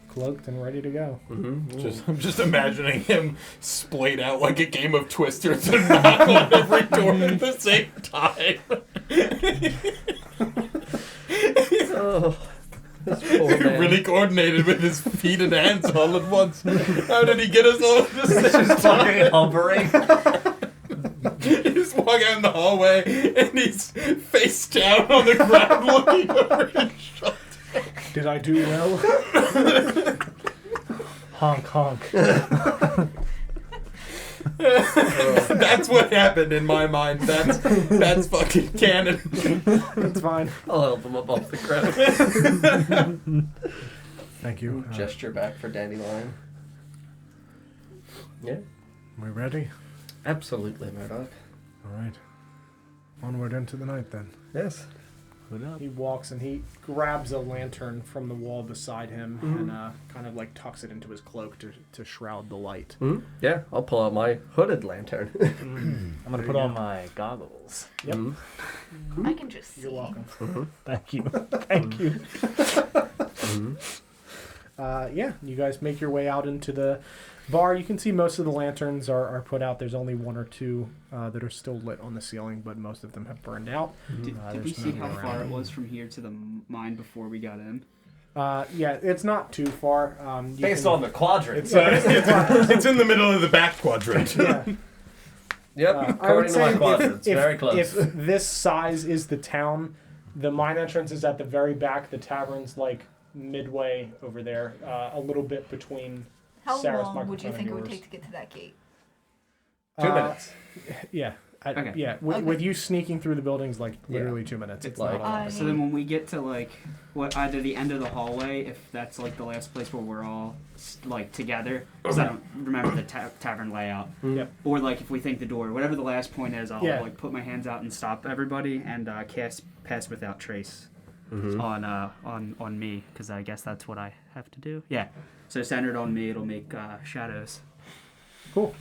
cloaked and ready to go. Mm-hmm. I'm just imagining him splayed out like a game of Twisters and knock on every door at the same time. Oh, this poor man. Really coordinated with his feet and hands all at once. How did he get us all at the same Just fucking hovering. You just walk out in the hallway and he's face down on the ground looking over his shoulder. Did I do well? Honk, honk. That's what happened in my mind. That's fucking canon. That's fine. I'll help him up off the ground. Thank you. Gesture back for Dandelion. Yeah, We ready? absolutely, Murdoch. All right. Onward into the night then. Yes. Put up. He walks and he grabs a lantern from the wall beside him and kind of like tucks it into his cloak to shroud the light. Mm-hmm. Yeah, I'll pull out my hooded lantern. I'm going to put on my goggles. Yep. Mm-hmm. I can just see. You're welcome. Thank you. Thank you. Yeah, you guys make your way out into the bar. You can see most of the lanterns are put out. There's only 1 or 2 that are still lit on the ceiling, but most of them have burned out. Did we there's see nothing how far around. it was from here to the mine before we got in? Yeah, it's not too far. Based on the quadrant. It's in the middle of the back quadrant. Yeah. Yep, I would according to my say quadrant. It's very close. if this size is the town, the mine entrance is at the very back. The tavern's like midway over there, a little bit between How Sarah's long would you microphone think it and would yours. take to get to that gate? 2 minutes. Yeah. Okay. Yeah. With you sneaking through the buildings, like literally 2 minutes. It's Like- not a lot. So then when we get to like either the end of the hallway, if that's like the last place where we're all like together, because I don't remember the tavern layout, Yep. or like if we think the door, whatever the last point is, I'll Yeah. like put my hands out and stop everybody and cast Pass Without Trace Mm-hmm. on me, because I guess that's what I have to do. Yeah. So centered on me, it'll make shadows. Cool.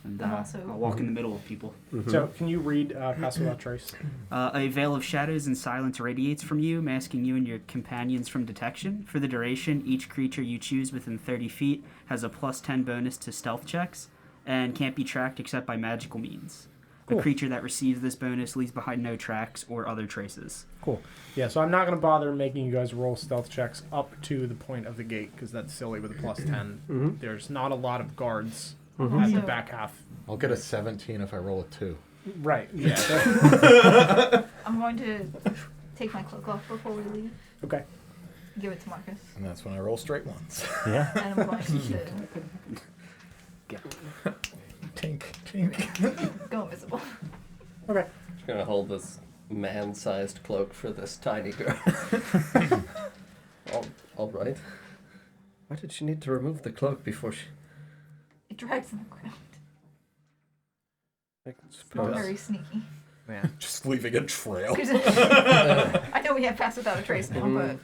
And And also- I'll walk in the middle of people. So can you read Pass Without Trace? A veil of shadows and silence radiates from you, masking you and your companions from detection. For the duration, each creature you choose within 30 feet has a +10 bonus to stealth checks and can't be tracked except by magical means. Cool. A creature that receives this bonus leaves behind no tracks or other traces. Cool. Yeah, so I'm not going to bother making you guys roll stealth checks up to the point of the gate, because that's silly with a +10. There's not a lot of guards at the So- back half. I'll get a 17 if I roll a 2. Right, yeah. I'm going to take my cloak off before we leave. Okay. Give it to Marcus. And that's when I roll straight ones. Yeah. And I'm going to Tink, tink. go invisible. Okay. Just gonna hold this man-sized cloak for this tiny girl. All right. Why did she need to remove the cloak before she... It drags in the ground. I Not suppose. very sneaky. Just leaving a trail. I know we have Pass Without a Trace now, but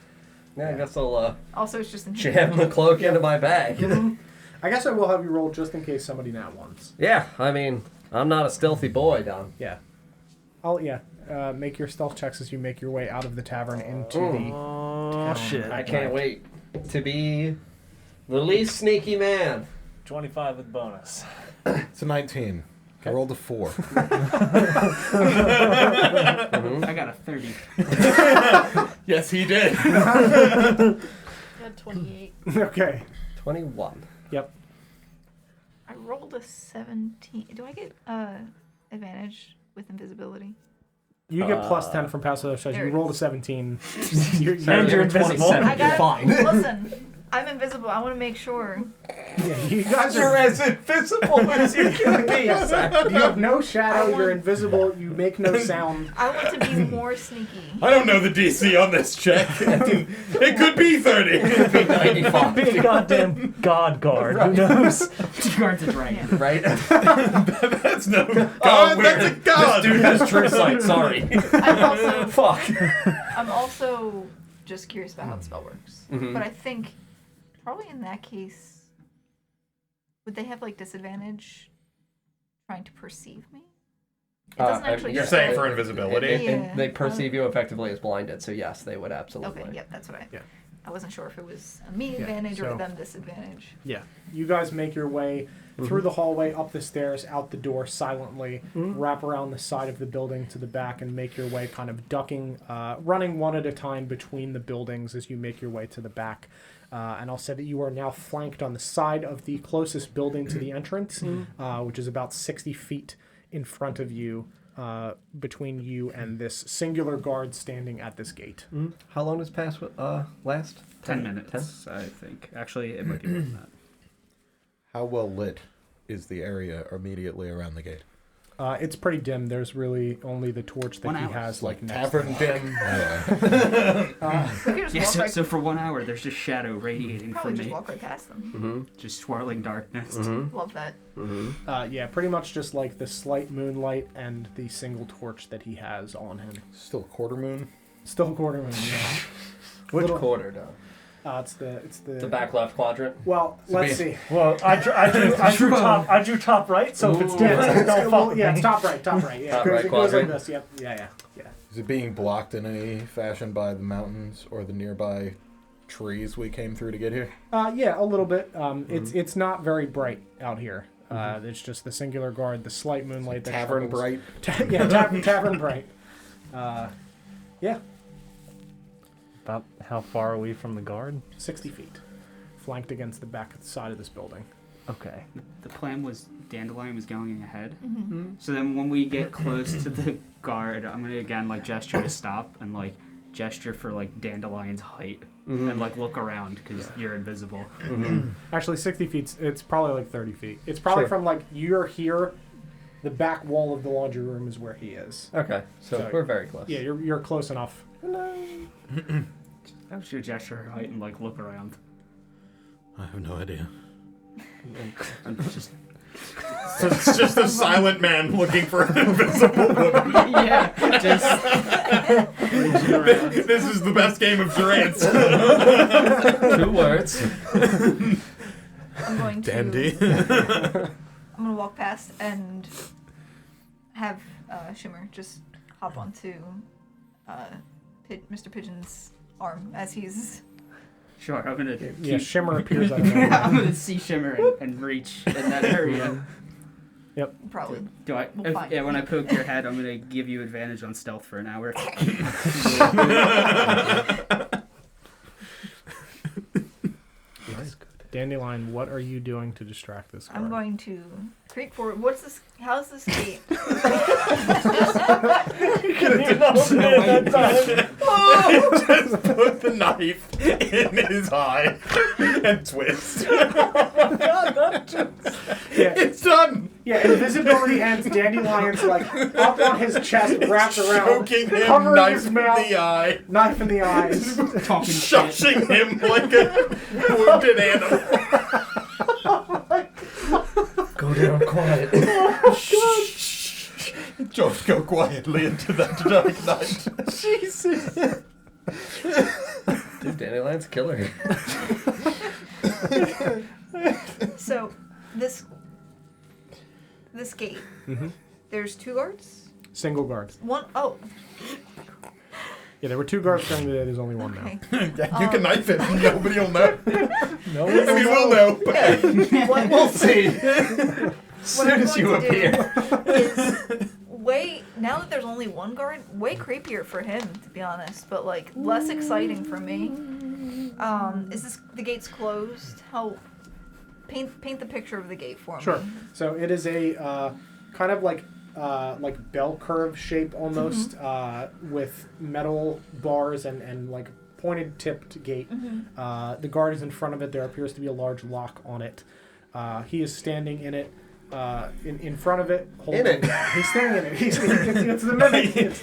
Yeah, I guess I'll also it's just in jam the cloak into my bag. I guess I will have you roll just in case somebody nat ones. Yeah, I mean, I'm not a stealthy boy, Don. Yeah. Make your stealth checks as you make your way out of the tavern into the Oh, town. shit. I can't wait to be the least sneaky man. 25 with bonus. It's a 19. I rolled a 4. I got a 30. Yes, he did. I had 28. Okay. 21. Yep. I rolled a 17. Do I get advantage with invisibility? You get plus 10 from passive checks. There You it rolled a is. 17. And you're invisible. I got fine. Listen, I'm invisible. I want to make sure. Yeah, you guys You're are. as invisible as you can be. You have no shadow. You're invisible. You make no sound. I want to be more sneaky. I don't know the DC on this check. It could be 30. It could be 95. Be a goddamn god guard. Who knows? Guard's a dragon. Right? That's no god. That's a god. This dude has true sight. Sorry. Fuck. I'm also just curious about how the spell works. Mhm. But I think probably in that case, would they have like disadvantage trying to perceive me? It doesn't actually. You're say. saying for invisibility? Yeah. They perceive you effectively as blinded, so yes, they would absolutely. Okay, yep, that's what I. Yeah. I wasn't sure if it was a me Yeah, advantage or so- them disadvantage. Yeah. You guys make your way through the hallway, up the stairs, out the door silently, wrap around the side of the building to the back, and make your way kind of ducking, running one at a time between the buildings as you make your way to the back. And I'll say that you are now flanked on the side of the closest building to the entrance, which is about 60 feet in front of you, between you and this singular guard standing at this gate. How long does pass last? 10 minutes, I think. Actually, it might be more than that. How well lit is the area immediately around the gate? It's pretty dim. There's really only the torch that 1 he hour. has Like next. tavern dim? We could just Yeah, walk right. so for 1 hour, there's just shadow radiating Probably from just me. walk right past them. Mm-hmm. Just swirling darkness. Love that. Mm-hmm. Yeah, pretty much just like the slight moonlight and the single torch that he has on him. Still quarter moon? Still quarter moon. Yeah. Which Little- quarter, Don? It's the The back left quadrant? Well, let's see. Well, I drew top right, so if it's Ooh. different, don't fuck with Yeah, me. it's top right. Yeah, Top right it goes like quadrant. this. Yep. Yeah. Is it being blocked in any fashion by the mountains or the nearby trees we came through to get here? Yeah, a little bit. It's not very bright out here. It's just the singular guard, the slight moonlight. That Tavern struggles. bright? Yeah, tavern bright. Yeah, About how far are we from the guard? 60 feet, flanked against the back side of this building. Okay. The plan was Dandelion was going ahead. Mm-hmm. So then when we get close to the guard, I'm going to again like gesture to stop and like gesture for like Dandelion's height and like look around because you're invisible. Actually, 60 feet, it's probably like 30 feet. It's probably Sure. from like you're here, the back wall of the laundry room is where he is. Okay, so So- we're very close. Yeah, you're close enough. I was your gesture her height and like look around. I have no idea. And just It's just a silent man looking for an invisible woman. yeah, just reaching around. This is the best game of charades. 2 words. I'm going to. Dandy. I'm gonna walk past and have Shimmer just hop onto Mr. Pigeon's arm as he's. Sure, I'm gonna Yeah, keep, Shimmer appears out of nowhere. I'm gonna see Shimmer and reach in that area. Probably. Do I? We'll find Yeah, it. when I poke your head, I'm gonna give you advantage on stealth for an hour. Dandelion, what are you doing to distract this guard? I'm going to creep forward. What's this? How's this gate? Just put the knife in his eye and twist. Yeah. It's done. Yeah, invisibility ends. Dandelion's like up on his chest, wrapped around, Choking him, covering knife his in mouth, the eye. knife in the eyes. Talking shit. Shushing him like a wounded animal. Go down quiet. Just go quietly into that dark night. Jesus. Dude, Dandelion's killer. So, this gate. There's 2 guards. Single guard. One oh Yeah, there were 2 guards during the day. There's only one now. okay. You can knife him. Nobody will know. No, I mean, we'll know. But We'll see. As What soon I'm as you going to appear. do is way now that there's only one guard, way creepier for him to be honest, but like less exciting for me. Is this the gate's closed? How paint the picture of the gate for me. Sure. So it is a kind of like bell curve shape almost, with metal bars and like pointed tipped gate. The guard is in front of it. There appears to be a large lock on it. He is standing in it. In front of it, holding. In it. He's standing in it. It's the mimic. It's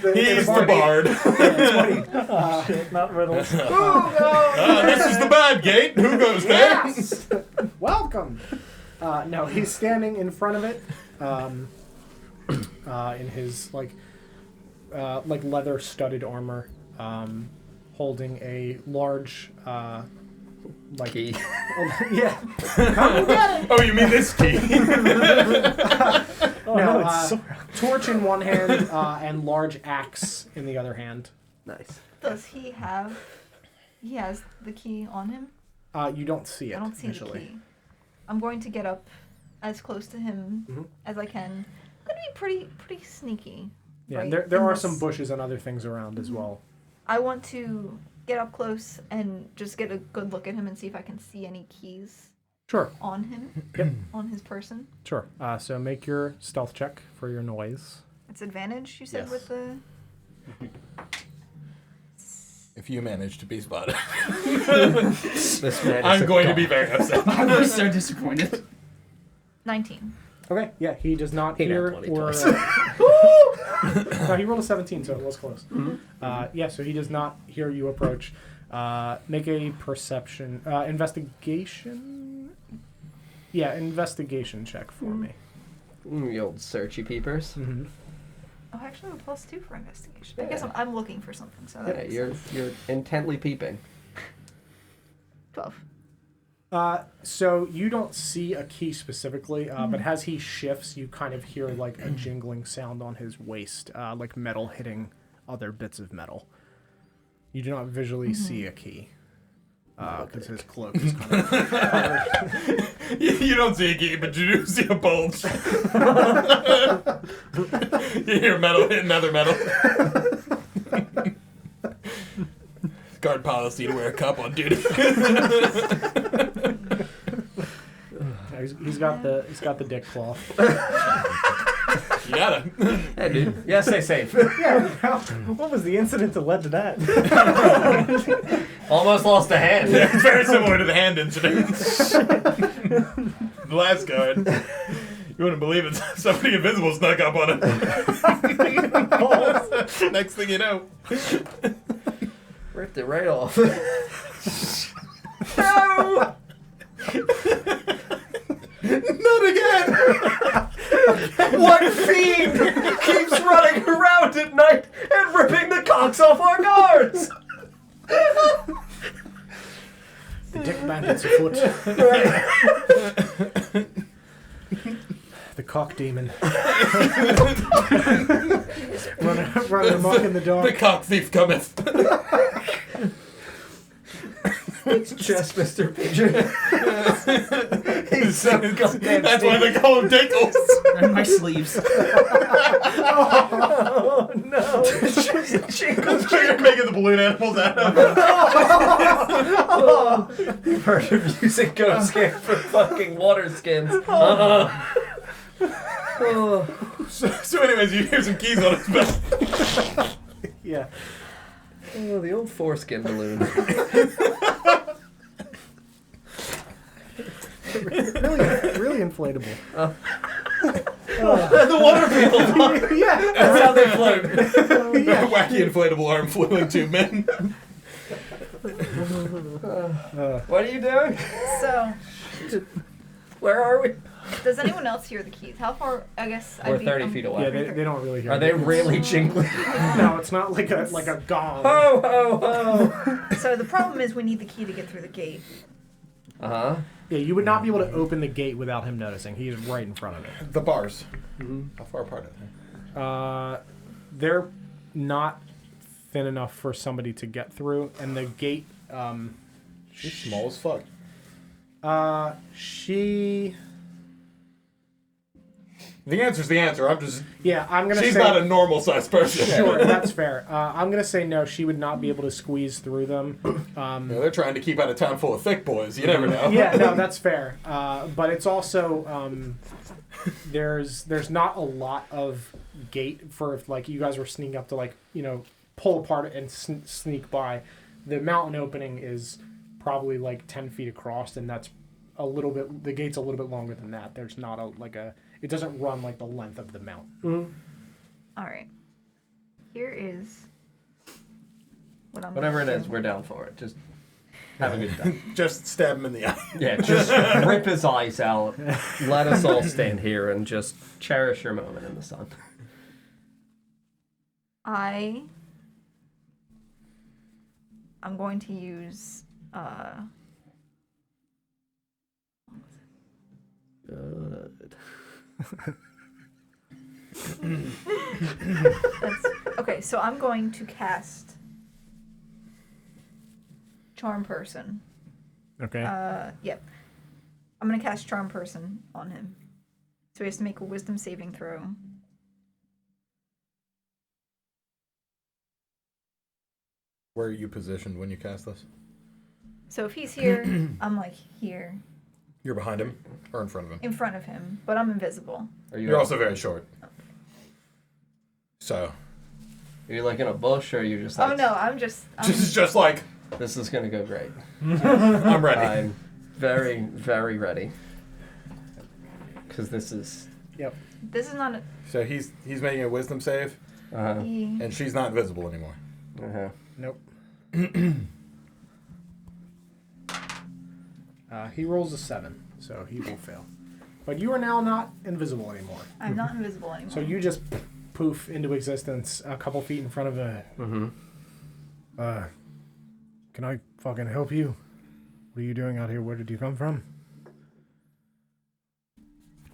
the bard. Yeah, it's funny. Shit, not riddles. This is the bad gate. Who goes there? Yes! Welcome! No, he's standing in front of it, in his like leather studded armor, holding a large Key. yeah. Come and get it! Oh, you mean this key? No, it's torch in one hand and large axe in the other hand. Nice. Does he have? He has the key on him. You don't see it. I don't see visually. the key. I'm going to get up as close to him as I can. I'm gonna be pretty sneaky. Yeah, right, there in are this. some bushes and other things around as well. I want to get up close and just get a good look at him and see if I can see any keys Sure. on him, on his person. Sure. So make your stealth check for your noise. It's advantage, you said, Yes. with the... If you manage to be spotted, This man is I'm a going to god. be very upset. I'm so disappointed. 19. Okay. Yeah, he does not He got hear 20 or. twice. No, he rolled a 17, so it was close. Yeah, so he does not hear you approach. Make a perception, investigation. Yeah, investigation check for me. You old searchy peepers. Mm-hmm. Oh, actually, a +2 for investigation. I guess I'm looking for something, so that Yeah, makes sense. you're intently peeping. 12. So you don't see a key specifically, but as he shifts, you kind of hear like a jingling sound on his waist, like metal hitting other bits of metal. You do not visually see a key, because his cloak is kind of covered. You don't see a key, but you do see a bulge. You hear metal hitting other metal. Guard policy to wear a cup on duty. He's got the dick cloth. You gotta. Hey, dude. Yeah, stay safe. What was the incident that led to that? Almost lost a hand. It's very similar to the hand incident. The last guard. You wouldn't believe it. Somebody invisible snuck up on him. Next thing you know. Ripped it right off. No! Not again! What fiend keeps running around at night and ripping the cocks off our guards? The dick bandits afoot. The cock demon. running amok in the The dark. cock thief cometh. It's just Mr. Pigeon. He's so goddamn That's why they call him Dickles. And my sleeves. Oh no! That's what you're making the balloon animals out of. You've heard of using goat skin for fucking water skins. So anyways, you hear some keys on his belt. Yeah. Oh, the old foreskin balloon. Really inflatable. The water people. Yeah. That's how they float. Wacky inflatable arm flailing tube man. What are you doing? So, Where are we? does anyone else hear the keys? How far? I guess We're 30 feet away. Yeah, they don't really hear. Are they it. really jingling? No, it's not like a gong. Ho, ho, ho. So the problem is we need the key to get through the gate. Uh-huh. Yeah, you would not be able to open the gate without him noticing. He's right in front of it. The bars. Mm-hmm. How far apart are they? They're not thin enough for somebody to get through, and the gate. She's small as fuck. She. The answer's the answer. I'm just. Yeah, I'm gonna She's say. not a normal sized person. Sure, that's fair. I'm gonna say no. She would not be able to squeeze through them. Yeah, they're trying to keep out a town full of thick boys. You never know. Yeah, no, that's fair. But it's also there's not a lot of gate for if like you guys were sneaking up to like pull apart and sneak by. The mountain opening is probably like 10 feet across, and that's a little bit. The gate's a little bit longer than that. There's not It doesn't run like the length of the mountain. Mm-hmm. All right. Here is what I'm. Whatever it gonna is, do. we're down for it. Just have a good time. Just stab him in the eye. Yeah, just rip his eyes out. Let us all stand here and just cherish your moment in the sun. I'm going to use Good. okay, so I'm going to cast Charm Person. Okay. Yep. I'm gonna cast Charm Person on him. So he has to make a Wisdom saving throw. Where are you positioned when you cast this? So if he's here, I'm like here, You're behind him or in front of him. in front of him, but I'm invisible. Are You're also very short. So. Are you like in a bush, or are you just like? Oh no, I'm just. Just like. This is gonna go great. I'm ready. I'm very, very ready. Because this is. Yep. This is not a. So he's making a wisdom save, and she's not visible anymore. Uh-huh. Nope. He rolls a 7, so he will fail. But you are now not invisible anymore. I'm not invisible anymore. So you just poof into existence a couple feet in front of it. Mm-hmm. Can I fucking help you? What are you doing out here? Where did you come from?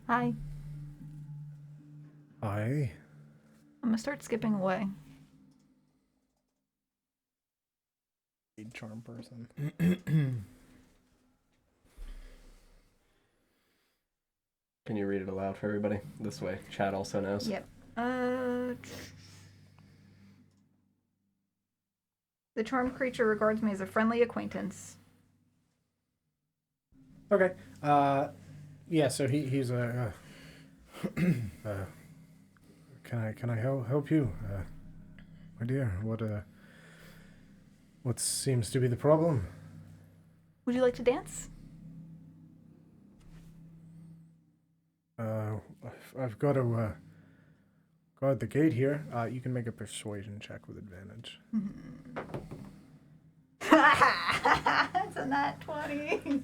Hi. I. I'm gonna start skipping away. Charm Person. Can you read it aloud for everybody? This way, Chad also knows. Yep. The charmed creature regards me as a friendly acquaintance. Okay. Yeah. So he's a. Can I help you, my dear? What seems to be the problem? Would you like to dance? I've got to guard the gate here. You can make a persuasion check with advantage. It's a nat 20.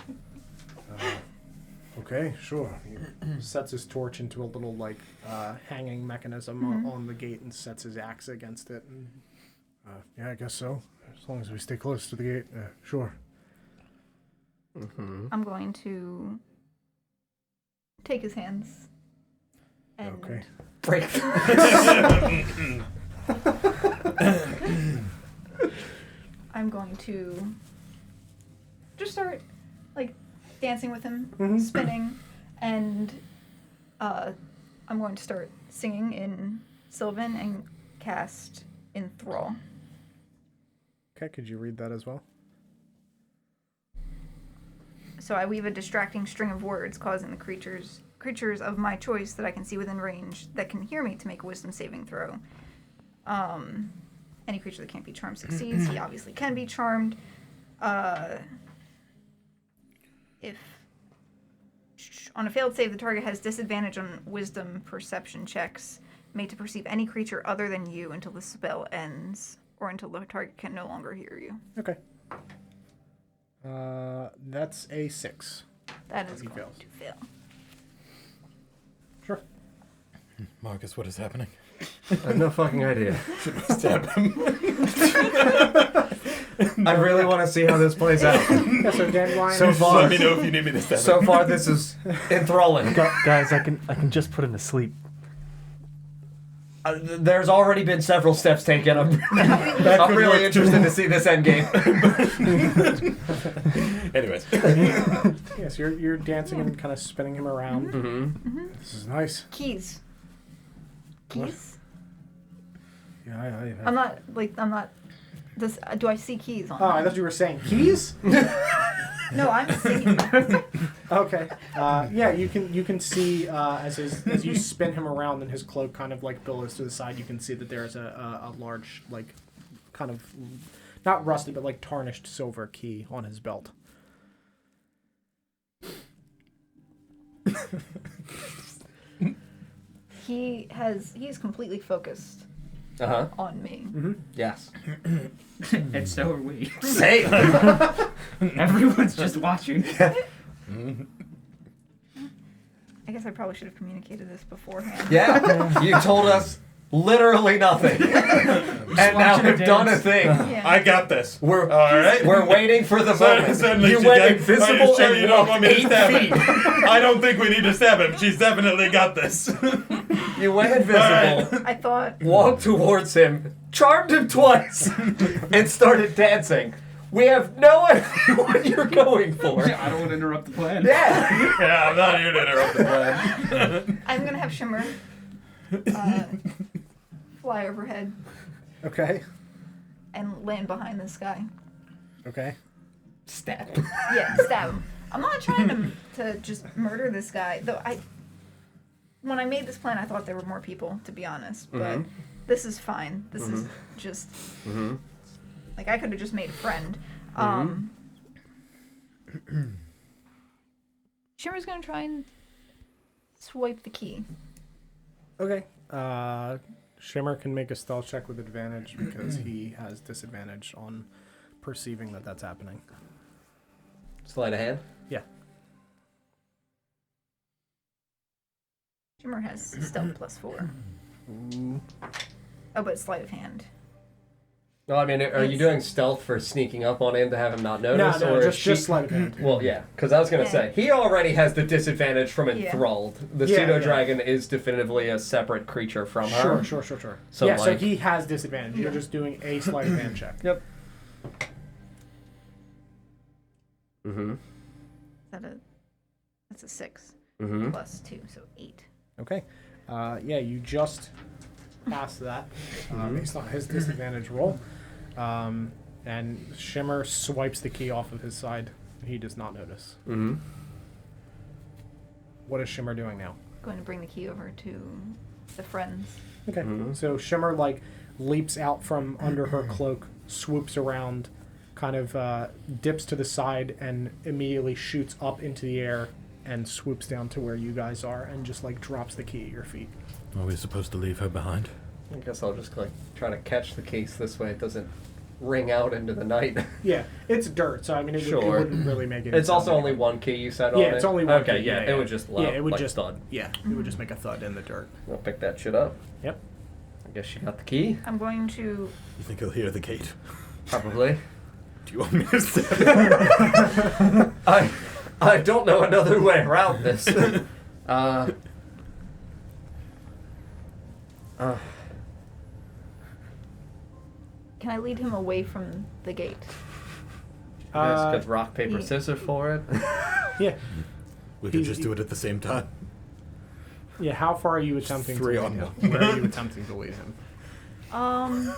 Okay, sure. He sets his torch into a little hanging mechanism on the gate and sets his axe against it. And, yeah, I guess so. As long as we stay close to the gate, sure. Mm-hmm. I'm going to take his hands and Okay. Break. I'm going to just start dancing with him, spinning, and I'm going to start singing in Sylvan and cast Enthrall. Okay, could you read that as well? So I weave a distracting string of words, causing the creatures of my choice that I can see within range that can hear me to make a wisdom saving throw. Any creature that can't be charmed succeeds. He obviously can be charmed. If On a failed save, the target has disadvantage on wisdom perception checks made to perceive any creature other than you until the spell ends, or until the target can no longer hear you. Okay. That's a 6. That is He going fails. to fail. Sure. Marcus, what is happening? I have no fucking idea. Should we stab him? I really want to see how this plays out. Yeah, so Dandelion. So far, Let me know if you need me to stab so him. far this is enthralling. Guys, I can just put him to sleep. There's already been several steps taken. I'm could really work interested to see this end game. Anyways. Yes, you're dancing and kind of spinning him around. This is nice. Keys. Keys? Yeah, I I'm not. This, do I see keys on Oh, I him? thought you were saying keys. No, I'm seeing. Okay. Yeah, you can see as you spin him around and his cloak kind of like billows to the side. You can see that there's a large like kind of not rusted but like tarnished silver key on his belt. He's completely focused on me. Yes. And so are we. Same. Everyone's just watching. I guess I probably should have communicated this beforehand. Yeah. You told us literally nothing, and now watching her we've done a dance. thing. Yeah. I got this. We're All right. We're waiting for the moment. Suddenly You she went did. invisible Are you sure and you don't walked want me to 8 stab feet. him? I don't think we need to stab him. She's definitely got this. You went invisible, I thought. walked towards him, charmed him twice, and started dancing. We have no idea what you're going for. I don't want to interrupt the plan. Yeah. Yeah, I'm not here to interrupt the plan. I'm gonna have Shimmer fly overhead Okay. and land behind this guy. Okay. Stab. Yeah, stab him. I'm not trying to just murder this guy, though. When I made this plan, I thought there were more people, to be honest. But this is fine. This is just like I could have just made a friend. Shimmer's gonna try and swipe the key. Okay. Shimmer can make a stealth check with advantage because he has disadvantage on perceiving that that's happening. Sleight of hand. Yeah. Shimmer has stealth +4. Oh, but sleight of hand. No, I mean, are you doing stealth for sneaking up on him to have him not notice? No, or just sleight of hand. Well, yeah, because I was going to say, he already has the disadvantage from enthralled. The pseudo-dragon is definitively a separate creature from her. Sure. So, yeah, so like- he has disadvantage. You're just doing a sleight of hand check. Yep. That's a 6 Mm-hmm. +2, so 8. Okay. Yeah, you just passed that based on his disadvantage roll. And Shimmer swipes the key off of his side. He does not notice. Mm-hmm. What is Shimmer doing now? Going to bring the key over to the friends. Okay. So Shimmer like leaps out from under her cloak, swoops around, kind of dips to the side, and immediately shoots up into the air and swoops down to where you guys are and just like drops the key at your feet. Are we supposed to leave her behind? I guess I'll just like try to catch the case this way. It doesn't ring out into the night. Yeah, it's dirt, so I mean, it wouldn't really make it. It's also only one key you said on it? Yeah, it's only one Okay, key, yeah, yeah, it would just loud, it would like just thud. Yeah, it would just make a thud in the dirt. I'll pick that shit up. Yep. I guess you got the key? I'm going to. You think he'll hear the gate? Probably. Do you want me to stab him? I don't know another way around this. Can I lead him away from the gate? You guys could rock, paper, scissors for it. Yeah. We could just do it at the same time. Yeah, how far are you attempting Three to on lead one. him? Where are you attempting to lead him? Never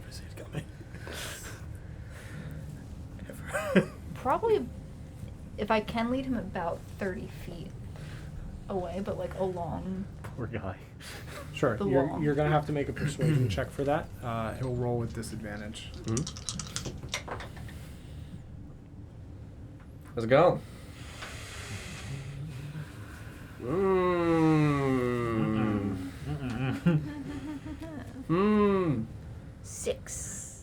see it coming. Never. Probably, if I can lead him about 30 feet away, but like along. Poor guy. Sure, The you're wall. going to have to make a persuasion check for that. He'll roll with disadvantage. How's it going?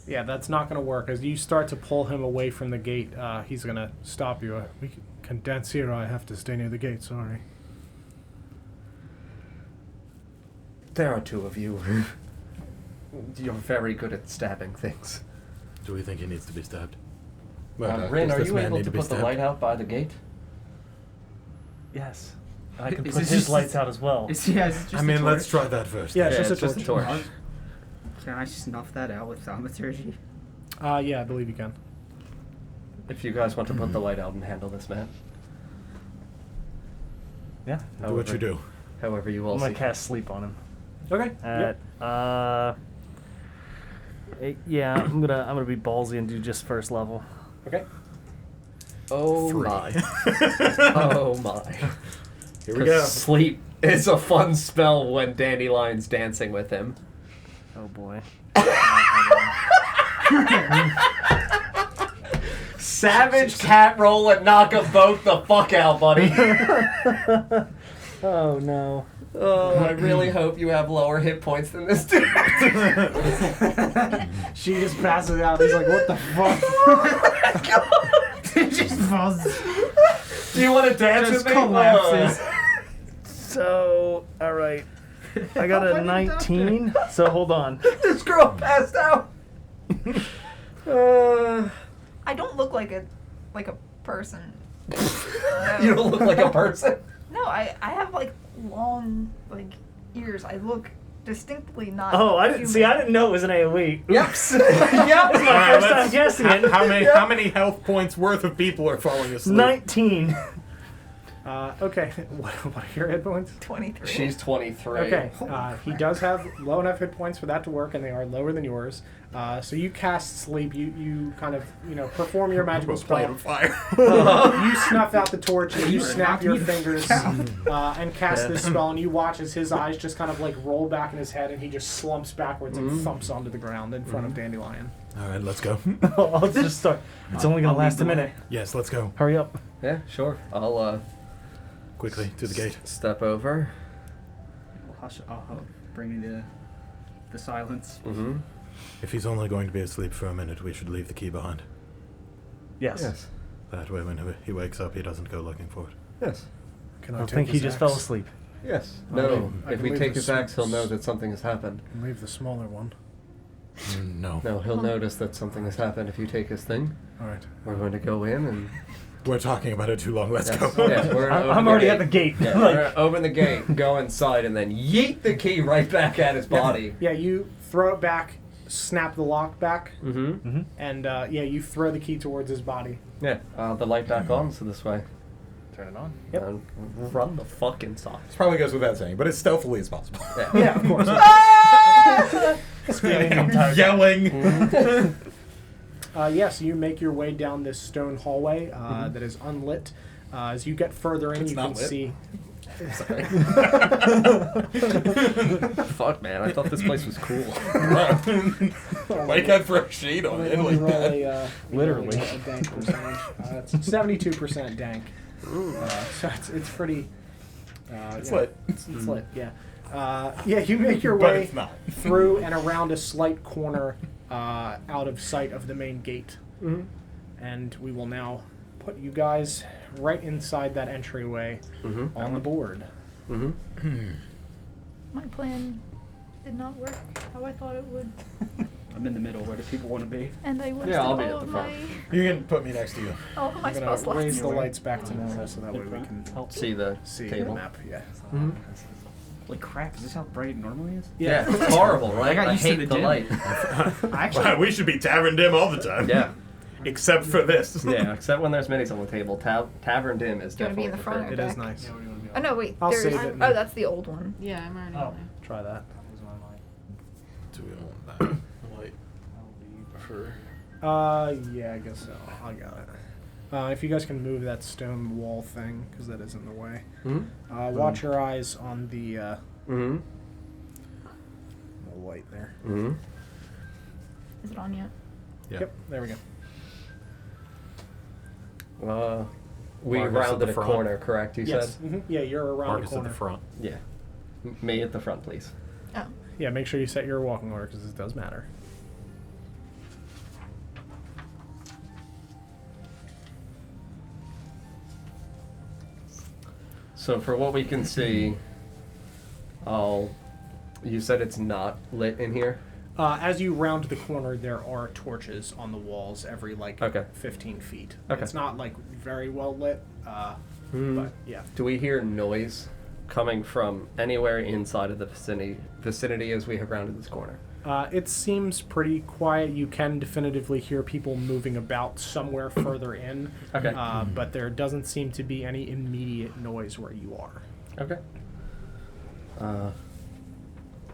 Yeah, that's not going to work. As you start to pull him away from the gate, he's going to stop you. We can dance here. I have to stay near the gate. Sorry. There are two of you. You're very good at stabbing things. Do we think he needs to be stabbed? Rin, does are this you man able need to be put the stabbed? light out by the gate? Yes. I can Is put this his just- lights out as well. Is just I a mean, let's torch? try that first. Yeah, Yeah, it's it's just just a a torch. torch. Can I snuff that out with thaumaturgy? Yeah, I believe you can. If you guys want to put the light out and handle this man. Yeah. Do what you do. However you all I'm gonna see. cast sleep on him. Okay. At yeah, I'm gonna be ballsy and do just first level. Okay. Oh 3. my. Oh my. Here we go. Sleep is a fun spell when Dandelion's dancing with him. Oh boy. Savage cat roll and knock them both the fuck out, buddy. Oh no. Oh, I really hope you have lower hit points than this dude. She just passes out. He's like, what the fuck? It just falls. Do you want to dance Just with me? collapses. So, all right. I got a 19. So hold on. This girl passed out. I don't look like a person. You don't look like a person. No, I have like long like ears. I look distinctly not. Oh, I didn't human. see. I didn't know it was an AOE. Oops. Yep. This is my first time guessing it. How many health points worth of people are falling asleep? 19. Okay. What are your hit points? 23. She's 23. Okay. He does have low enough hit points for that to work, and they are lower than yours. So you cast sleep. You kind of perform your magical Play spell. on fire. You snuff out the torch and you snap your fingers and cast this spell, and you watch as his eyes just kind of like roll back in his head, and he just slumps backwards and thumps onto the ground in front of Dandelion. All right, let's go. I'll just start. It's only gonna last a minute. Yes, let's go. Hurry up. Yeah, sure. I'll Quickly to the gate. step over. I'll bring me the silence. Mm-hmm. If he's only going to be asleep for a minute, we should leave the key behind. Yes. Yes. That way, when he wakes up, he doesn't go looking for it. Yes. Can I take think he his just axe? fell asleep. Yes. I No. can If we leave take the his axe, he'll s- know that something has happened. Leave the smaller one. No. No, he'll notice that something has happened if you take his thing. All right. We're going to go in and. We're talking about it too long. Let's Yes, go. yes, we're gonna open I'm the already gate. at the gate. Yeah, we're gonna open the gate, go inside, and then yeet the key right back at his body. Yeah, you throw it back, snap the lock back, Mm-hmm. and you throw the key towards his body. Yeah. The light back on, so this way. Turn it on. Yep. And run the fucking socks. This probably goes without saying, but as stealthily as possible. Yeah. Yeah, of course. Screaming the entire time. Yelling. Yes, you make your way down this stone hallway that is unlit. As you get further in, It's you not can lit. see. Sorry. Fuck, man. I thought this place was cool. Wake up for a sheet on Let it me like roll that. Literally. a dank percentage. It's 72% dank. So it's pretty. It's yeah, lit. It's lit. Yeah. You make your But way it's not. through and around a slight corner out of sight of the main gate. Mm-hmm. And we will now put you guys right inside that entryway Mm-hmm. on the board. Mm-hmm. My plan did not work how I thought it would, I'm in the middle. Where do people want to be? and I wasted Yeah, I'll be all at of the my front. You can put me next to you. all of my I'm spell gonna slots. raise the lights back to normal so that way we can See the see the table. map. Yeah. Mm-hmm. Like crap. Is this how bright it normally is? Yeah, it's horrible, right? I got used to hate the the dim. light. Actually, We should be tavern dim all the time. Yeah. Except for this. Yeah, except when there's minis on the table. Tavern dim is Do you wanna be definitely in the front preferred. It or is back? nice. Oh no, wait. I'll there's, save it. Oh, that's the old one. Yeah, I'm already Oh. in there. Try that. Do we want that light? Yeah, I guess so. I got it. If you guys can move that stone wall thing, because that is in the way. Mm-hmm. Watch your eyes on the Mm-hmm. light there. Mm-hmm. Is it on yet? Yeah. Yep, there we go. We Marcus at rounded the a front. corner, correct? You Yes. said. Mhm. Yeah, you're around Marcus the at corner. the front. Yeah. Me at the front, please. Oh. Yeah, make sure you set your walking order because this does matter. So for what we can see, you said it's not lit in here? As you round the corner, there are torches on the walls every, Okay. 15 feet. Okay. It's not, very well lit, but, yeah. Do we hear noise coming from anywhere inside of the vicinity as we have rounded this corner? It seems pretty quiet. You can definitively hear people moving about somewhere further in. Okay. But there doesn't seem to be any immediate noise where you are. Okay.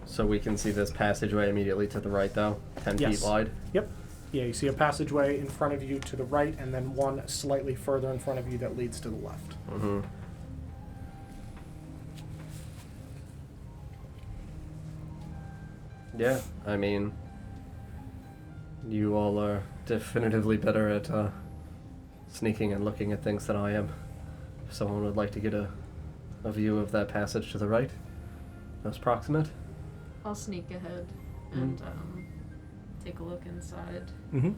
So we can see this passageway immediately to the right, though? 10 Yes. feet wide? Yep. Yeah, you see a passageway in front of you to the right, and then one slightly further in front of you that leads to the left. Mm-hmm. Yeah, I mean, you all are definitively better at sneaking and looking at things than I am. If someone would like to get a view of that passage to the right, most proximate. I'll sneak ahead and take a look inside. Mm-hmm.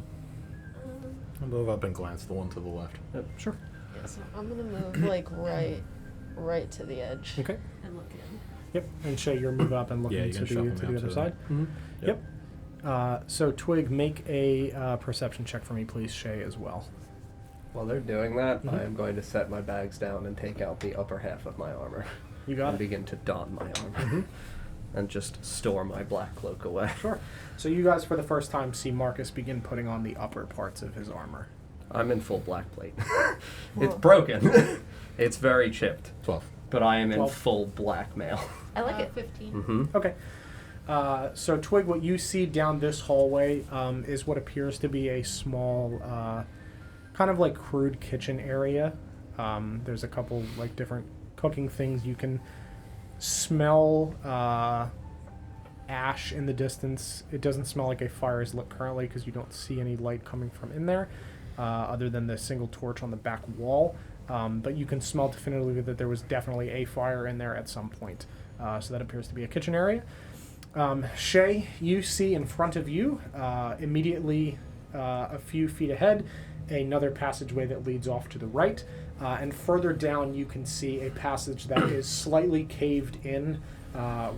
I'll move up and glance the one to the left. Yep, sure. Yeah, so I'm gonna move right to the edge Okay. and look in. Yep. And Shay, you're move up and look Yeah, you into can shuffle me to up the to other the- side. Mm-hmm. Yep. So Twig, make a perception check for me, please, Shay, as well. While they're doing that, Mhm. I am going to set my bags down and take out the upper half of my armor. You got and it. begin to don my armor. Mm-hmm. And just store my black cloak away. Sure. So you guys, for the first time, see Marcus begin putting on the upper parts of his armor. I'm in full black plate. It's Whoa. broken. It's very chipped. 12. But I am in 12. full black mail. I like it. 15. Mm-hmm. Okay. So Twig, what you see down this hallway is what appears to be a small, kind of like crude kitchen area. There's a couple different cooking things. You can smell ash in the distance. It doesn't smell like a fire is lit currently because you don't see any light coming from in there, other than the single torch on the back wall. But you can smell definitively that there was definitely a fire in there at some point. So that appears to be a kitchen area. Shay, you see in front of you, immediately a few feet ahead, another passageway that leads off to the right. And further down, you can see a passage that is slightly caved in,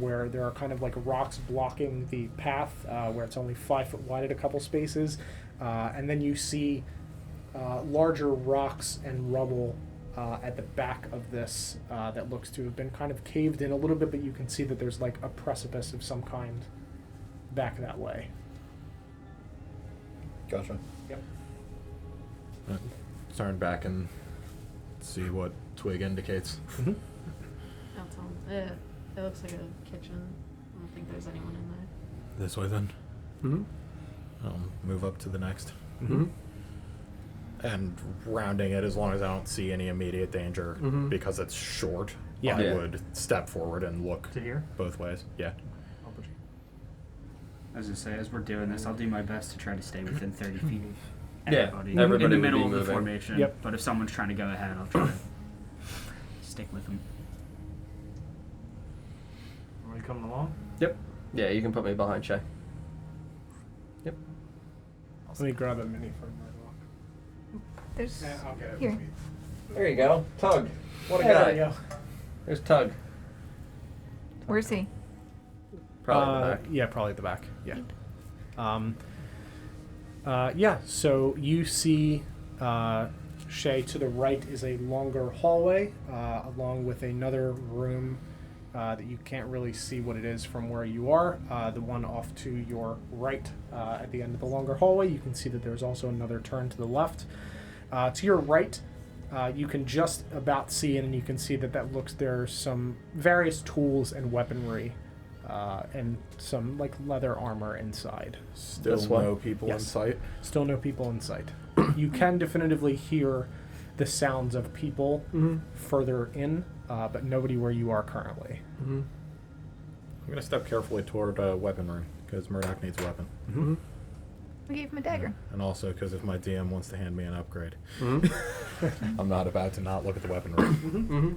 where there are kind of rocks blocking the path, where it's only 5 foot wide at a couple spaces. And then you see larger rocks and rubble at the back of this that looks to have been kind of caved in a little bit, but you can see that there's a precipice of some kind back that way. Gotcha. Yep. Turn back and see what Twig indicates. Mm-hmm. I'll tell him. It looks like a kitchen. I don't think there's anyone in there. This way then. Mm-hmm. I'll move up to the next. Mm-hmm. And rounding it, as long as I don't see any immediate danger, Mhm. because it's short, Yeah. I Yeah. would step forward and look To here? both ways. Yeah. I was gonna say, as we're doing this, I'll do my best to try to stay within 30 feet of Yeah, everybody. In everybody the would middle be of the moving. formation. Yep. But if someone's trying to go ahead, I'll try to stick with them. Are we coming along? Yep. Yeah, you can put me behind Shay. Yep. Let me grab a mini for Murdoch. There's I'll get it. here. There you go. Tug. What a There guy. we go. There's Tug. Where's he? Probably in the back. Yeah, probably at the back. Yeah. Yeah, so you see Shay to the right is a longer hallway, along with another room that you can't really see what it is from where you are. The one off to your right at the end of the longer hallway, you can see that there's also another turn to the left. To your right, you can just about see in, and you can see that there's some various tools and weaponry and some leather armor inside. Still This one? no people in Yes. sight. Still no people in sight. You can definitively hear the sounds of people further in, but nobody where you are currently. Mm-hmm. I'm gonna step carefully toward weaponry because Murdoch needs a weapon, Mm-hmm. We gave him a dagger. and also because if my DM wants to hand me an upgrade, Mm-hmm. I'm not about to not look at the weaponry. Mm-hmm.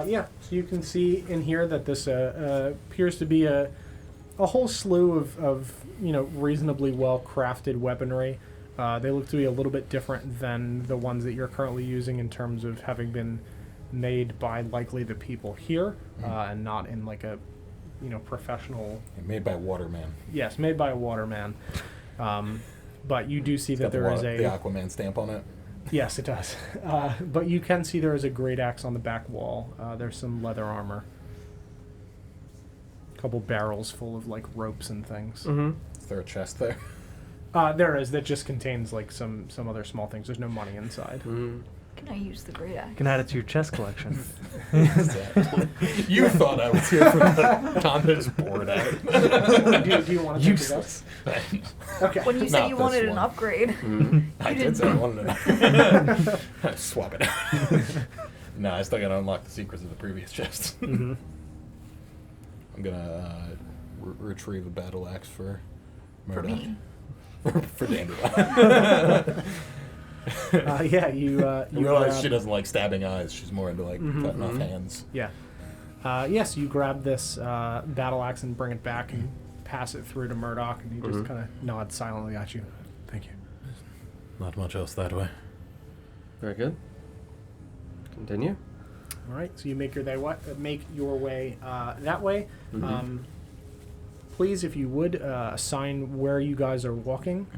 Yeah, so you can see in here that this appears to be a whole slew of reasonably well crafted weaponry. They look to be a little bit different than the ones that you're currently using in terms of having been made by likely the people here, and not in like a, professional. Made by Waterman. Yes, made by a waterman. But you do see It's that got there is the a. Aquaman stamp on it. Yes, it does. But you can see there is a great axe on the back wall. There's some leather armor. A couple barrels full of like ropes and things. Mm-hmm. Is there a chest there? There is. That just contains like some other small things. There's no money inside. Mm-hmm. Can I use the great axe? You can add it to your chest collection. You thought I was here for the time to just pour it out. do you want to Useless. Okay. When you said Not you this wanted an one. upgrade, Mm-hmm. I did say I wanted to swap it out. No, I still gotta unlock the secrets of the previous chest. Mm-hmm. I'm gonna retrieve a battle axe for for Murdoch. me. For Dandelion. Yeah, you I you realize grab, she doesn't like stabbing eyes. She's more into like Mhm. cutting off Mhm. hands. Yeah. Yes, you grab this battle axe and bring it back and pass it through to Murdoch, and he just Mhm. kind of nods silently at you. Thank you. Not much else that way. Very good. Continue. All right, so you make your way that way. Mhm. Please, if you would, assign where you guys are walking.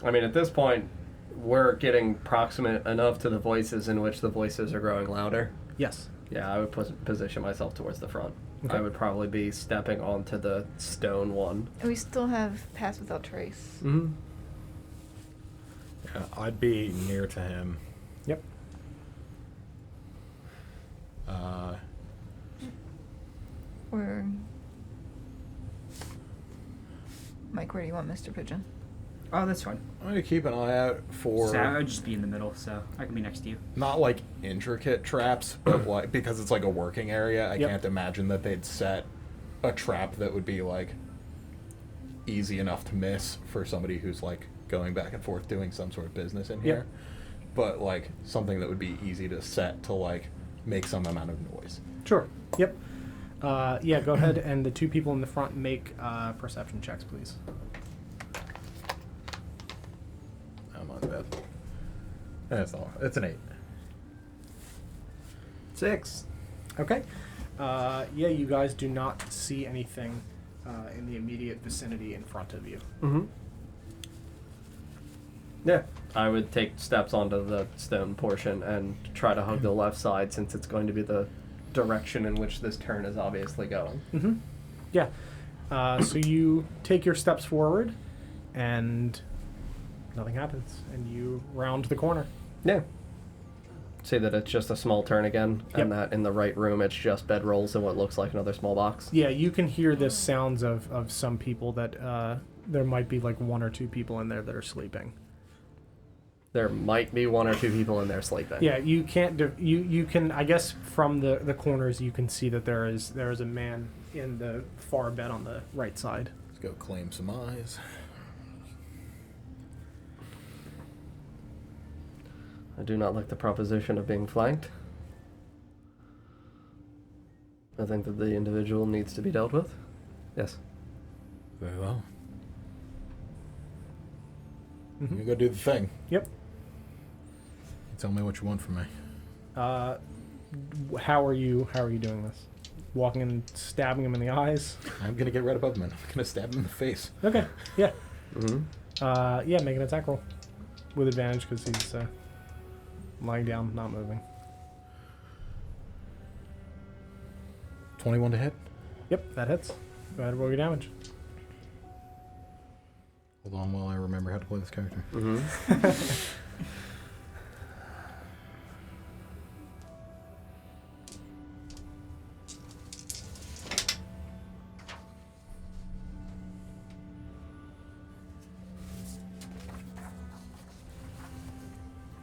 I mean, at this point, we're getting proximate enough to the voices in which the voices are growing louder. Yes. Yeah, I would position myself towards the front. Okay. I would probably be stepping onto the stone one. And we still have Pass Without Trace. Mm-hmm. Yeah, I'd be near to him. Yep. Or Mike, where do you want Mr. Pigeon? Oh, that's fine. I'm gonna keep an eye out for So I would just be in the middle, so I can be next to you. not like intricate traps, but like because it's like a working area. I Yep. can't imagine that they'd set a trap that would be like easy enough to miss for somebody who's like going back and forth doing some sort of business in here. But like something that would be easy to set to like make some amount of noise. Sure. Yep. Yeah, go ahead, and the two people in the front make perception checks, please. I'm on bad. That's all. It's an 8. 6. Okay. Yeah, you guys do not see anything in the immediate vicinity in front of you. Mm-hmm. Yeah. I would take steps onto the stone portion and try to hug the left side since it's going to be the direction in which this turn is obviously going. Mm-hmm. Yeah. So you take your steps forward, and nothing happens, and you round the corner. Yeah. See that it's just a small turn again, Yep. and that in the right room it's just bedrolls and what looks like another small box. Yeah, you can hear the sounds of some people that there might be like one or two people in there that are sleeping. There might be one or two people in there sleeping. Yeah, you can't. You can. I guess from the corners you can see that there is a man in the far bed on the right side. Let's go claim some eyes. I do not like the proposition of being flanked. I think that the individual needs to be dealt with. Yes. Very well. Mhm. You go do the thing. Yep. Tell me what you want from me. How are you doing this? Walking and stabbing him in the eyes. I'm gonna get right above him. I'm gonna stab him in the face. Okay. Yeah. Mm-hmm. Yeah. Make an attack roll with advantage because he's lying down, not moving. 21 to hit. Yep, that hits. Go ahead and roll your damage. Hold on while I remember how to play this character. Mm-hmm.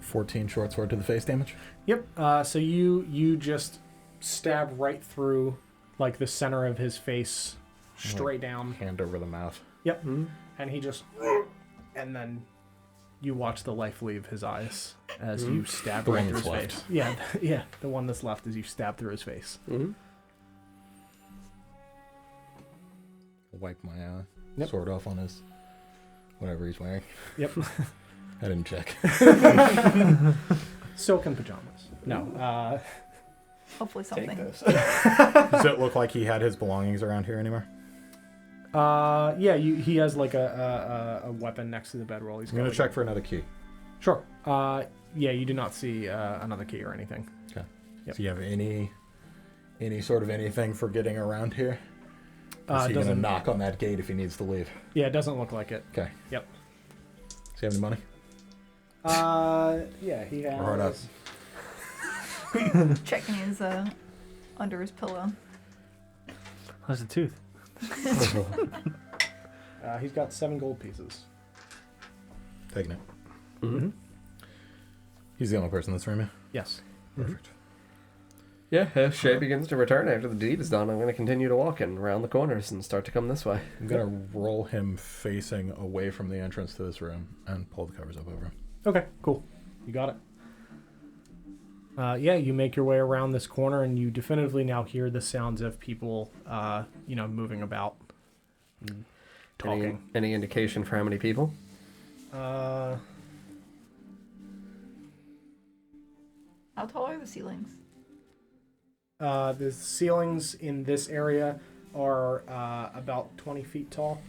14 short sword to the face damage. Yep. So you just stab right through, like the center of his face, straight down. Hand over the mouth. Yep. Mm-hmm. And he just, and then you watch the life leave his eyes as you stab The right one through his that's face. left. Yeah, yeah. The one that's left as you stab through his face. Mm-hmm. Wipe my Yep. sword off on his whatever he's wearing. Yep. I didn't check. Silken pajamas. No. Hopefully something. Take this. Does it look like he had his belongings around here anymore? Yeah, he has like a weapon next to the bedroll. He's I'm gonna got, check for another key. Sure. Yeah, you do not see another key or anything. Okay. Yep. Do you have any sort of anything for getting around here? Is he gonna doesn't knock on that gate if he needs to leave? Yeah, it doesn't look like it. Okay. Yep. Does he have any money? Yeah, he has. Or hard up? Checking his under his pillow. How's the tooth? He's got 7 gold pieces. Taking it. Mm-hmm. He's the only person that's room. Yes. Perfect. Yeah, as Shay begins to return after the deed is done, I'm going to continue to walk in around the corners and start to come this way. I'm gonna roll him facing away from the entrance to this room and pull the covers up over him. Okay, cool. You got it. Yeah, you make your way around this corner, and you definitively now hear the sounds of people, moving about, and talking. Any indication for how many people? How tall are the ceilings? The ceilings in this area are about 20 feet tall.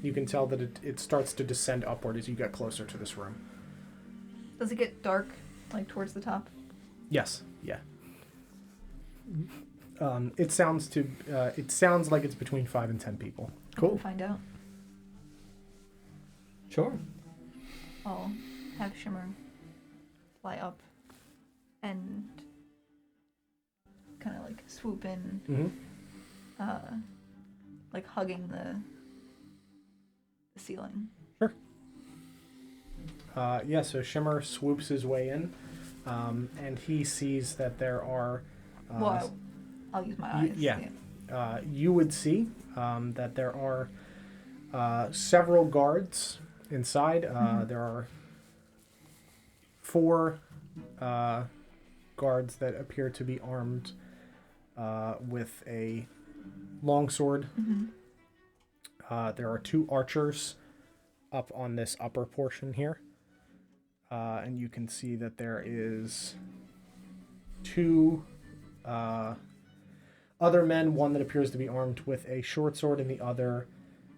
You can tell that it starts to descend upward as you get closer to this room. Does it get dark, like towards the top? Yes. Yeah. It sounds like it's between 5 and 10 people. Cool. Find out. Sure. I'll have Shimmer fly up and kind of like swoop in, Mm-hmm. like hugging the ceiling. Sure. So Shimmer swoops his way in, and he sees that there are. Well, I'll use my eyes. You would see that there are several guards inside. There are 4 guards that appear to be armed with a longsword. There are 2 archers up on this upper portion here. And you can see that there is 2 other men, one that appears to be armed with a short sword and the other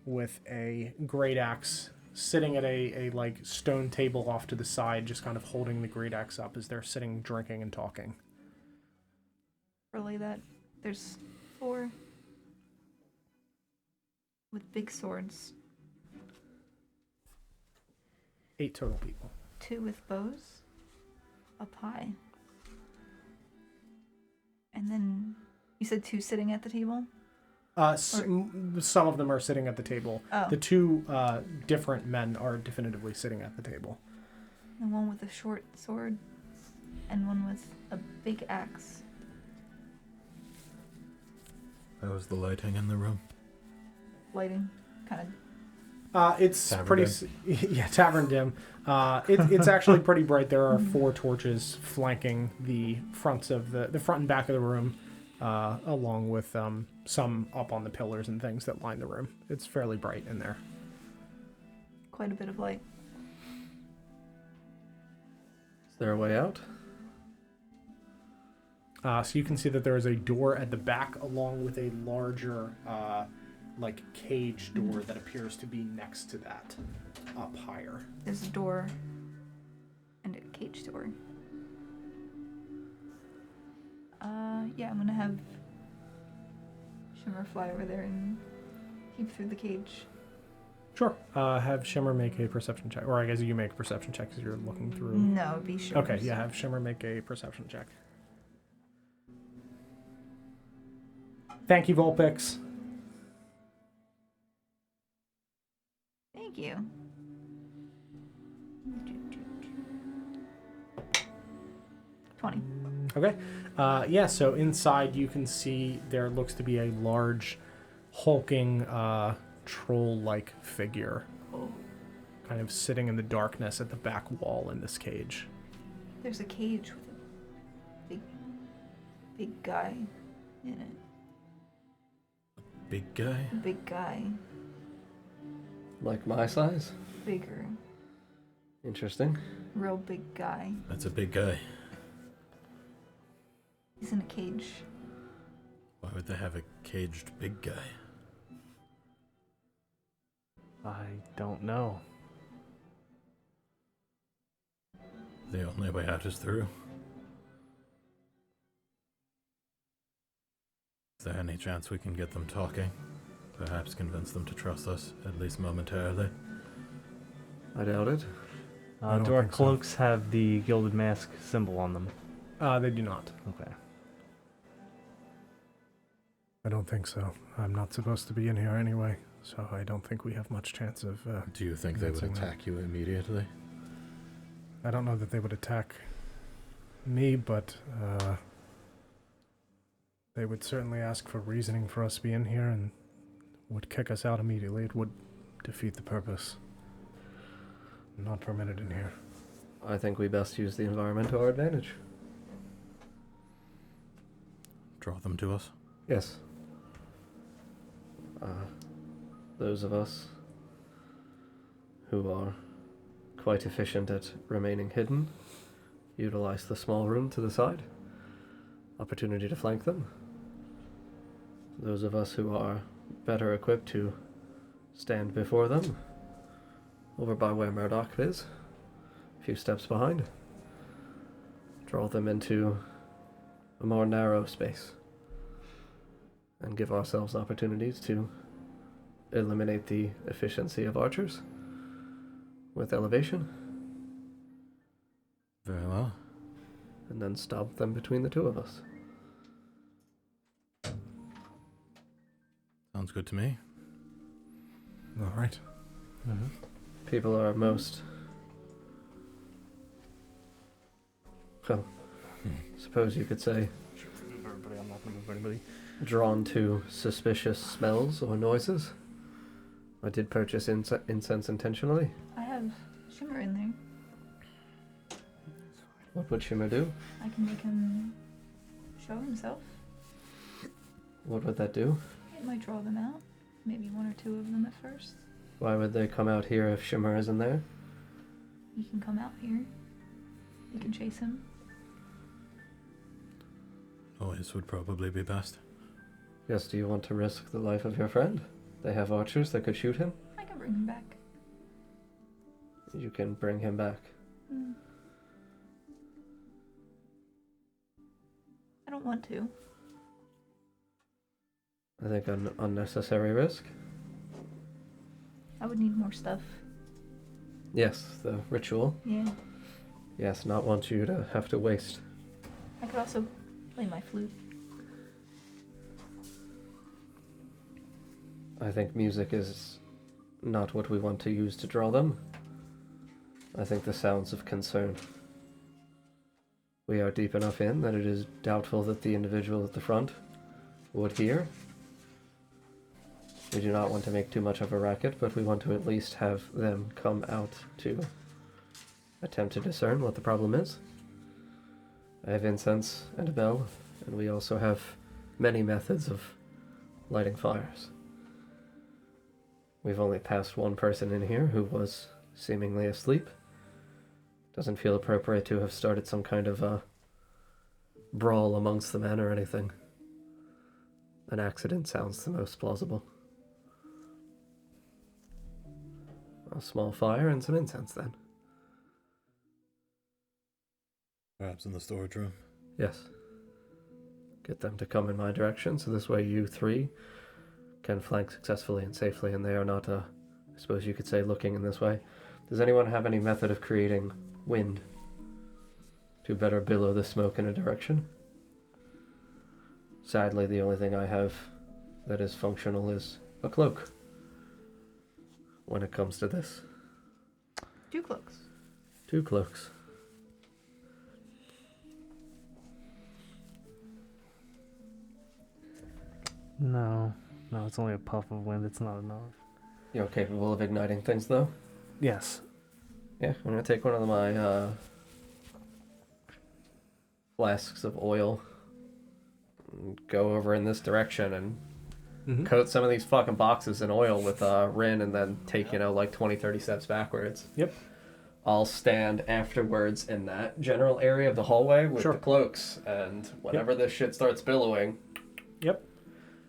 with a great axe, sitting at a like stone table off to the side, just kind of holding the great axe up as they're sitting drinking and talking. Relay that. There's 4 with big swords. 8 total people. 2 with bows up high. And then you said 2 sitting at the table? Some of them are sitting at the table. Oh. The 2 different men are definitively sitting at the table. And one with a short sword and one with a big axe. How was the lighting in the room? Lighting, kind of. It's Tavern pretty. dim. Yeah, tavern dim. It's actually pretty bright. There are 4 torches flanking the fronts of the front and back of the room, along with some up on the pillars and things that line the room. It's fairly bright in there. Quite a bit of light. Is there a way out? So you can see that there is a door at the back, along with a larger, cage door that appears to be next to that, up higher. There's a door and a cage door. Yeah, I'm gonna have Shimmer fly over there and peep through the cage. Sure. Have Shimmer make a perception check, or I guess you make a perception check because you're looking through. No, it'd be Shimmer. Okay, yeah, have Shimmer make a perception check. Thank you, Vulpix. Thank you. $20. Okay. So inside you can see there looks to be a large, hulking, troll-like figure. Oh. Kind of sitting in the darkness at the back wall in this cage. There's a cage with a big guy in it. Big guy? A big guy. Like my size? Bigger. Interesting. Real big guy. That's a big guy. He's in a cage. Why would they have a caged big guy? I don't know. The only way out is through. Is there any chance we can get them talking? Perhaps convince them to trust us, at least momentarily? I doubt it. I don't Do our think so. cloaks have the gilded mask symbol on them? They do not. Okay. I don't think so. I'm not supposed to be in here anyway, so I don't think we have much chance of. Do you think they would Convincing them. attack you immediately? I don't know that they would attack me, but they would certainly ask for reasoning for us being here and would kick us out immediately. It would defeat the purpose. I'm not permitted in here. I think we best use the environment to our advantage. Draw them to us? Yes. Those of us who are quite efficient at remaining hidden utilize the small room to the side. Opportunity to flank them. Those of us who are better equipped to stand before them, over by where Murdoch is, a few steps behind. Draw them into a more narrow space and give ourselves opportunities to eliminate the efficiency of archers with elevation, Very well. and then stomp them between the two of us. Sounds good to me. All right. Mm-hmm. People are most, well, suppose you could say, Everybody, I'm not gonna move anybody. drawn to suspicious smells or noises. I did purchase incense intentionally. I have Shimmer in there. What would Shimmer do? I can make him show himself. What would that do? It might draw them out. Maybe one or two of them at first. Why would they come out here if Shimmer isn't there? He can come out here. You can chase him. Noise would probably be best. Yes, do you want to risk the life of your friend? They have archers that could shoot him. I can bring him back. You can bring him back. I don't want to. I think an unnecessary risk. I would need more stuff. Yes, the ritual. Yeah. Yes, not want you to have to waste. I could also play my flute. I think music is not what we want to use to draw them. I think the sounds of concern. We are deep enough in that it is doubtful that the individual at the front would hear. We do not want to make too much of a racket, but we want to at least have them come out to attempt to discern what the problem is. I have incense and a bell, and we also have many methods of lighting fires. We've only passed one person in here who was seemingly asleep. Doesn't feel appropriate to have started some kind of a brawl amongst the men or anything. An accident sounds the most plausible. A small fire and some incense then. Perhaps in the storage room. Yes. Get them to come in my direction, so this way you three can flank successfully and safely, and they are not, I suppose you could say, looking in this way. Does anyone have any method of creating wind to better billow the smoke in a direction? Sadly, the only thing I have that is functional is a cloak when it comes to this. 2 cloaks. 2 cloaks. No, it's only a puff of wind. It's not enough. You're capable of igniting things, though? Yes. Yeah, I'm gonna take one of my flasks of oil and go over in this direction and coat some of these fucking boxes in oil with Rin, and then take, like 20-30 steps backwards. Yep. I'll stand afterwards in that general area of the hallway with Sure. the cloaks, and whenever this shit starts billowing, Yep.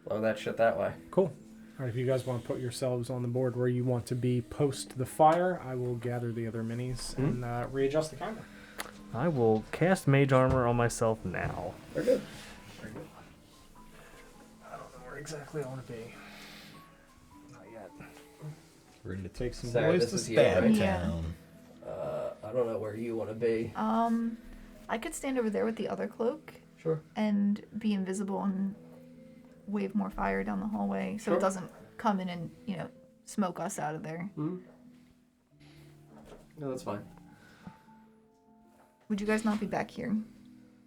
blow that shit that way. Cool. All right, if you guys want to put yourselves on the board where you want to be post the fire, I will gather the other minis and readjust the camera. I will cast Mage Armor on myself now. Very good. I don't know where exactly I want to be. Not yet. Ready to take some Sorry, boys this to is you, Stab right? Yeah. Town. I don't know where you want to be. I could stand over there with the other cloak Sure. and be invisible and wave more fire down the hallway so Sure. it doesn't come in and, smoke us out of there. No, that's fine. Would you guys not be back here?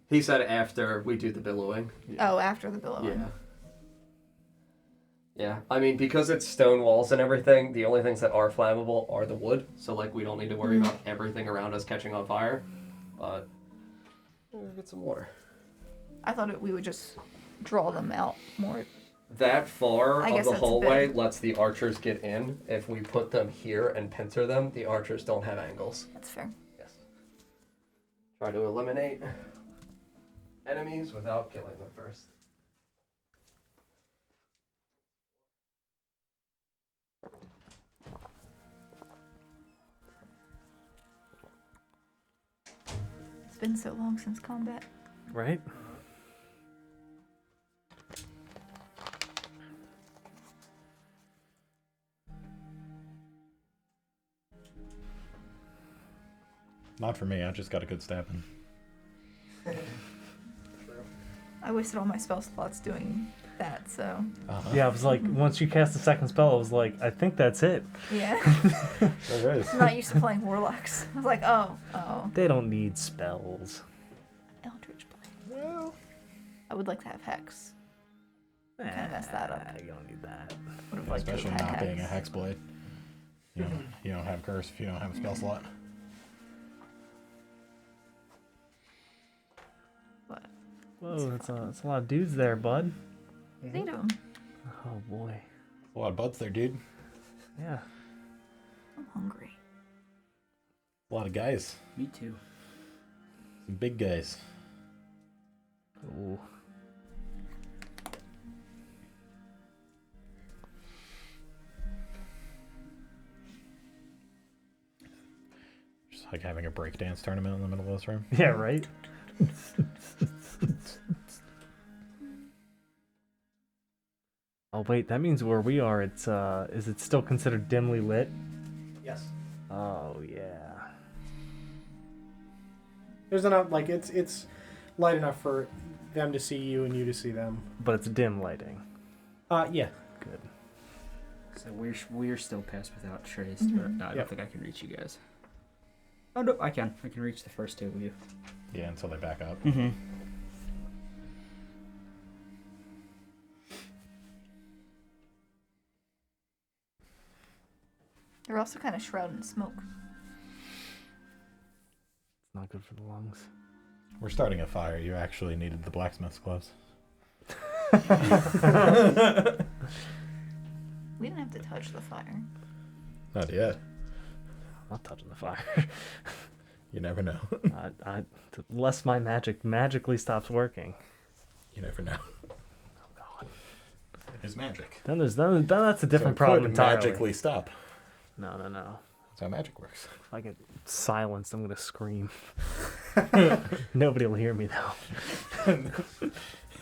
He said after we do the billowing. Oh, after the billowing. Yeah. Yeah, I mean, because it's stone walls and everything, the only things that are flammable are the wood. So, like, we don't need to worry about everything around us catching on fire. But we'll get some water. I thought we would just draw them out more. That far I of guess the that's a hallway bit- lets the archers get in. If we put them here and pincer them, the archers don't have angles. That's fair. Yes. Try to eliminate enemies without killing them first. It's been so long since combat. Right? Not for me. I just got a good stabbing. I wasted all my spell slots doing that, so Yeah, I was like, once you cast the second spell, I was like, I think that's it. yeah. There it is. I'm not used to playing warlocks. I was like, oh, They don't need spells. Eldritch Blade. Well, I would like to have Hex. Kind of messed that up. You don't need that. Would have liked to have especially had not being a Hex. hexblade. You don't have curse if you don't have a spell slot. But Whoa, that's a lot of dudes there, bud. need them. Oh boy. A lot of buds there, dude. Yeah. I'm hungry. A lot of guys. Me too. Some big guys. Ooh. Just like having a breakdance tournament in the middle of this room. Yeah, right? Oh wait, that means where we are, it's is it still considered dimly lit? Yes. Oh yeah. There's enough, like, it's light enough for them to see you and you to see them. But it's dim lighting. Yeah. Good. So we're still passed without trace, but I don't Yep. think I can reach you guys. Oh no, I can. I can reach the first two of you. Yeah, until they back up. Mm-hmm. They're also kind of shrouded in smoke. It's not good for the lungs. We're starting a fire. You actually needed the blacksmith's gloves. We didn't have to touch the fire. Not yet. I'm not touching the fire. You never know. Unless my magic magically stops working. You never know. Oh god. It is magic. Then that's a different So it problem could entirely. magically stop. No. That's how magic works. If I get silenced, I'm gonna scream. Nobody will hear me though.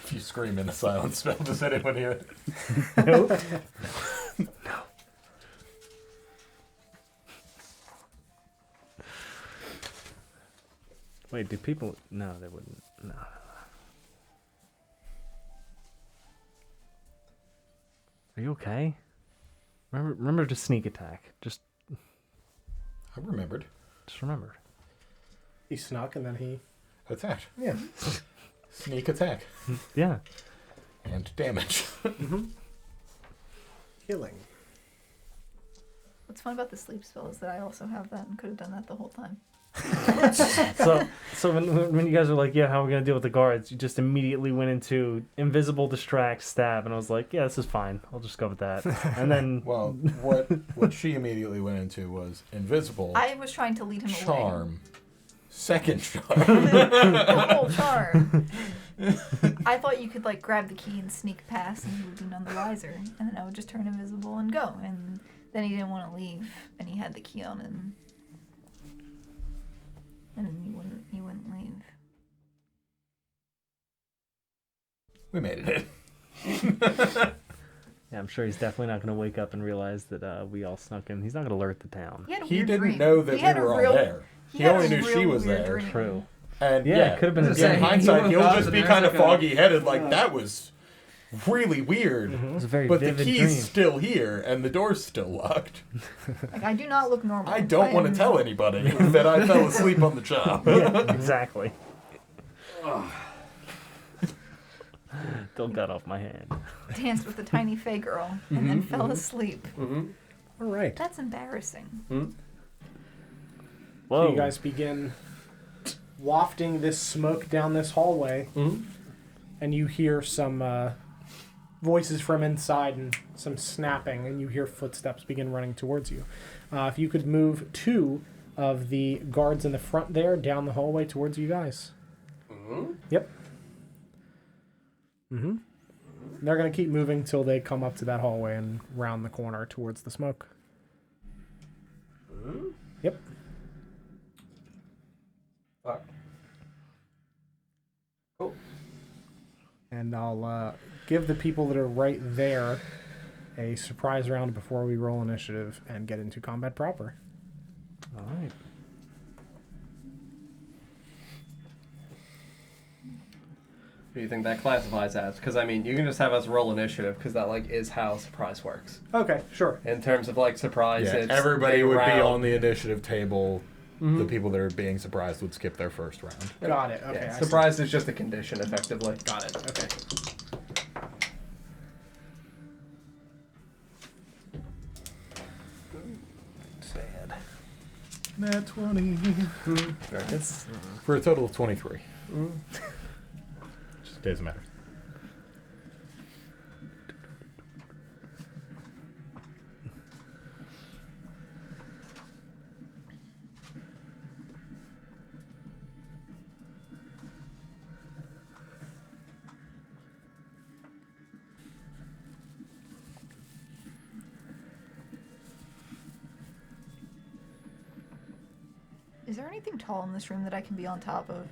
If you scream in a silent spell, does anyone hear it? Nope. No. Wait, do people? No, they wouldn't. No. Are you okay? Remember to sneak attack. Just I remembered. remember. He snuck and then he... Attack. Yeah. Sneak attack. Yeah. And damage. Killing. What's fun about the sleep spell is that I also have that and could have done that the whole time. So when you guys were like, yeah, how are we gonna deal with the guards? You just immediately went into invisible, distract, stab, and I was like, yeah, this is fine. I'll just go with that. And then Well, what she immediately went into was invisible, I was trying to lead him away. charm, second charm. Double charm. I thought you could like grab the key and sneak past, and he would be none the wiser. And then I would just turn invisible and go. And then he didn't want to leave, and he had the key on him. And then he wouldn't leave. We made it in. yeah, I'm sure he's definitely not gonna wake up and realize that we all snuck in. He's not gonna alert the town. He had a He weird didn't dream. know that He had we a were real- all there. He had only a knew she real was weird there. dream. True. And Yeah, it could have been I a was in saying, hindsight, he he'll woke up just and be there's kind of like a- foggy-headed, like, that was really weird. It was a very But the vivid key's dream. still here, and the door's still locked. Like, I do not look normal. I don't want to tell anybody that I fell asleep on the job. Yeah, exactly. Don't cut off my hand. Danced with a tiny fey girl and then fell asleep. All right. That's embarrassing. So Whoa. you guys begin wafting this smoke down this hallway, and you hear some voices from inside and some snapping, and you hear footsteps begin running towards you. If you could move 2 of the guards in the front there down the hallway towards you guys. Yep. They're going to keep moving till they come up to that hallway and round the corner towards the smoke. Yep. Fuck. Cool. And I'll give the people that are right there a surprise round before we roll initiative and get into combat proper. All right. What do you think that classifies as? Because I mean, you can just have us roll initiative because that like is how surprise works. Okay, sure. In terms of like surprise, Yeah, it's everybody a would be round. on the initiative table. The people that are being surprised would skip their first round. Got it. Okay. Yeah, I see. surprise is just a condition, effectively. Got it. Okay. Sad. Nat 20. It's For a total of 23. Just doesn't matter. Is there anything tall in this room that I can be on top of?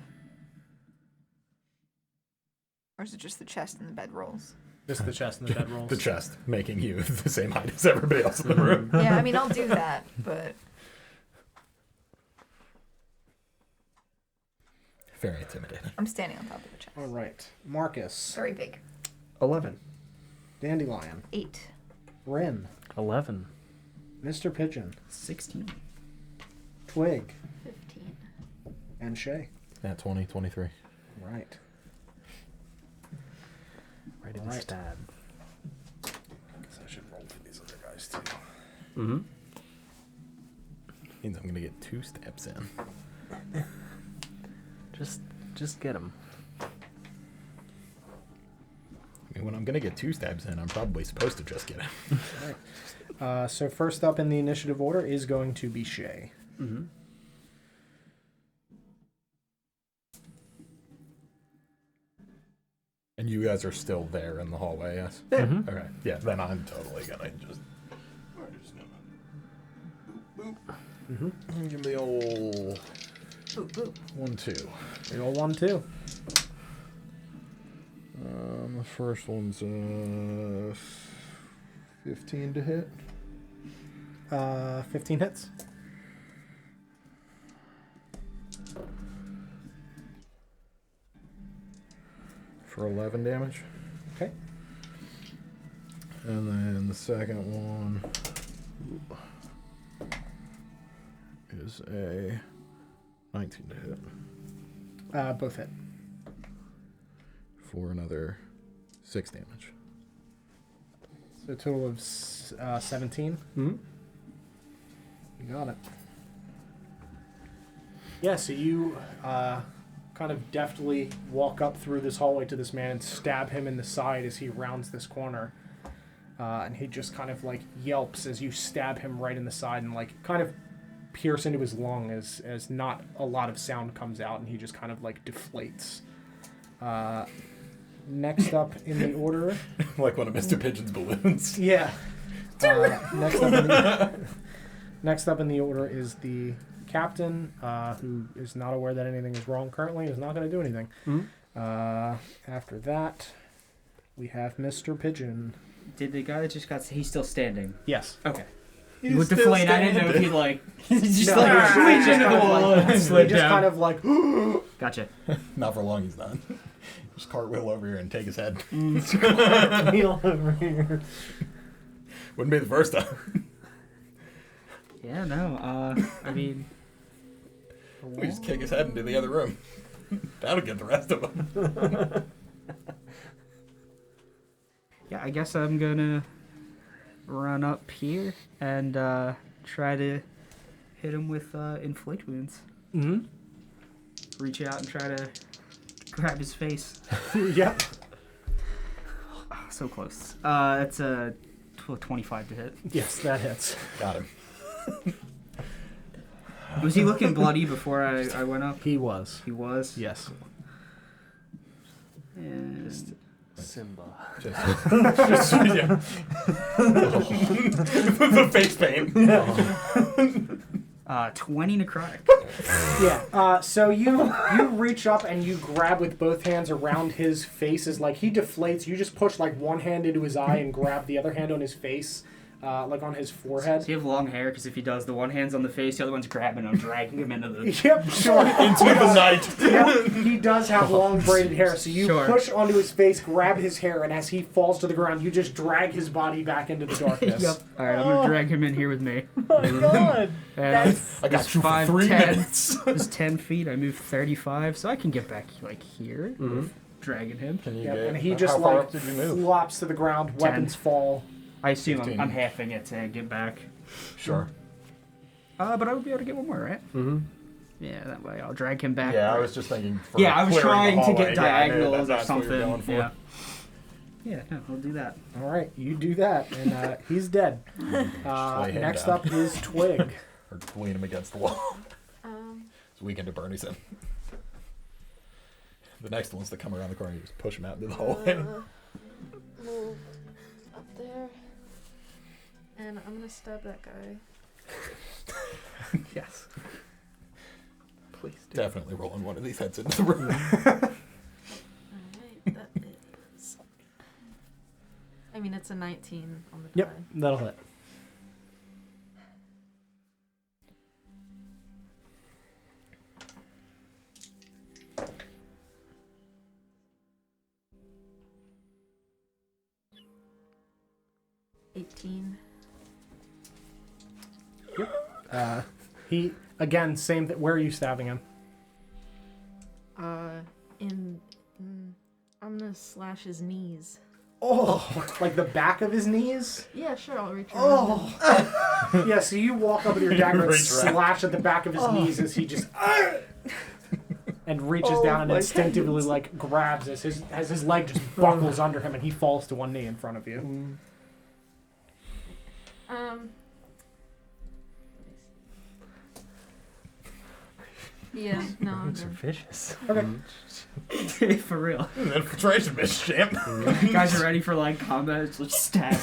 Or is it just the chest and the bedrolls? Just the chest and the bedrolls. The chest, making you the same height as everybody else in the room. Yeah, I mean, I'll do that, but Very intimidating. I'm standing on top of the chest. All right. Marcus. Very big. 11. Dandelion. 8. Rin. 11. Mr. Pigeon. 16. Twig. 15. And Shay. Nat 20, 23. Right. Ready to Alright. stab. Guess I should roll for these other guys too. Mm-hmm. Means I'm going to get 2 stabs in. Just get him. I mean, when I'm going to get 2 stabs in, I'm probably supposed to just get it. So first up in the initiative order is going to be Shay. Mm-hmm. And you guys are still there in the hallway, yes? Mhm. Okay. Yeah, then I'm totally going to just... Boop, boop. Mm-hmm. Give me the old Boop, boop. 1, 2. You roll 1, 2. The first one's 15 to hit. 15 hits. For 11 damage. Okay. And then the second one is a 19 to hit. Both hit. For another 6 damage. So a total of 17. Mm-hmm. You got it. Yeah, so you kind of deftly walk up through this hallway to this man and stab him in the side as he rounds this corner. And he just kind of like yelps as you stab him right in the side and like kind of pierce into his lung as not a lot of sound comes out and he just kind of like deflates. Next up in the order... Like one of Mr. Pigeon's balloons. Yeah. Next up in the order is the captain, who is not aware that anything is wrong currently, is not going to do anything. After that, we have Mr. Pigeon. Did the guy that just got... He's still standing. Yes. Okay. He's He would still deflate. I didn't know if standing. he like... just No, like he reach just into the kind of wall like- and he slid just down. kind of like... Gotcha. Not for long, he's not. Just cartwheel over here and take his head. Kneel over here. Wouldn't be the first time. Yeah, no. I mean... We just kick his head into the other room. That'll get the rest of them. Yeah, I guess I'm gonna run up here and try to hit him with inflict wounds. Mm-hmm. Reach out and try to grab his face. Yep. Oh, so close. That's a 25 to hit. Yes, that hits. Got him. Was he looking bloody before I went up? He was. He was? Yes. And... Simba. Just yeah. The face paint. 20 necrotic. Yeah. So you reach up and you grab with both hands around his face. As like he deflates, you just push like one hand into his eye and grab the other hand on his face, like on his forehead. Does he have long hair? Because if he does, the one hand's on the face, the other one's grabbing him, dragging him into the... Yep, sure. Into the night. Yep, he does have long braided hair, so you Sure. push onto his face, grab his hair, and as he falls to the ground, you just drag his body back into the darkness. Yep. Alright, I'm gonna drag him in here with me. Oh my god. And I got you for 5, 3 10. minutes. It's 10 feet. I move 35, so I can get back like here, dragging him. Yep, and he just How far like up did you move? flops to the ground, weapons fall. I assume 15. I'm halving it to get back. Sure. But I would be able to get one more, right? Mm-hmm. Yeah, that way I'll drag him back. Yeah, I was just thinking. For Yeah, I was clearing the trying to hallway. get Yeah, I knew diagonals or that's what you were something. going for. Yeah. Yeah, no, I'll do that. All right, you do that, and he's dead. lay him Next down. up is Twig. Or lean him against the wall. Um, It's weekend to Bernie's in. The next one's to come around the corner. You just push him out into the hallway. move up there. And I'm gonna stab that guy. Yes. Please do. Definitely rolling one of these heads into the room. Alright, that is... I mean, it's a 19 on the Yep, die. that'll hit. He again, same. Where are you stabbing him? I'm gonna slash his knees. Oh, like the back of his knees. Yeah, sure, I'll reach around. Oh, yeah. So you walk up with your dagger and Reach around. slash at the back of his knees as he just and reaches down and instinctively like grabs as his leg just buckles under him and he falls to one knee in front of you. Yeah, no, I'm Those are good. vicious. Okay. For real. Infiltration, Miss Champ. You guys are ready for like combat? It's like stab.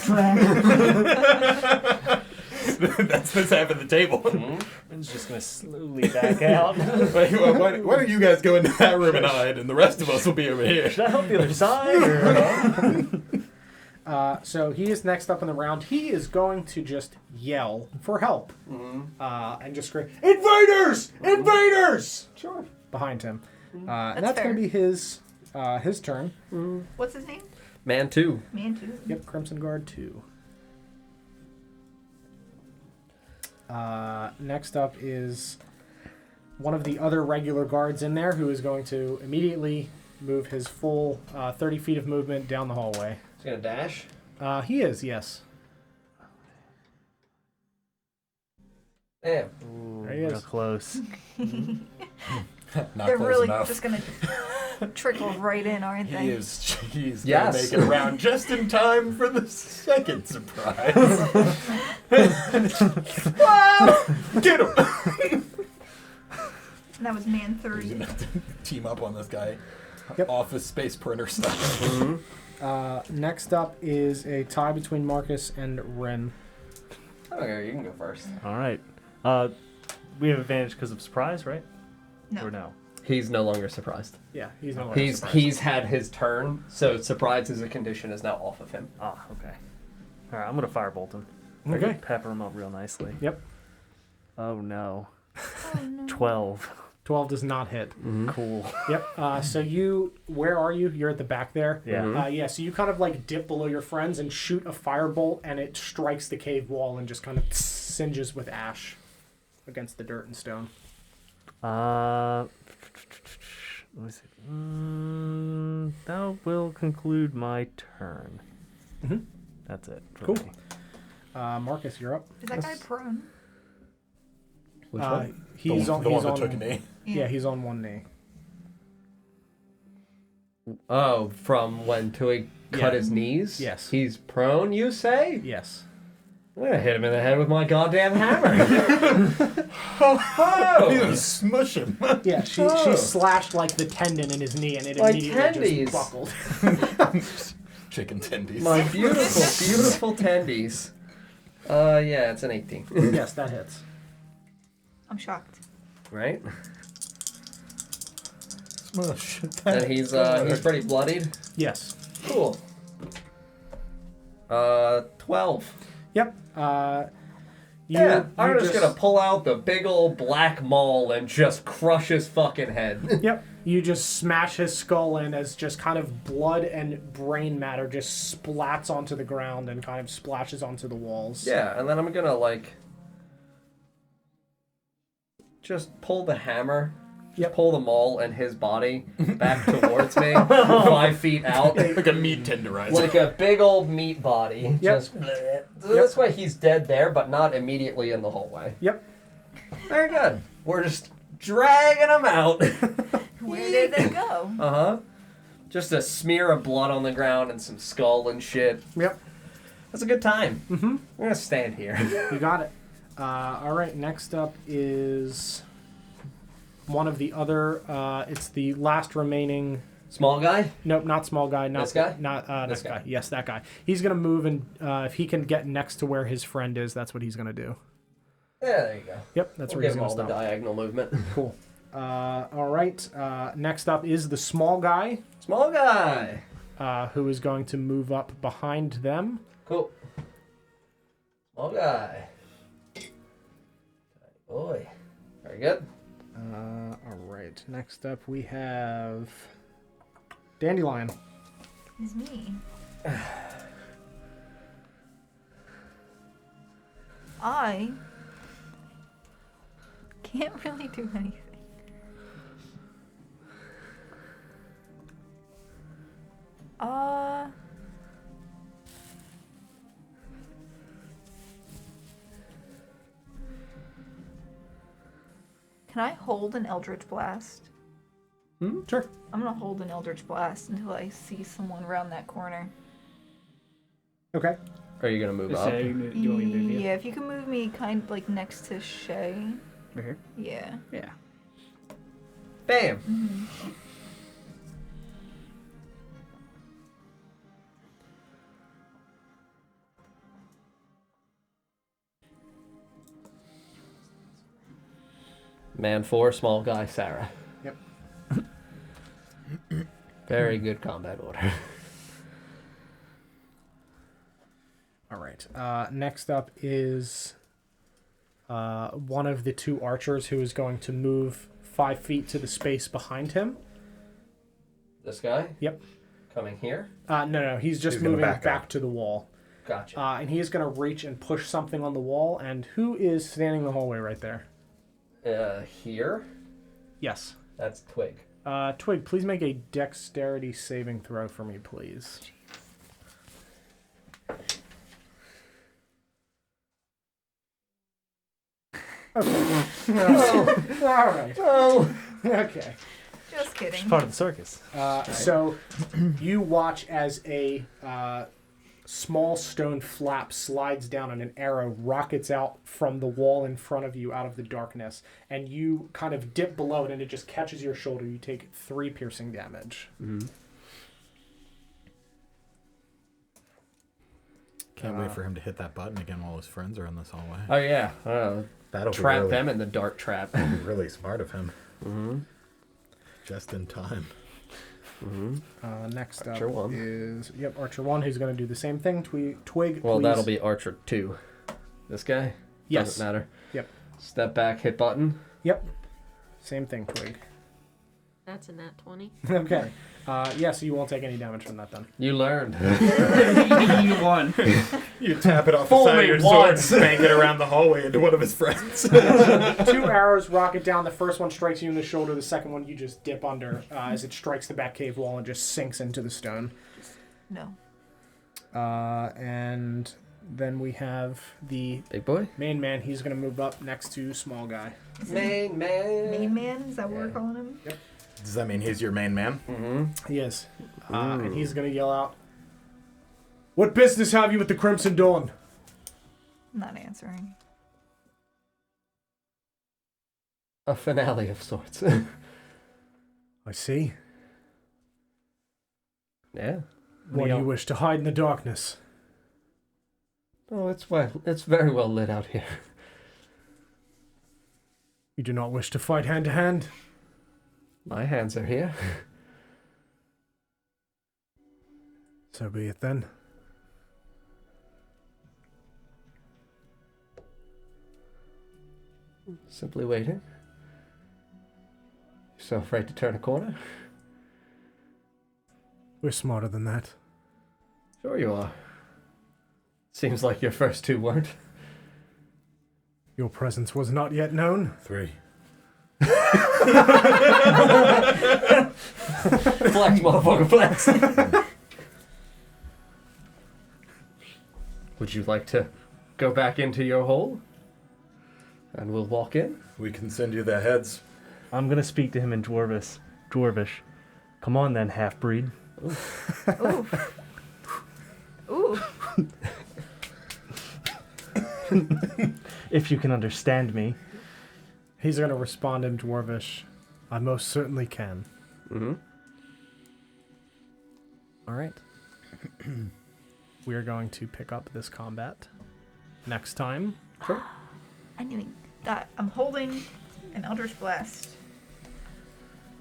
That's this half of the table. It's just gonna slowly back out. Why don't you guys go into that room and hide, and the rest of us will be over here. Should I help the other side? Or, So he is next up in the round. He is going to just yell for help and just scream, "Invaders! Invaders!" Sure. behind him. And That's that's going fair. to be his turn. What's his name? Man 2. Man too. Yep, Crimson Guard 2. Next up is one of the other regular guards in there who is going to immediately move his full 30 feet of movement down the hallway. He's gonna dash. He is, yes. Damn. Ooh, There he is. real close. Not They're close really enough. just gonna trickle right in, aren't they? He's Yes. gonna make it around just in time for the second surprise. Get him! And that was man He's 3. gonna team up on this guy. Yep. Office Space Printer stuff. Mm-hmm. Next up is a tie between Marcus and Ren. Okay, you can go first. All right. We have advantage because of surprise, right? No. Or no? He's no longer surprised. Yeah, he's no longer He's surprised. he's had his turn, so surprise as a condition is now off of him. Ah, okay. All right, I'm gonna firebolt him. Okay. Pepper him up real nicely. Yep. Oh no. Oh, no. 12. 12 does not hit. Cool. Yep. So where are you? You're at the back there. Yeah. Yeah. So you kind of like dip below your friends and shoot a firebolt, and it strikes the cave wall and just kind of singes with ash against the dirt and stone. Let me see. That will conclude my turn. Mhm. That's it. for Cool. me. Marcus, you're up. Is that guy prone? Which one? He's on. The he's one that on, took a knee. Yeah, he's on one knee. Oh, from when Tui cut his knees? Yes. He's prone, you say? Yes. I'm gonna hit him in the head with my goddamn hammer. Ho ho! He's gonna smush him. Yeah, she Oh. slashed like the tendon in his knee, and it My immediately tendies. just buckled. Chicken tendies. My beautiful, beautiful tendies. Yeah, it's an 18. Yes, that hits. I'm shocked. Right? Smush. And he's pretty bloodied. Yes. Cool. 12. Yep. Yeah, I'm you just gonna pull out the big old black maul and just crush his fucking head. Yep. You just smash his skull in as just kind of blood and brain matter just splats onto the ground and kind of splashes onto the walls. Yeah, and then I'm gonna like just pull the hammer, pull the maul and his body back towards me, 5 feet out, Like a meat tenderizer. like a big old meat body. Yep. Just this way he's dead there, but not immediately in the hallway. Yep. Very good. We're just dragging him out. Where did they go? Uh-huh. Just a smear of blood on the ground and some skull and shit. Yep. That's a good time. Mm-hmm. I'm gonna stand here. You got it. All right. Next up is one of the other. It's the last remaining. Small guy? Nope, not small guy. Not This guy? Not This this guy. guy. Yes, that guy. He's gonna move, and if he can get next to where his friend is, that's what he's gonna do. Yeah, there you go. Yep, that's We'll where he's give him gonna all the stop. diagonal movement. Cool. All right. Next up is the small guy, Small guy. who is going to move up behind them. Cool. Small guy. Boy. Very good. All right. Next up we have Dandelion. It's me. I can't really do anything. Can I hold an Eldritch Blast? Sure. I'm gonna hold an Eldritch Blast until I see someone around that corner. Okay. Are you gonna move So up? you want me to move you? Yeah, if you can move me kind of like next to Shay. Right here? Yeah. Yeah. Bam. Mm-hmm. Man 4, small guy, Sarah. Yep. Very good combat order. All right. Next up is one of the two archers who is going to move 5 feet to the space behind him. This guy? Yep. Coming here? No. He's just He's gonna moving back back up. to the wall. Gotcha. And he is going to reach and push something on the wall. And who is standing in the hallway right there? Here? Yes. That's Twig. Twig, please make a dexterity saving throw for me, please. Okay. All right. Oh. Okay. Just kidding. It's part of the circus. So you watch as a small stone flap slides down and an arrow rockets out from the wall in front of you out of the darkness. And you kind of dip below it and it just catches your shoulder. You take 3 piercing damage. Mm-hmm. Can't wait for him to hit that button again while his friends are in this hallway. Oh yeah. That'll Trap be really, them in the dark trap. that'd be really smart of him. Mm-hmm. Just in time. Mm-hmm. Next up Archer 1. is Archer 1, who's going to do the same thing. Twig, Well, please. that'll be Archer 2. This guy? Yes. Doesn't matter. Yep. Step back, hit button. Yep. Same thing, Twig. That's a nat 20. Okay. So you won't take any damage from that then. You learned. You won. You tap it off Fool the side me of your sword, once. bang it around the hallway into one of his friends. 2 arrows rocket down. The first one strikes you in the shoulder. The second one you just dip under as it strikes the back cave wall and just sinks into the stone. No. And then we have the Big boy? main man. He's going to move up next to small guy. Main man. Main man? Is that what we're calling him? Does that mean he's your main man? Mm-hmm. He is. And he's going to yell out, "What business have you with the Crimson Dawn?" I'm not answering. A finale of sorts. I see. Yeah. Why do you wish to hide in the darkness? Oh, it's very well lit out here. You do not wish to fight hand to hand? My hands are here. So be it then. Simply waiting. You're so afraid to turn a corner? We're smarter than that. Sure you are. Seems like your first 2 weren't. Your presence was not yet known. 3. Flex, motherfucker, flex. Would you like to go back into your hole? And we'll walk in? We can send you their heads. I'm gonna speak to him in Dwarvish. Come on then, half-breed. Ooh. Ooh. If you can understand me. He's going to respond in Dwarvish. I most certainly can. Mm-hmm. All right. We are going to pick up this combat next time. Sure. I knew that. I'm holding an Eldritch Blast.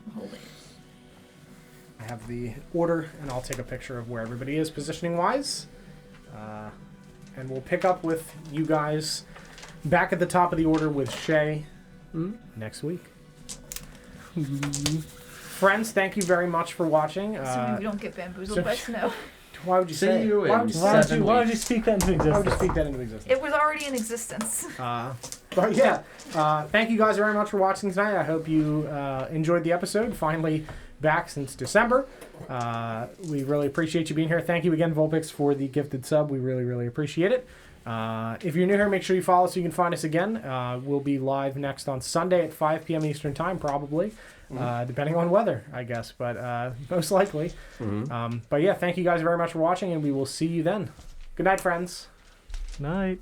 I'm holding it. I have the order, and I'll take a picture of where everybody is positioning-wise. And we'll pick up with you guys back at the top of the order with Shay next week. Friends, thank you very much for watching. Assuming we don't get bamboozled by snow. Why would you See say? you Why in would you Why say? would you speak that into Why would you existence? speak that into existence? It was already in existence. But yeah, thank you guys very much for watching tonight. I hope you enjoyed the episode. Finally back since December. We really appreciate you being here. Thank you again, Vulpix, for the gifted sub. We really, really appreciate it. If you're new here, make sure you follow so you can find us again. We'll be live next on Sunday at 5 p.m. Eastern Time, probably. Depending on weather, I guess, but most likely. But yeah, thank you guys very much for watching, and we will see you then. Good night, friends. Night.